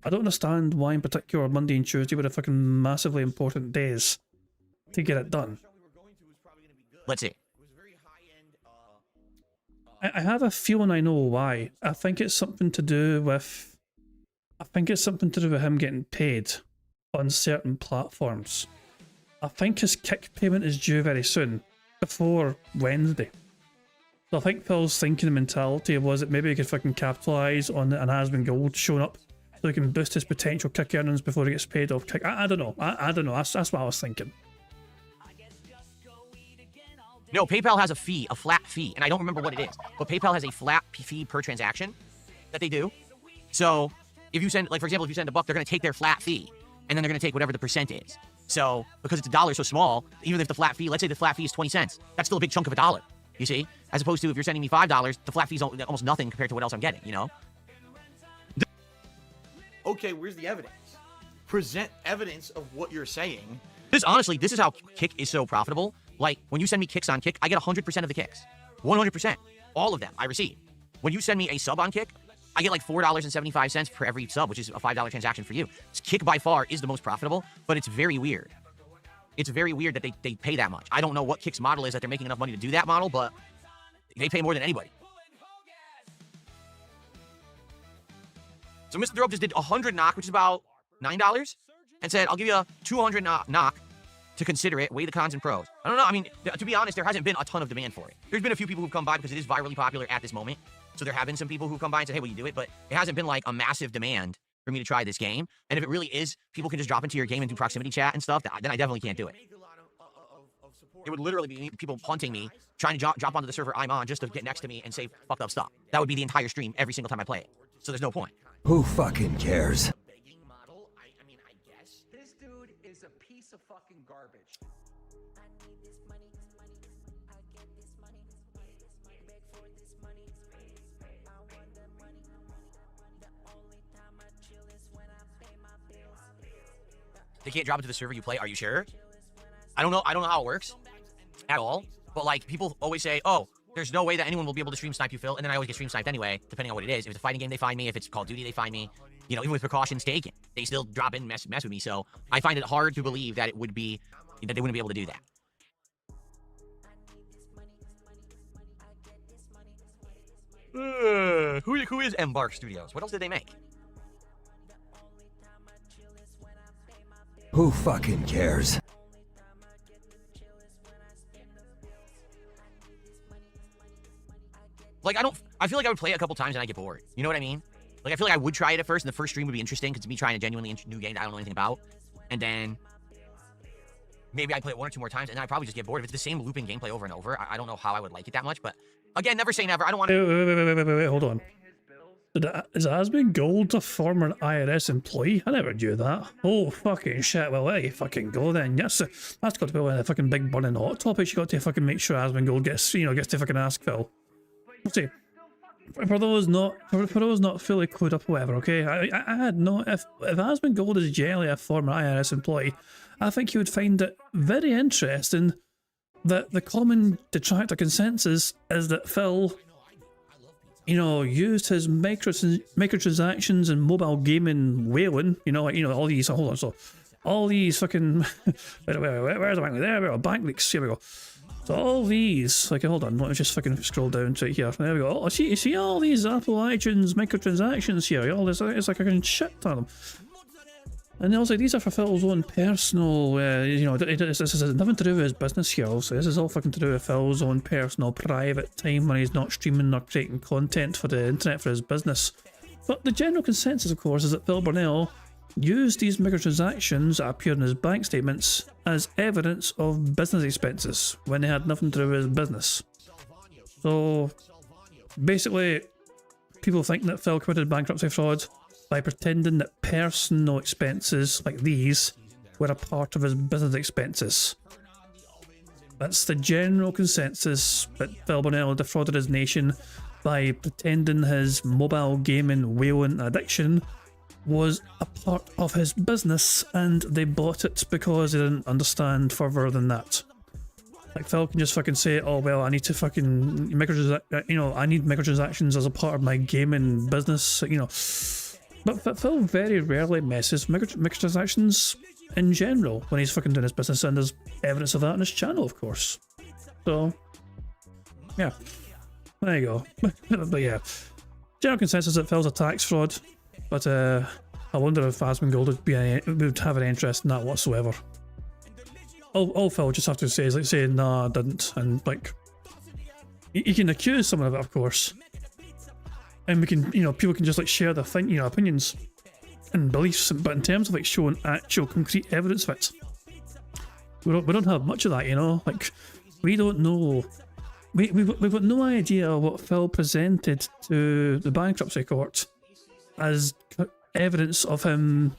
I don't understand why in particular Monday and Tuesday were the fucking massively important days to get it done. let's see. I have a feeling I know why. I think it's something to do with... him getting paid on certain platforms. I think his kick payment is due very soon, before Wednesday. So I think Phil's thinking mentality was that maybe he could fucking capitalise on an Asmongold showing up so he can boost his potential kick earnings before he gets paid off kick. I don't know. I don't know. That's what I was thinking. No, PayPal has a fee, a flat fee, and I don't remember what it is, but PayPal has a flat fee per transaction that they do. So if you send, like for example, if you send $1, they're going to take their flat fee, and then they're going to take whatever the percent is. So because it's $1 so small, even if the flat fee, let's say the flat fee is 20 cents, that's still a big chunk of $1. You see, as opposed to if you're sending me $5, the flat fee is almost nothing compared to what else I'm getting. You know. Okay, where's the evidence? Present evidence of what you're saying. This honestly, this is how Kick is so profitable. Like, when you send me kicks on Kick, I get 100% of the kicks. 100%. All of them I receive. When you send me a sub on Kick, I get like $4.75 for every sub, which is a $5 transaction for you. Kick by far is the most profitable, but it's very weird. It's very weird that they pay that much. I don't know what Kick's model is, that they're making enough money to do that model, but they pay more than anybody. So Mr. Thrope just did 100 knock, which is about $9, and said, I'll give you a 200 knock to consider it, weigh the cons and pros. I don't know. I mean, to be honest, there hasn't been a ton of demand for it. There's been a few people who've come by because it is virally popular at this moment. So there have been some people who come by and say, hey, will you do it? But it hasn't been like a massive demand for me to try this game. And if it really is, people can just drop into your game and do proximity chat and stuff, then I definitely can't do it. It would literally be people hunting me, trying to drop onto the server I'm on just to get next to me and say fucked up stuff. That would be the entire stream every single time I play it. So there's no point. Who fucking cares? This dude is a piece of fucking garbage. They can't drop into the server you play. Are you sure? I don't know how it works at all. But like people always say, oh, there's no way that anyone will be able to stream snipe you, Phil. And then I always get stream sniped anyway, depending on what it is. If it's a fighting game, they find me. If it's Call of Duty, they find me. You know, even with precautions taken, they still drop in and mess with me. So I find it hard to believe that they wouldn't be able to do that. Who is Embark Studios? What else did they make? Who fucking cares? Like, I feel like I would play it a couple times and I get bored. You know what I mean? Like, I feel like I would try it at first, and the first stream would be interesting because it's me trying a genuinely new game that I don't know anything about. And then maybe I play it 1 or 2 more times, and then I probably just get bored. If it's the same looping gameplay over and over, I don't know how I would like it that much. But again, never say never. I don't want to. Wait, hold on. Is Asmongold a former IRS employee? I never knew that. Oh, fucking shit. Well, there you fucking go then. Yes, that's got to be one of the fucking big burning hot topics. You got to fucking make sure Asmongold gets to fucking ask Phil. See, for those not fully clued up, whatever. Okay, I had no. If Asmongold is generally a former IRS employee, I think you would find it very interesting that the common detractor consensus is that Phil, used his microtransactions and mobile gaming whaling, all these, hold on, so all these fucking, where's the bank? There we go, bank leaks, here we go. So all these, hold on, let me just fucking scroll down to it here. There we go. Oh, you see all these Apple iTunes microtransactions here, all this, it's like I can shit ton of them. And also, these are for Phil's own personal, this has nothing to do with his business here, also. This is all fucking to do with Phil's own personal, private time when he's not streaming or creating content for the internet for his business. But the general consensus, of course, is that Phil Burnell used these microtransactions that appeared in his bank statements as evidence of business expenses when they had nothing to do with his business. So basically, people think that Phil committed bankruptcy fraud by pretending that personal expenses like these were a part of his business expenses. That's the general consensus, that Phil Burnell defrauded his nation by pretending his mobile gaming whaling addiction was a part of his business and they bought it because they didn't understand further than that. Like Phil can just fucking say, oh well, I need to fucking I need microtransactions as a part of my gaming business, But Phil very rarely messes with microtransactions in general when he's fucking doing his business, and there's evidence of that on his channel, of course. So, yeah. There you go. But yeah. General consensus that Phil's a tax fraud, but I wonder if Asmongold would have an interest in that whatsoever. All Phil just have to say is like say, nah, I didn't, and like, you can accuse someone of it, of course. And we can, people can just like share their opinions and beliefs, but in terms of like showing actual concrete evidence of it, we don't have much of that, like we don't know, we've got no idea what Phil presented to the bankruptcy court as evidence of him.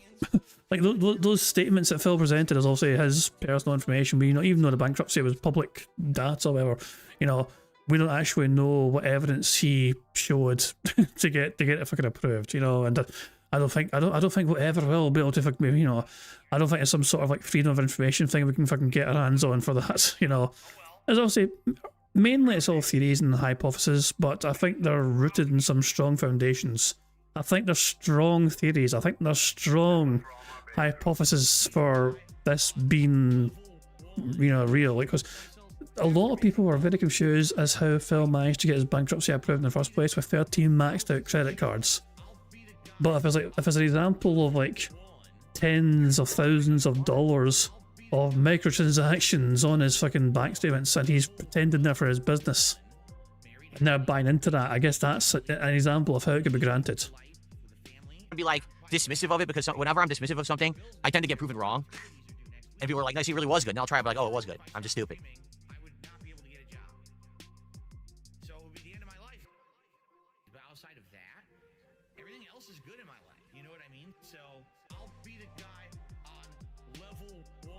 Like those statements that Phil presented as also his personal information, but even though the bankruptcy was public data or whatever, we don't actually know what evidence he showed to get it fucking approved, and I don't think whatever will be able to fucking, I don't think it's some sort of like freedom of information thing we can fucking get our hands on for that, As obviously, mainly it's all theories and hypotheses, but I think they're rooted in some strong foundations. I think there's strong theories. I think there's strong hypotheses for this being, real. Like, because a lot of people were very confused as how Phil managed to get his bankruptcy approved in the first place with 13 maxed out credit cards. But if it's an example of like tens of thousands of dollars of microtransactions on his fucking bank statements, and he's pretending they're for his business, and they're buying into that, I guess that's an example of how it could be granted. Be like dismissive of it, because whenever I'm dismissive of something, I tend to get proven wrong. And people are like, no, see, it really was good. And I'll try it, but like, oh, it was good. I'm just stupid. Outside of that, everything else is good in my life. You know what I mean? So I'll be the guy on level 1.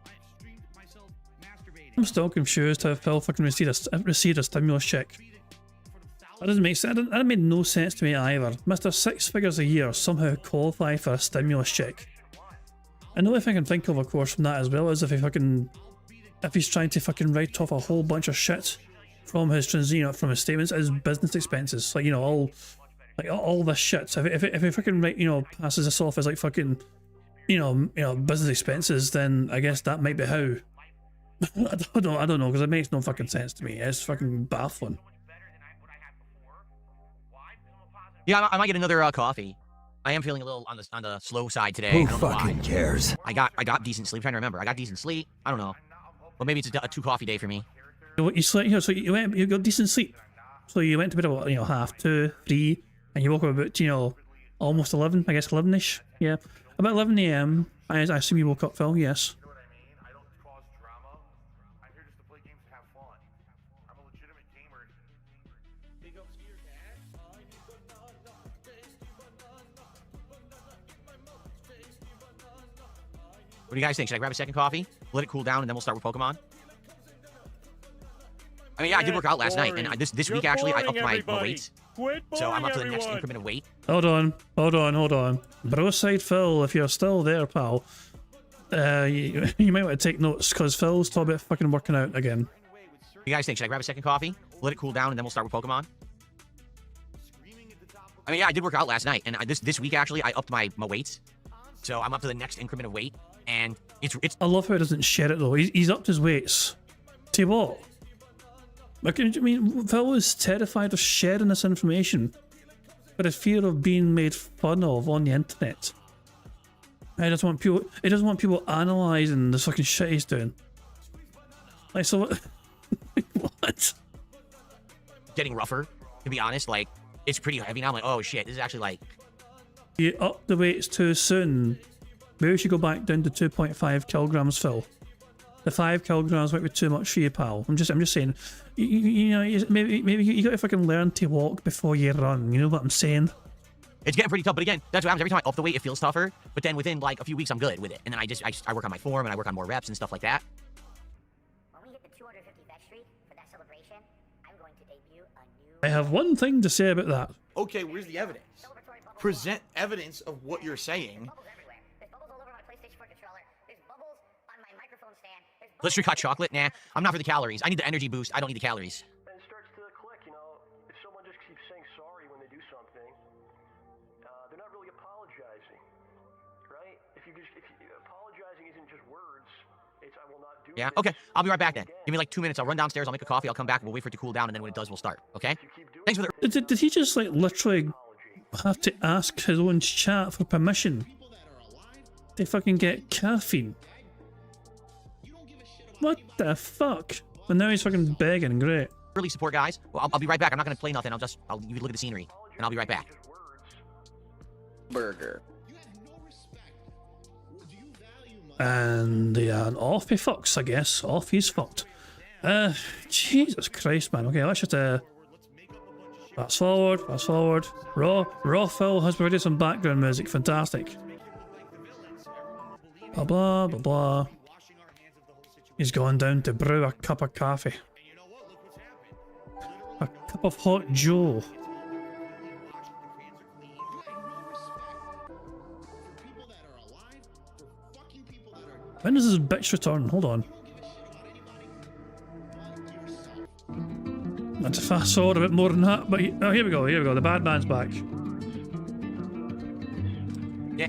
I streamed myself masturbating. I'm still confused how Phil fucking received a stimulus check. That doesn't make sense. That made no sense to me either. Mr. 6 figures a year somehow qualified for a stimulus check. And the only thing I can think of course, from that as well is if he's trying to fucking write off a whole bunch of shit from his from his statements as business expenses, like all this shit. So if he fucking passes this off as like fucking business expenses, then I guess that might be how. I don't know, because it makes no fucking sense to me. It's fucking baffling. Yeah, I might get another coffee. I am feeling a little on the slow side today. Who I don't know fucking why. cares? I got decent sleep. I'm trying to remember. I got decent sleep. I don't know. Well, maybe it's a 2 coffee day for me. You slept here, so you got decent sleep. So you went to bed about 2:30, 3, and you woke up about almost 11. I guess 11ish. Yeah, about 11 a.m. I assume you woke up, Phil. Yes. What do you guys think? Should I grab a second coffee, let it cool down, and then we'll start with Pokemon? I mean, yeah, I did work out last night, and this week actually I upped my weights, so I'm up to the next increment of weight. Hold on. Bro side Phil, if you're still there, pal, you might want to take notes, because Phil's talking about fucking working out again. What do you guys think? Should I grab a second coffee, let it cool down, and then we'll start with Pokemon? I mean, yeah, I did work out last night, and this week actually I upped my weights, so I'm up to the next increment of weight, and it's. I love how he doesn't share it though. He's upped his weights. To what? Like, I mean, Phil was terrified of sharing this information for the fear of being made fun of on the internet. He doesn't want people analysing the fucking shit he's doing. Like, so what? What? Getting rougher, to be honest. Like, it's pretty heavy now. I'm like, oh shit, this is actually like You up the weights too soon. Maybe we should go back down to 2.5 kilograms, Phil. The 5 kilograms might be too much for you, pal. I'm just saying. You know, maybe you got to fucking learn to walk before you run. You know what I'm saying? It's getting pretty tough, but again, that's what happens every time I up the weight. It feels tougher, but then within like a few weeks, I'm good with it, and then I work on my form and I work on more reps and stuff like that. When we hit the 250 vet streak for that celebration, I'm going to debut a new. I have one thing to say about that. Okay, where's the evidence? Present evidence of what you're saying. Bubbles everywhere. There's bubbles all over my PlayStation 4 controller. There's bubbles on my microphone stand. There's bubbles. Let's hot chocolate. Nah, I'm not for the calories. I need the energy boost. I don't need the calories. And it starts to click, you know, if someone just keeps saying sorry when they do something, they're not really apologizing, right? If apologizing isn't just words, it's I will not do it. Yeah, okay. I'll be right back then. Give me like 2 minutes. I'll run downstairs. I'll make a coffee. I'll come back. We'll wait for it to cool down, and then when it does, we'll start. Okay? Thanks for the... Did he just like literally have to ask his own chat for permission to fucking get caffeine? What the fuck? And now he's fucking begging. Great. early support, guys. Well, I'll be right back. I'm not going to play nothing. You look at the scenery, and I'll be right back. Burger. And yeah, off he fucks, I guess. Off he's fucked. Jesus Christ, man. Okay, let's just fast forward, fast forward. Raw Phil has provided some background music. Fantastic. Blah blah blah blah. He's going down to brew a cup of coffee. A cup of hot Joe. When does this bitch return? Hold on. Not to fast forward a bit more than that, but oh, here we go, here we go. The bad man's back. Yeah,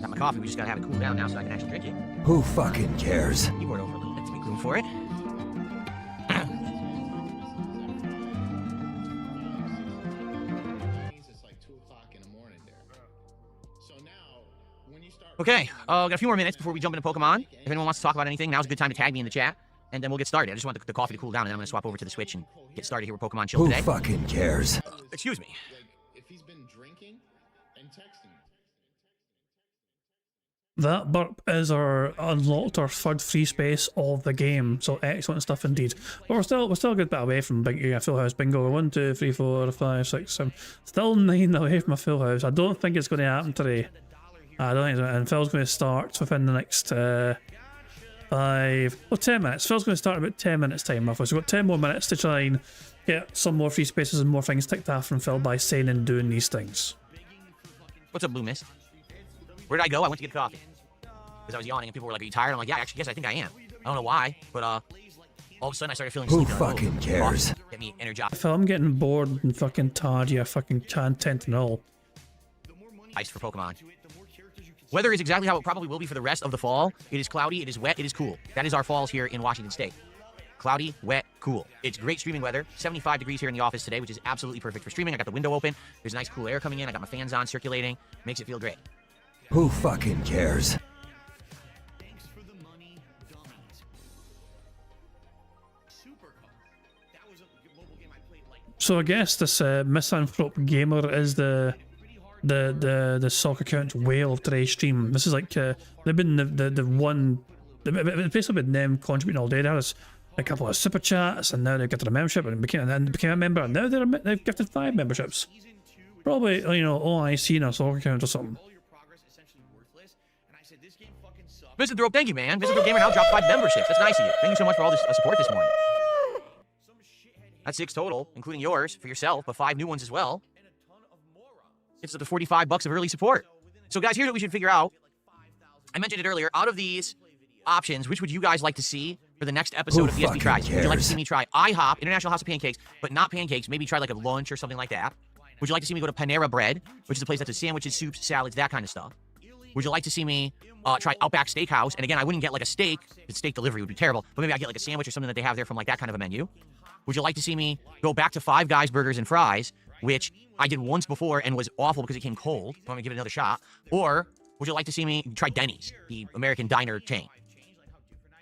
got my coffee. We just gotta have it cool down now so I can actually drink it. Who fucking cares? Keyboard over a little bit to make room for it. Okay, got a few more minutes before we jump into Pokemon. If anyone wants to talk about anything, now's a good time to tag me in the chat, and then we'll get started. I just want the coffee to cool down, and then I'm going to swap over to the Switch and get started here with Pokemon Chill today. Who fucking cares? Excuse me. If he's been drinking and texting. That burp is our unlocked our third free space of the game, so excellent stuff indeed. But we're still a good bit away from a full house bingo. 1, 2, 3, 4, 5, 6, 7. Still 9 away from a full house. I don't think it's going to happen today. I don't think so. And Phil's going to start within the next 10 minutes. Phil's going to start in about 10 minutes time, roughly. So we've got 10 more minutes to try and get some more free spaces and more things ticked off from Phil by saying and doing these things. What's up, Blue Mist? Where did I go? I went to get coffee. Because I was yawning and people were like, are you tired? I'm like, yeah, actually, yes, I think I am. I don't know why, but all of a sudden I started feeling Who sleepy. fucking cares? Get me energized. Phil, I'm getting bored and fucking tired of your fucking content and all. Ice for Pokemon. Weather is exactly how it probably will be for the rest of the fall. It is cloudy, it is wet, it is cool. That is our falls here in Washington State. Cloudy, wet, cool. It's great streaming weather. 75 degrees here in the office today, which is absolutely perfect for streaming. I got the window open. There's nice cool air coming in. I got my fans on, circulating. Makes it feel great. Who fucking cares? So I guess this misanthrope gamer is the sock account whale of today's stream. This is like they've been the one. It's basically been them contributing all day. There was a couple of super chats, and now they've got a membership and became a member. And now they've gifted 5 memberships. Probably OIC in a sock account or something. Visit Thrope, thank you, man. Visit Thrope Gamer now dropped 5 memberships. That's nice of you. Thank you so much for all this support this morning. That's 6 total, including yours for yourself, but 5 new ones as well. It's up to $45 of early support. So guys, here's what we should figure out. I mentioned it earlier. Out of these options, which would you guys like to see for the next episode of DSP Tries? Would you like to see me try IHOP, International House of Pancakes, but not pancakes? Maybe try like a lunch or something like that. Would you like to see me go to Panera Bread, which is a place that does sandwiches, soups, salads, that kind of stuff? Would you like to see me try Outback Steakhouse? And again, I wouldn't get like a steak. Steak delivery would be terrible. But maybe I'd get like a sandwich or something that they have there from like that kind of a menu. Would you like to see me go back to Five Guys Burgers and Fries, which I did once before and was awful because it came cold? Want me to give it another shot? Or would you like to see me try Denny's, the American diner chain?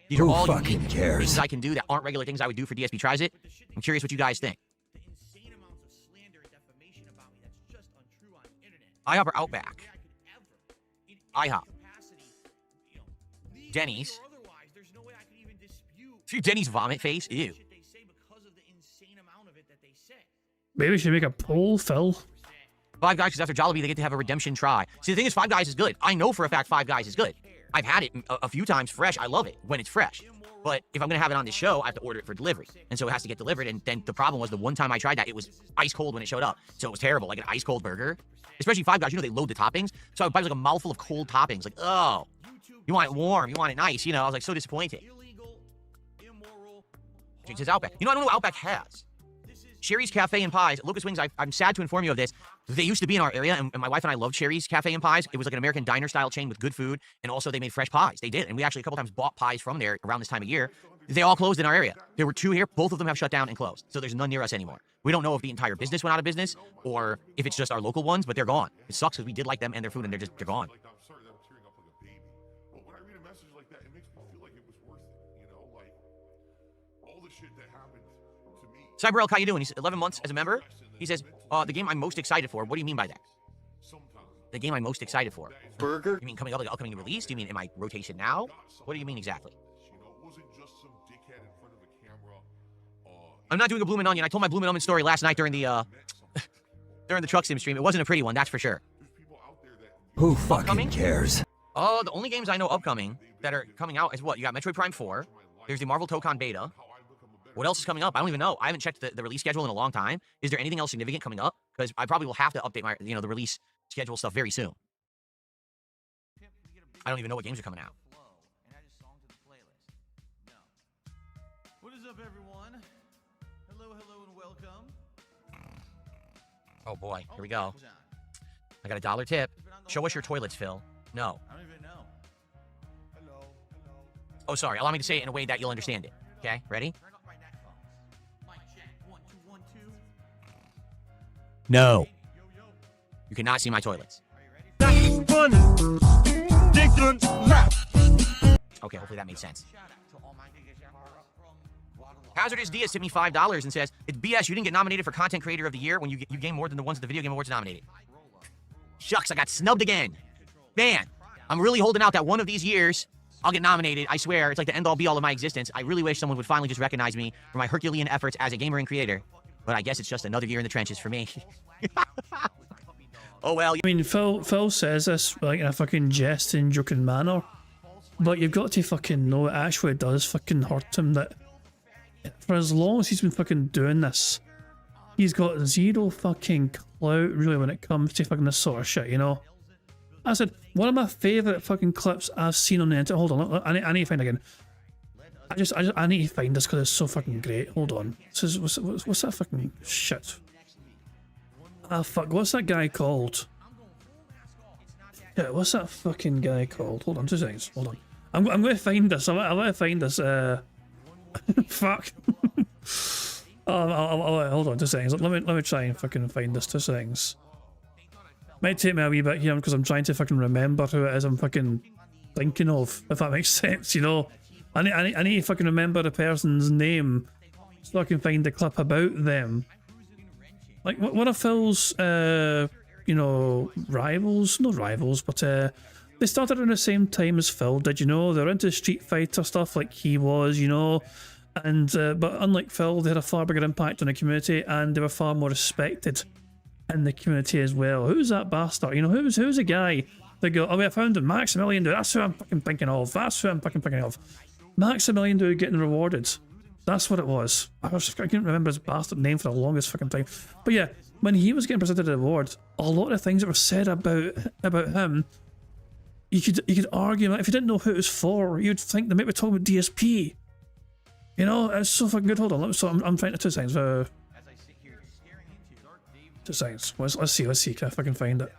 These are all unique things I can do that aren't regular things I would do for DSP Tries It. I'm curious what you guys think. IHOP or Outback? IHOP, Denny's. See Denny's vomit face? Ew. Maybe we should make a poll, Phil. Five Guys, because after Jollibee, they get to have a redemption try. See, the thing is, Five Guys is good. I know for a fact Five Guys is good. I've had it a few times fresh. I love it when it's fresh. But if I'm going to have it on this show, I have to order it for delivery. And so it has to get delivered. And then the problem was the one time I tried that, it was ice cold when it showed up. So it was terrible, like an ice cold burger. Especially Five Guys, you know, they load the toppings. So I would buy like a mouthful of cold toppings. Like, oh, you want it warm, you want it nice. You know, I was like so disappointed. It says Outback. You know, I don't know what Outback has. Sherry's Cafe and Pies. Lucas Wings, I'm sad to inform you of this. They used to be in our area, and my wife and I loved Sherry's Cafe and Pies. It was like an American diner-style chain with good food, and also they made fresh pies. They did, and we actually a couple times bought pies from there around this time of year. They all closed in our area. There were 2 here. Both of them have shut down and closed, so there's none near us anymore. We don't know if the entire business went out of business or if it's just our local ones, but they're gone. It sucks because we did like them and their food, and they're gone. Cyber Elk, how you doing? He's 11 months as a member. He says, the game I'm most excited for. What do you mean by that? The game I'm most excited for. Burger? You mean coming up, like upcoming release? Do you mean in my rotation now? What do you mean exactly? I'm not doing a Bloomin' Onion. I told my Bloomin' Onion story last night during the during the Truck Sim stream. It wasn't a pretty one, that's for sure. Who fucking cares? Oh, the only games I know upcoming that are coming out is what? You got Metroid Prime 4. There's the Marvel Tokon Beta. What else is coming up? I don't even know. I haven't checked the release schedule in a long time. Is there anything else significant coming up? Because I probably will have to update my, the release schedule stuff very soon. I don't even know what games are coming out. What is up, everyone? Hello, hello, and welcome. Oh boy, here we go. I got a $1 tip. Show us your toilets, Phil. No. I don't even know. Hello, hello. Oh, sorry. Allow me to say it in a way that you'll understand it. Okay, ready? No. You cannot see my toilets. Okay, hopefully that made sense. Hazardous Diaz tipped me $5 and says, it's BS, you didn't get nominated for Content Creator of the Year when you game more than the ones at the Video Game Awards nominated. Shucks, I got snubbed again. Man, I'm really holding out that one of these years I'll get nominated. I swear, it's like the end-all be-all of my existence. I really wish someone would finally just recognize me for my Herculean efforts as a gamer and creator. But I guess it's just another year in the trenches for me. Oh well. I mean, Phil says this like in a fucking jesting, joking manner, but you've got to fucking know it actually does fucking hurt him that for as long as he's been fucking doing this, he's got zero fucking clout really when it comes to fucking this sort of shit, you know? I said, one of my favourite fucking clips I've seen on the internet. Hold on, I need to find it again. I need to find this because it's so fucking great. Hold on. This is, what's that fucking shit? Ah, fuck. What's that guy called? Yeah, what's that fucking guy called? Hold on, 2 seconds. Hold on. I'm going to find this. I'm going to find this. Fuck. Hold on, 2 seconds. Let me try and fucking find this. 2 seconds. Might take me a wee bit here because I'm trying to fucking remember who it is I'm fucking thinking of, if that makes sense, you know? I need to fucking remember the person's name so I can find the clip about them. Like, one of Phil's, you know, rivals, not rivals, but they started around the same time as Phil did, you know? They're into Street Fighter stuff like he was, you know? And, but unlike Phil, they had a far bigger impact on the community and they were far more respected in the community as well. Who's that bastard? You know, who's a guy that go, oh, I found him, Maximilian Dude, that's who I'm fucking thinking of, Maximilian Dude getting rewarded. That's what it was. I couldn't remember his bastard name for the longest fucking time. But yeah, when he was getting presented the award, a lot of things that were said about him, you could argue, if you didn't know who it was for, you'd think they might be talking about DSP. You know, it's so fucking good. Hold on, so I'm trying to 2 seconds. 2 seconds. Let's see. Can I fucking find it?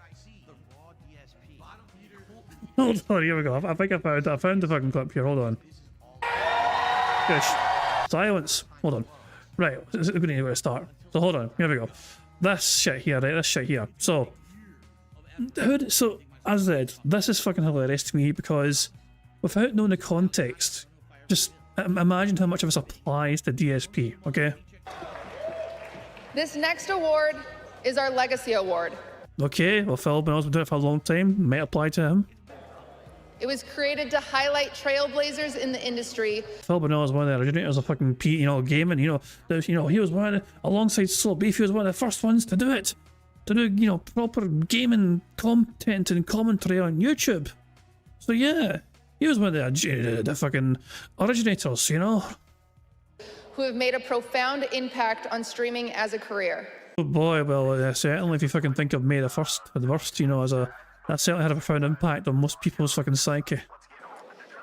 Hold on, here we go. I think I found the fucking clip here. Hold on. Gosh. Silence. Hold on. Right, we're going to need to start. So hold on. Here we go. This shit here, right? This shit here. So, as I said, this is fucking hilarious to me because without knowing the context, just imagine how much of this applies to DSP, okay? This next award is our Legacy Award. Okay, well, Phil been doing it for a long time. Might apply to him. It was created to highlight trailblazers in the industry. Phil Burnell is one of the originators of fucking gaming. He was one of the, alongside Slow Beef, he was one of the first ones to do it. To do, proper gaming content and commentary on YouTube. So yeah, he was one of the fucking originators, Who have made a profound impact on streaming as a career. Oh boy, well, certainly if you fucking think of May the 1st or the worst, that certainly had a profound impact on most people's fucking psyche.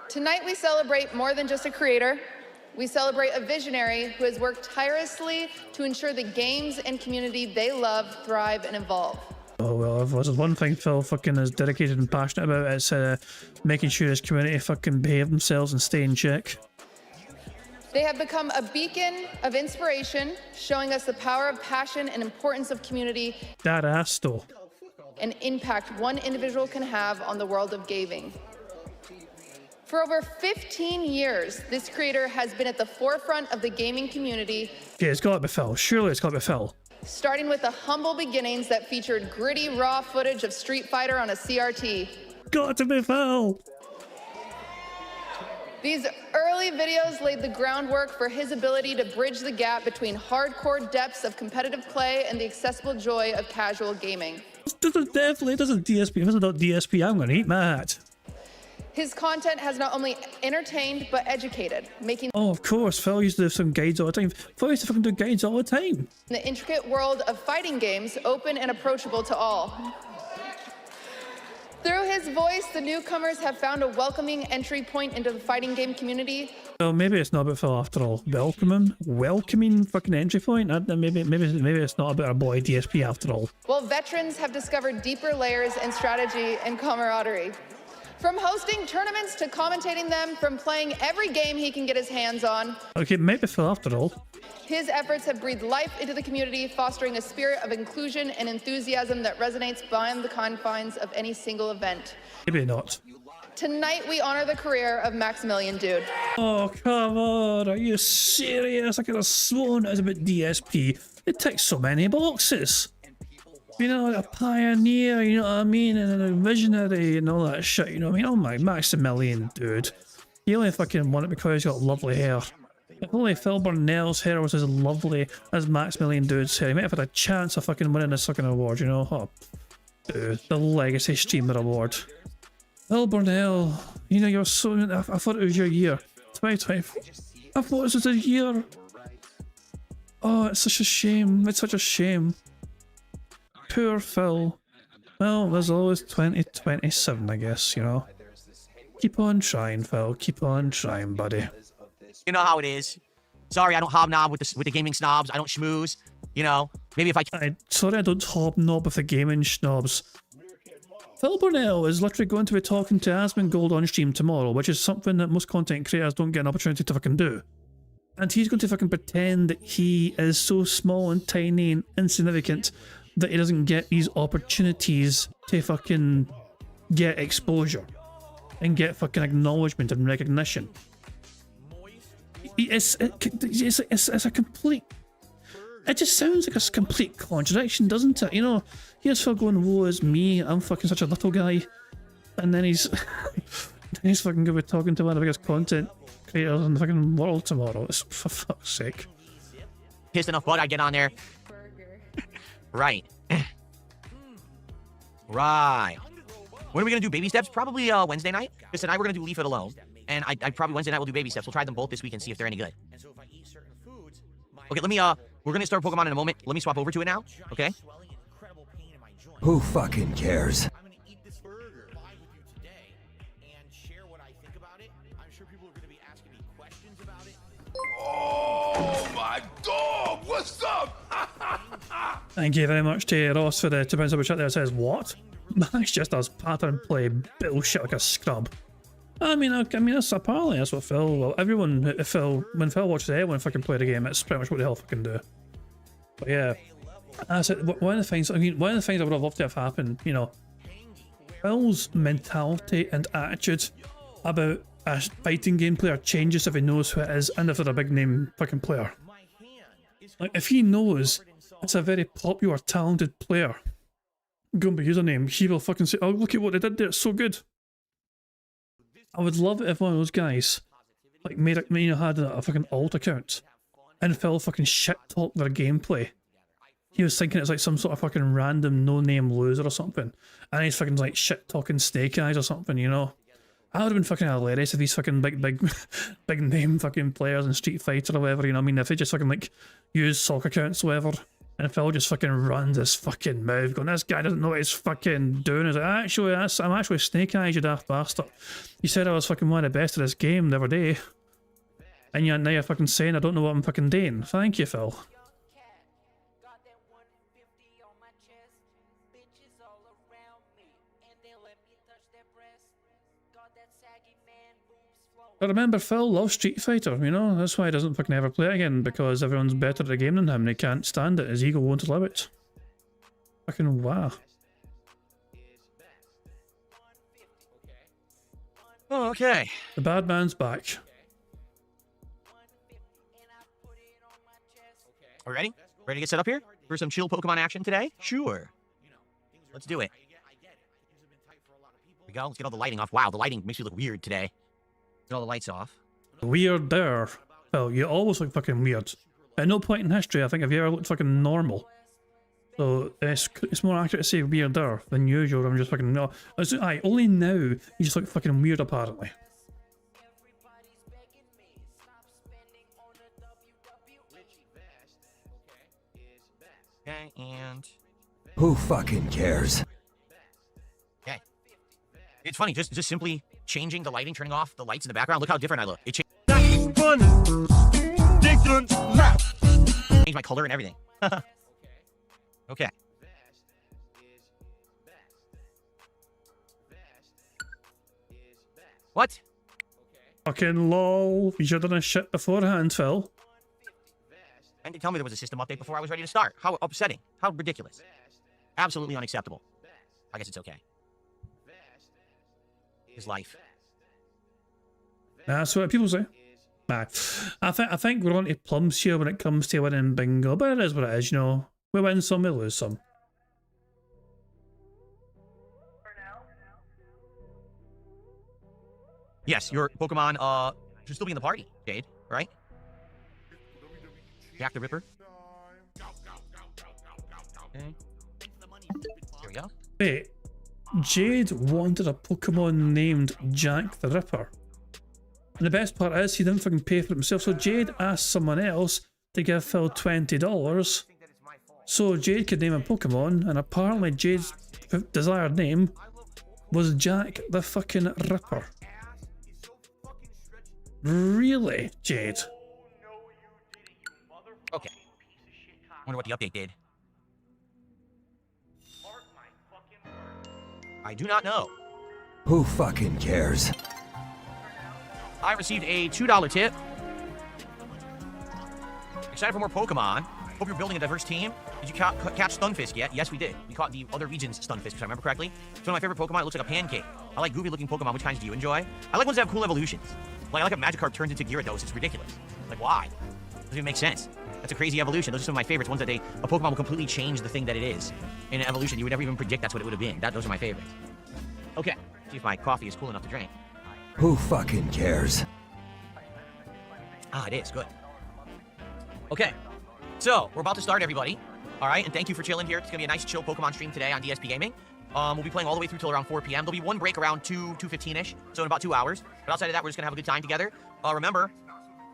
Tonight we celebrate more than just a creator. We celebrate a visionary who has worked tirelessly to ensure the games and community they love thrive and evolve. Oh well, if there's one thing Phil fucking is dedicated and passionate about, it's making sure his community fucking behave themselves and stay in check. They have become a beacon of inspiration, showing us the power of passion and importance of community. That ass though. And impact one individual can have on the world of gaming. For over 15 years, this creator has been at the forefront of the gaming community. Okay, it's got to be Phil. Surely it's got to be Phil. Starting with the humble beginnings that featured gritty, raw footage of Street Fighter on a CRT. Got to be Phil! These early videos laid the groundwork for his ability to bridge the gap between hardcore depths of competitive play and the accessible joy of casual gaming. This is definitely, this is DSP. If this is not DSP, I'm gonna eat my hat. His content has not only entertained, but educated, making... Oh, of course, Phil used to do some guides all the time. Phil used to fucking do guides all the time. The intricate world of fighting games open and approachable to all. Through his voice, the newcomers have found a welcoming entry point into the fighting game community. Well, maybe it's not about Phil after all. Welcoming fucking entry point? Maybe it's not about our boy DSP after all. While veterans have discovered deeper layers in strategy and camaraderie. From hosting tournaments to commentating them, from playing every game he can get his hands on. Okay, maybe Phil after all. His efforts have breathed life into the community, fostering a spirit of inclusion and enthusiasm that resonates beyond the confines of any single event. Maybe not. Tonight, we honor the career of Maximilian Dude. Oh, come on, are you serious? I could have sworn it was about DSP. It ticks so many boxes. A pioneer, you know what I mean, and a visionary and all that shit, you know what I mean? Oh my, Maximilian Dude. He only fucking won it because he's got lovely hair. If only Phil Burnell's hair was as lovely as Maximilian Dude's hair, he might have had a chance of fucking winning this fucking award, Oh, dude, the Legacy Streamer Award. Phil Burnell, you're so... I thought it was your year. 2020. I thought this was a year. Oh, it's such a shame. It's such a shame. Poor Phil. Well, there's always 2027, I guess, Keep on trying, Phil. Keep on trying, buddy. You know how it is. Sorry, I don't hobnob with the gaming snobs. I don't schmooze. Maybe if Sorry, I don't hobnob with the gaming snobs. Phil Burnell is literally going to be talking to Asmongold on stream tomorrow, which is something that most content creators don't get an opportunity to fucking do. And he's going to fucking pretend that he is so small and tiny and insignificant that he doesn't get these opportunities to fucking get exposure and get fucking acknowledgement and recognition. It's a complete... It just sounds like a complete contradiction, doesn't it? Here's Phil going, woe is me, I'm fucking such a little guy. And then he's... he's fucking going to be talking to one of the biggest content creators in the fucking world tomorrow. It's for fuck's sake. Pissed enough blood, I get on there. Right. Right. When are we going to do baby steps? Probably Wednesday night. Because tonight we're going to do Leave It Alone. And I probably Wednesday night we'll do baby steps. We'll try them both this week and see if they're any good. Okay, let me, we're going to start Pokemon in a moment. Let me swap over to it now. Okay? Who fucking cares? Oh my dog! What's up? Thank you very much to Ross for the £2 super chat there. It says, what? Max just does pattern play bullshit like a scrub. I mean, that's apparently that's what Phil. Well, everyone, when Phil watches anyone fucking play the game, it's pretty much what the hell fucking do. But yeah, that's it. One of the things. One of the things I would have loved to have happened. Phil's mentality and attitude about a fighting game player changes if he knows who it is and if they're a big name fucking player. Like if he knows it's a very popular, talented player, going by username, he will fucking say, "Oh, look at what they did there! It's so good." I would love it if one of those guys, like, had a fucking alt account, and Phil fucking shit talked their gameplay. He was thinking it's like some sort of fucking random no-name loser or something, and he's fucking like shit talking Snake Eyes or something, you know? That would have been fucking hilarious if these fucking big name fucking players in Street Fighter or whatever, you know what I mean? If they just fucking like use sock accounts or whatever, and Phil just fucking runs his fucking mouth going, this guy doesn't know what he's fucking doing. He's like, actually, I'm actually Snake Eyes, you daft bastard. You said I was fucking one of the best at this game the other day. And now you're fucking saying I don't know what I'm fucking doing. Thank you, Phil. But remember, Phil loves Street Fighter, you know? That's why he doesn't fucking ever play it again, because everyone's better at the game than him and he can't stand it. His ego won't allow it. Fucking wow. Oh, okay. The bad man's back. Are we ready? Ready to get set up here for some chill Pokemon action today? Sure. Let's do it. Here we go. Let's get all the lighting off. Wow, the lighting makes me look weird today. Get all the lights off. Weird there. Phil, you always look fucking weird. At no point in history, I think, have you ever looked fucking normal. So it's more accurate to say weirder than usual. I'm just fucking no. Aye, only now you just look fucking weird apparently. Okay, and who fucking cares? Okay. It's funny, just simply changing the lighting, turning off the lights in the background. Look how different I look. It changed my color and everything. Okay. What? Fucking lol. You should have done a shit beforehand, Phil. And to tell me there was a system update before I was ready to start. How upsetting. How ridiculous. Absolutely unacceptable. I guess it's okay. His life. That's what people say. Nah. I think we're on to plums here when it comes to winning bingo, but it is what it is, you know. We win some, we lose some. Yes, your Pokemon should still be in the party, Jade, right? Jack the Ripper. Okay. Here we go. Wait, Jade wanted a Pokemon named Jack the Ripper. And the best part is he didn't fucking pay for it himself, so Jade asked someone else to give Phil $20 so Jade could name a Pokemon, and apparently Jade's desired name was Jack the fucking Ripper. Really, Jade? Okay. Wonder what the update did. I do not know. Who fucking cares? I received a $2 tip. Excited for more Pokemon. Hope you're building a diverse team. Did you catch Stunfisk yet? Yes, we did. We caught the other region's Stunfisk, if I remember correctly. It's one of my favorite Pokemon. It looks like a pancake. I like goofy-looking Pokemon. Which kinds do you enjoy? I like ones that have cool evolutions. Like, I like a Magikarp turns into Gyarados. It's ridiculous. Like, why? Doesn't even make sense. That's a crazy evolution. Those are some of my favorites. Ones that a Pokemon will completely change the thing that it is. In an evolution, you would never even predict that's what it would have been. Those are my favorites. Okay. See if my coffee is cool enough to drink. Who fucking cares? Ah, it is. Good. Okay. So, we're about to start, everybody. All right, and thank you for chilling here. It's going to be a nice, chill Pokemon stream today on DSP Gaming. We'll be playing all the way through till around 4 p.m. There'll be one break around 2:15-ish, so in about 2 hours. But outside of that, we're just going to have a good time together. Remember,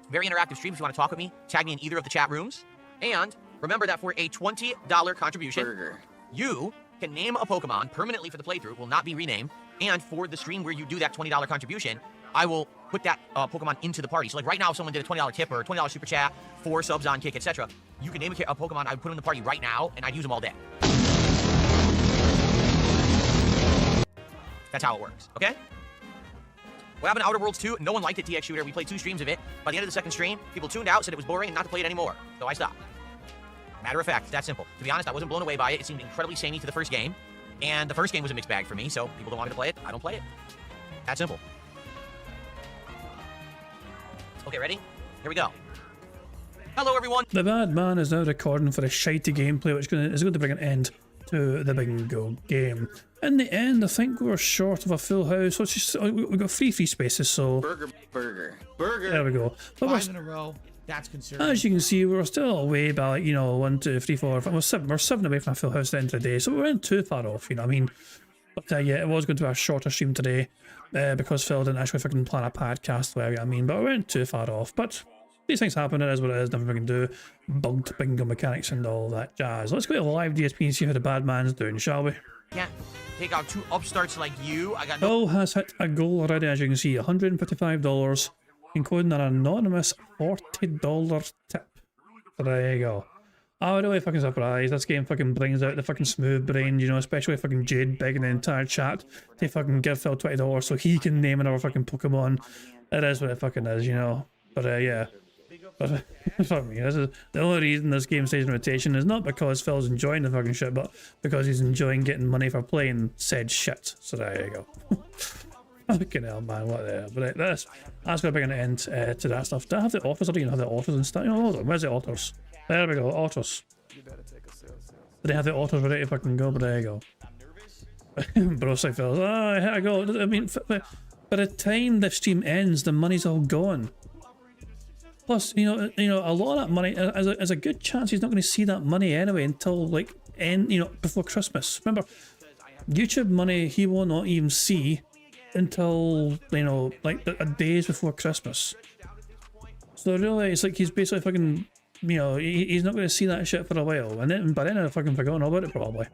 very interactive stream. If you want to talk with me, tag me in either of the chat rooms. And remember that for a $20 contribution, you can name a Pokemon permanently for the playthrough. Will not be renamed. And for the stream where you do that $20 contribution, I will put that Pokemon into the party. So like right now, if someone did a $20 tip or a $20 super chat, 4 subs on Kick, etc., you can name a Pokemon, I would put them in the party right now, and I'd use them all day. That's how it works, okay? What happened to Outer Worlds 2? No one liked it, TX Shooter. We played 2 streams of it. By the end of the second stream, people tuned out, said it was boring, and not to play it anymore. So I stopped. Matter of fact, it's that simple. To be honest, I wasn't blown away by it. It seemed incredibly samey to the first game. And the first game was a mixed bag for me, so people don't want me to play it. I don't play it. That simple. Okay, ready? Here we go. Hello, everyone. The bad man is now recording for a shitey gameplay, which is going to bring an end to the bingo game. In the end, I think we were short of a full house. Let's just, we got three free spaces, so Burger. there we go. But Five in a row. That's concerning. as you can see, we're still away by, like, you know, 1, 2, 3, 4, 5. We're seven away from a full house at the end of the day, so we weren't too far off, you know what I mean? But yeah, it was going to be a shorter stream today because Phil didn't actually fucking plan a podcast, whatever, you know what I mean? But we weren't too far off. But these things happen, it is what it is, nothing we can do. Bugged bingo mechanics and all that jazz. Let's go to live DSP and see how the bad man's doing, shall we? Can't take out two upstarts like you. I got no. Phil has hit a goal already, as you can see, $155, including an anonymous $40 tip. So there you go. I'm really fucking surprised. This game fucking brings out the fucking smooth brain, you know, especially fucking Jade begging the entire chat to fucking give Phil $20 so he can name another fucking Pokemon. It is what it fucking is, you know. But yeah. But fuck me, this is the only reason this game stays in rotation is not because Phil's enjoying the fucking shit, but because he's enjoying getting money for playing said shit. So there you go. Fucking hell, man, what the hell? But that's going to bring an end to that stuff. Do I have the authors? I don't even have the authors and stuff. You know, hold on, where's the authors? There we go, authors. They have the authors ready to fucking go, but there you go. Bro, say Phil, oh, here I go. I mean, by the time this stream ends, the money's all gone. Plus, you know, a lot of that money, as a good chance he's not going to see that money anyway until, like, before Christmas. Remember, YouTube money he will not even see until, you know, like, a days before Christmas. So really, it's like he's basically fucking, you know, he's not going to see that shit for a while. And then, by then I've fucking forgotten all about it, probably.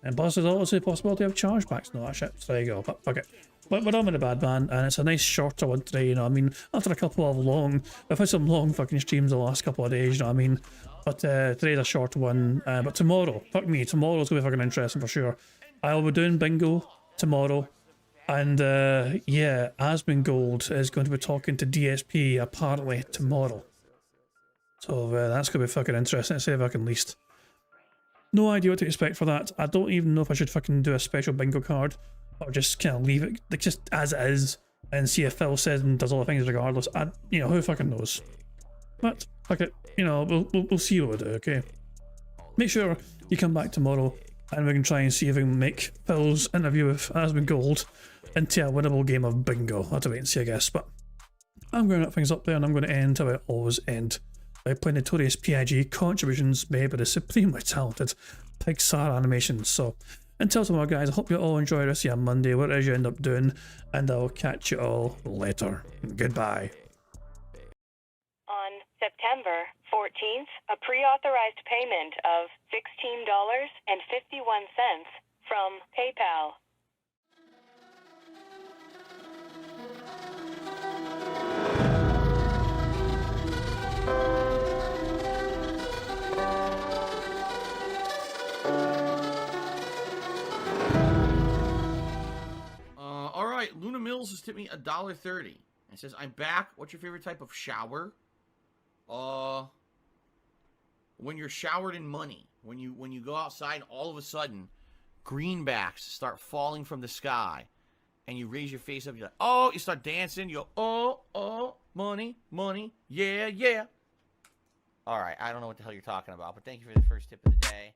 And plus, there's also the possibility of chargebacks and all that shit. So there you go. But fuck it. But we're on with the bad man, and it's a nice shorter one today, you know what I mean? After a couple of we've had some long fucking streams the last couple of days, you know what I mean? But today's a short one. But tomorrow, fuck me, tomorrow's gonna be fucking interesting for sure. I'll be doing bingo tomorrow. And yeah, Asmongold is going to be talking to DSP apparently tomorrow. So that's going to be fucking interesting to say if I can least. No idea what to expect for that. I don't even know if I should fucking do a special bingo card or just kind of leave it like just as it is and see if Phil says and does all the things regardless. You know, who fucking knows. But fuck it, you know, we'll see what we do, okay? Make sure you come back tomorrow and we can try and see if we can make Phil's interview with Asmongold into a winnable game of bingo. I'll have to wait and see, I guess. But I'm going to wrap things up there, and I'm going to end how I always end by playing Notorious PIG contributions made by the supremely talented Pixar Animations. So until tomorrow, guys, I hope you all enjoy the rest of your Monday, whatever you end up doing, and I'll catch you all later. Goodbye. On September 14th, a pre-authorized payment of $16.51 from PayPal. All right, Luna Mills has tipped me $1.30. It says, "I'm back. What's your favorite type of shower?" When you're showered in money. When you go outside, all of a sudden, greenbacks start falling from the sky, and you raise your face up. You're like, oh, you start dancing. You go, oh, money, money, yeah, yeah. All right, I don't know what the hell you're talking about, but thank you for the first tip of the day.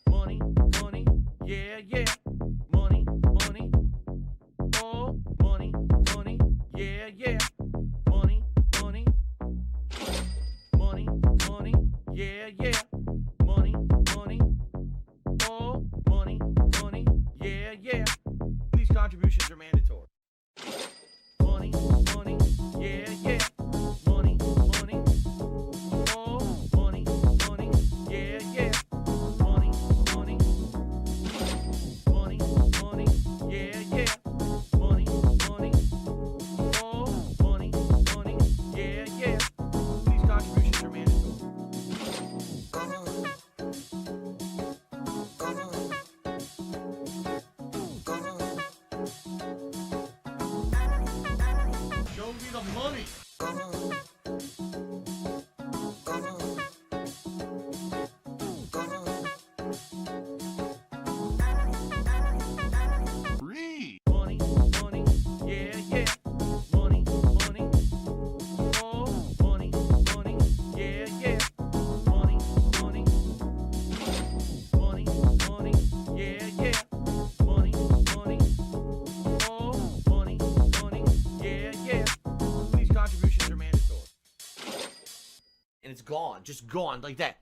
Money, money, yeah, yeah. Money, money, oh, money, money, yeah, yeah. Money, money, money, money, yeah, yeah. Money, money, oh, money, money, yeah, yeah. These contributions are mandatory. Money, money, yeah, yeah. Money, money, oh, money, money, yeah, yeah. Money, money, money, money, yeah, yeah. Money, money, oh, money, money, yeah, yeah. These contributions are mandatory. just gone like that.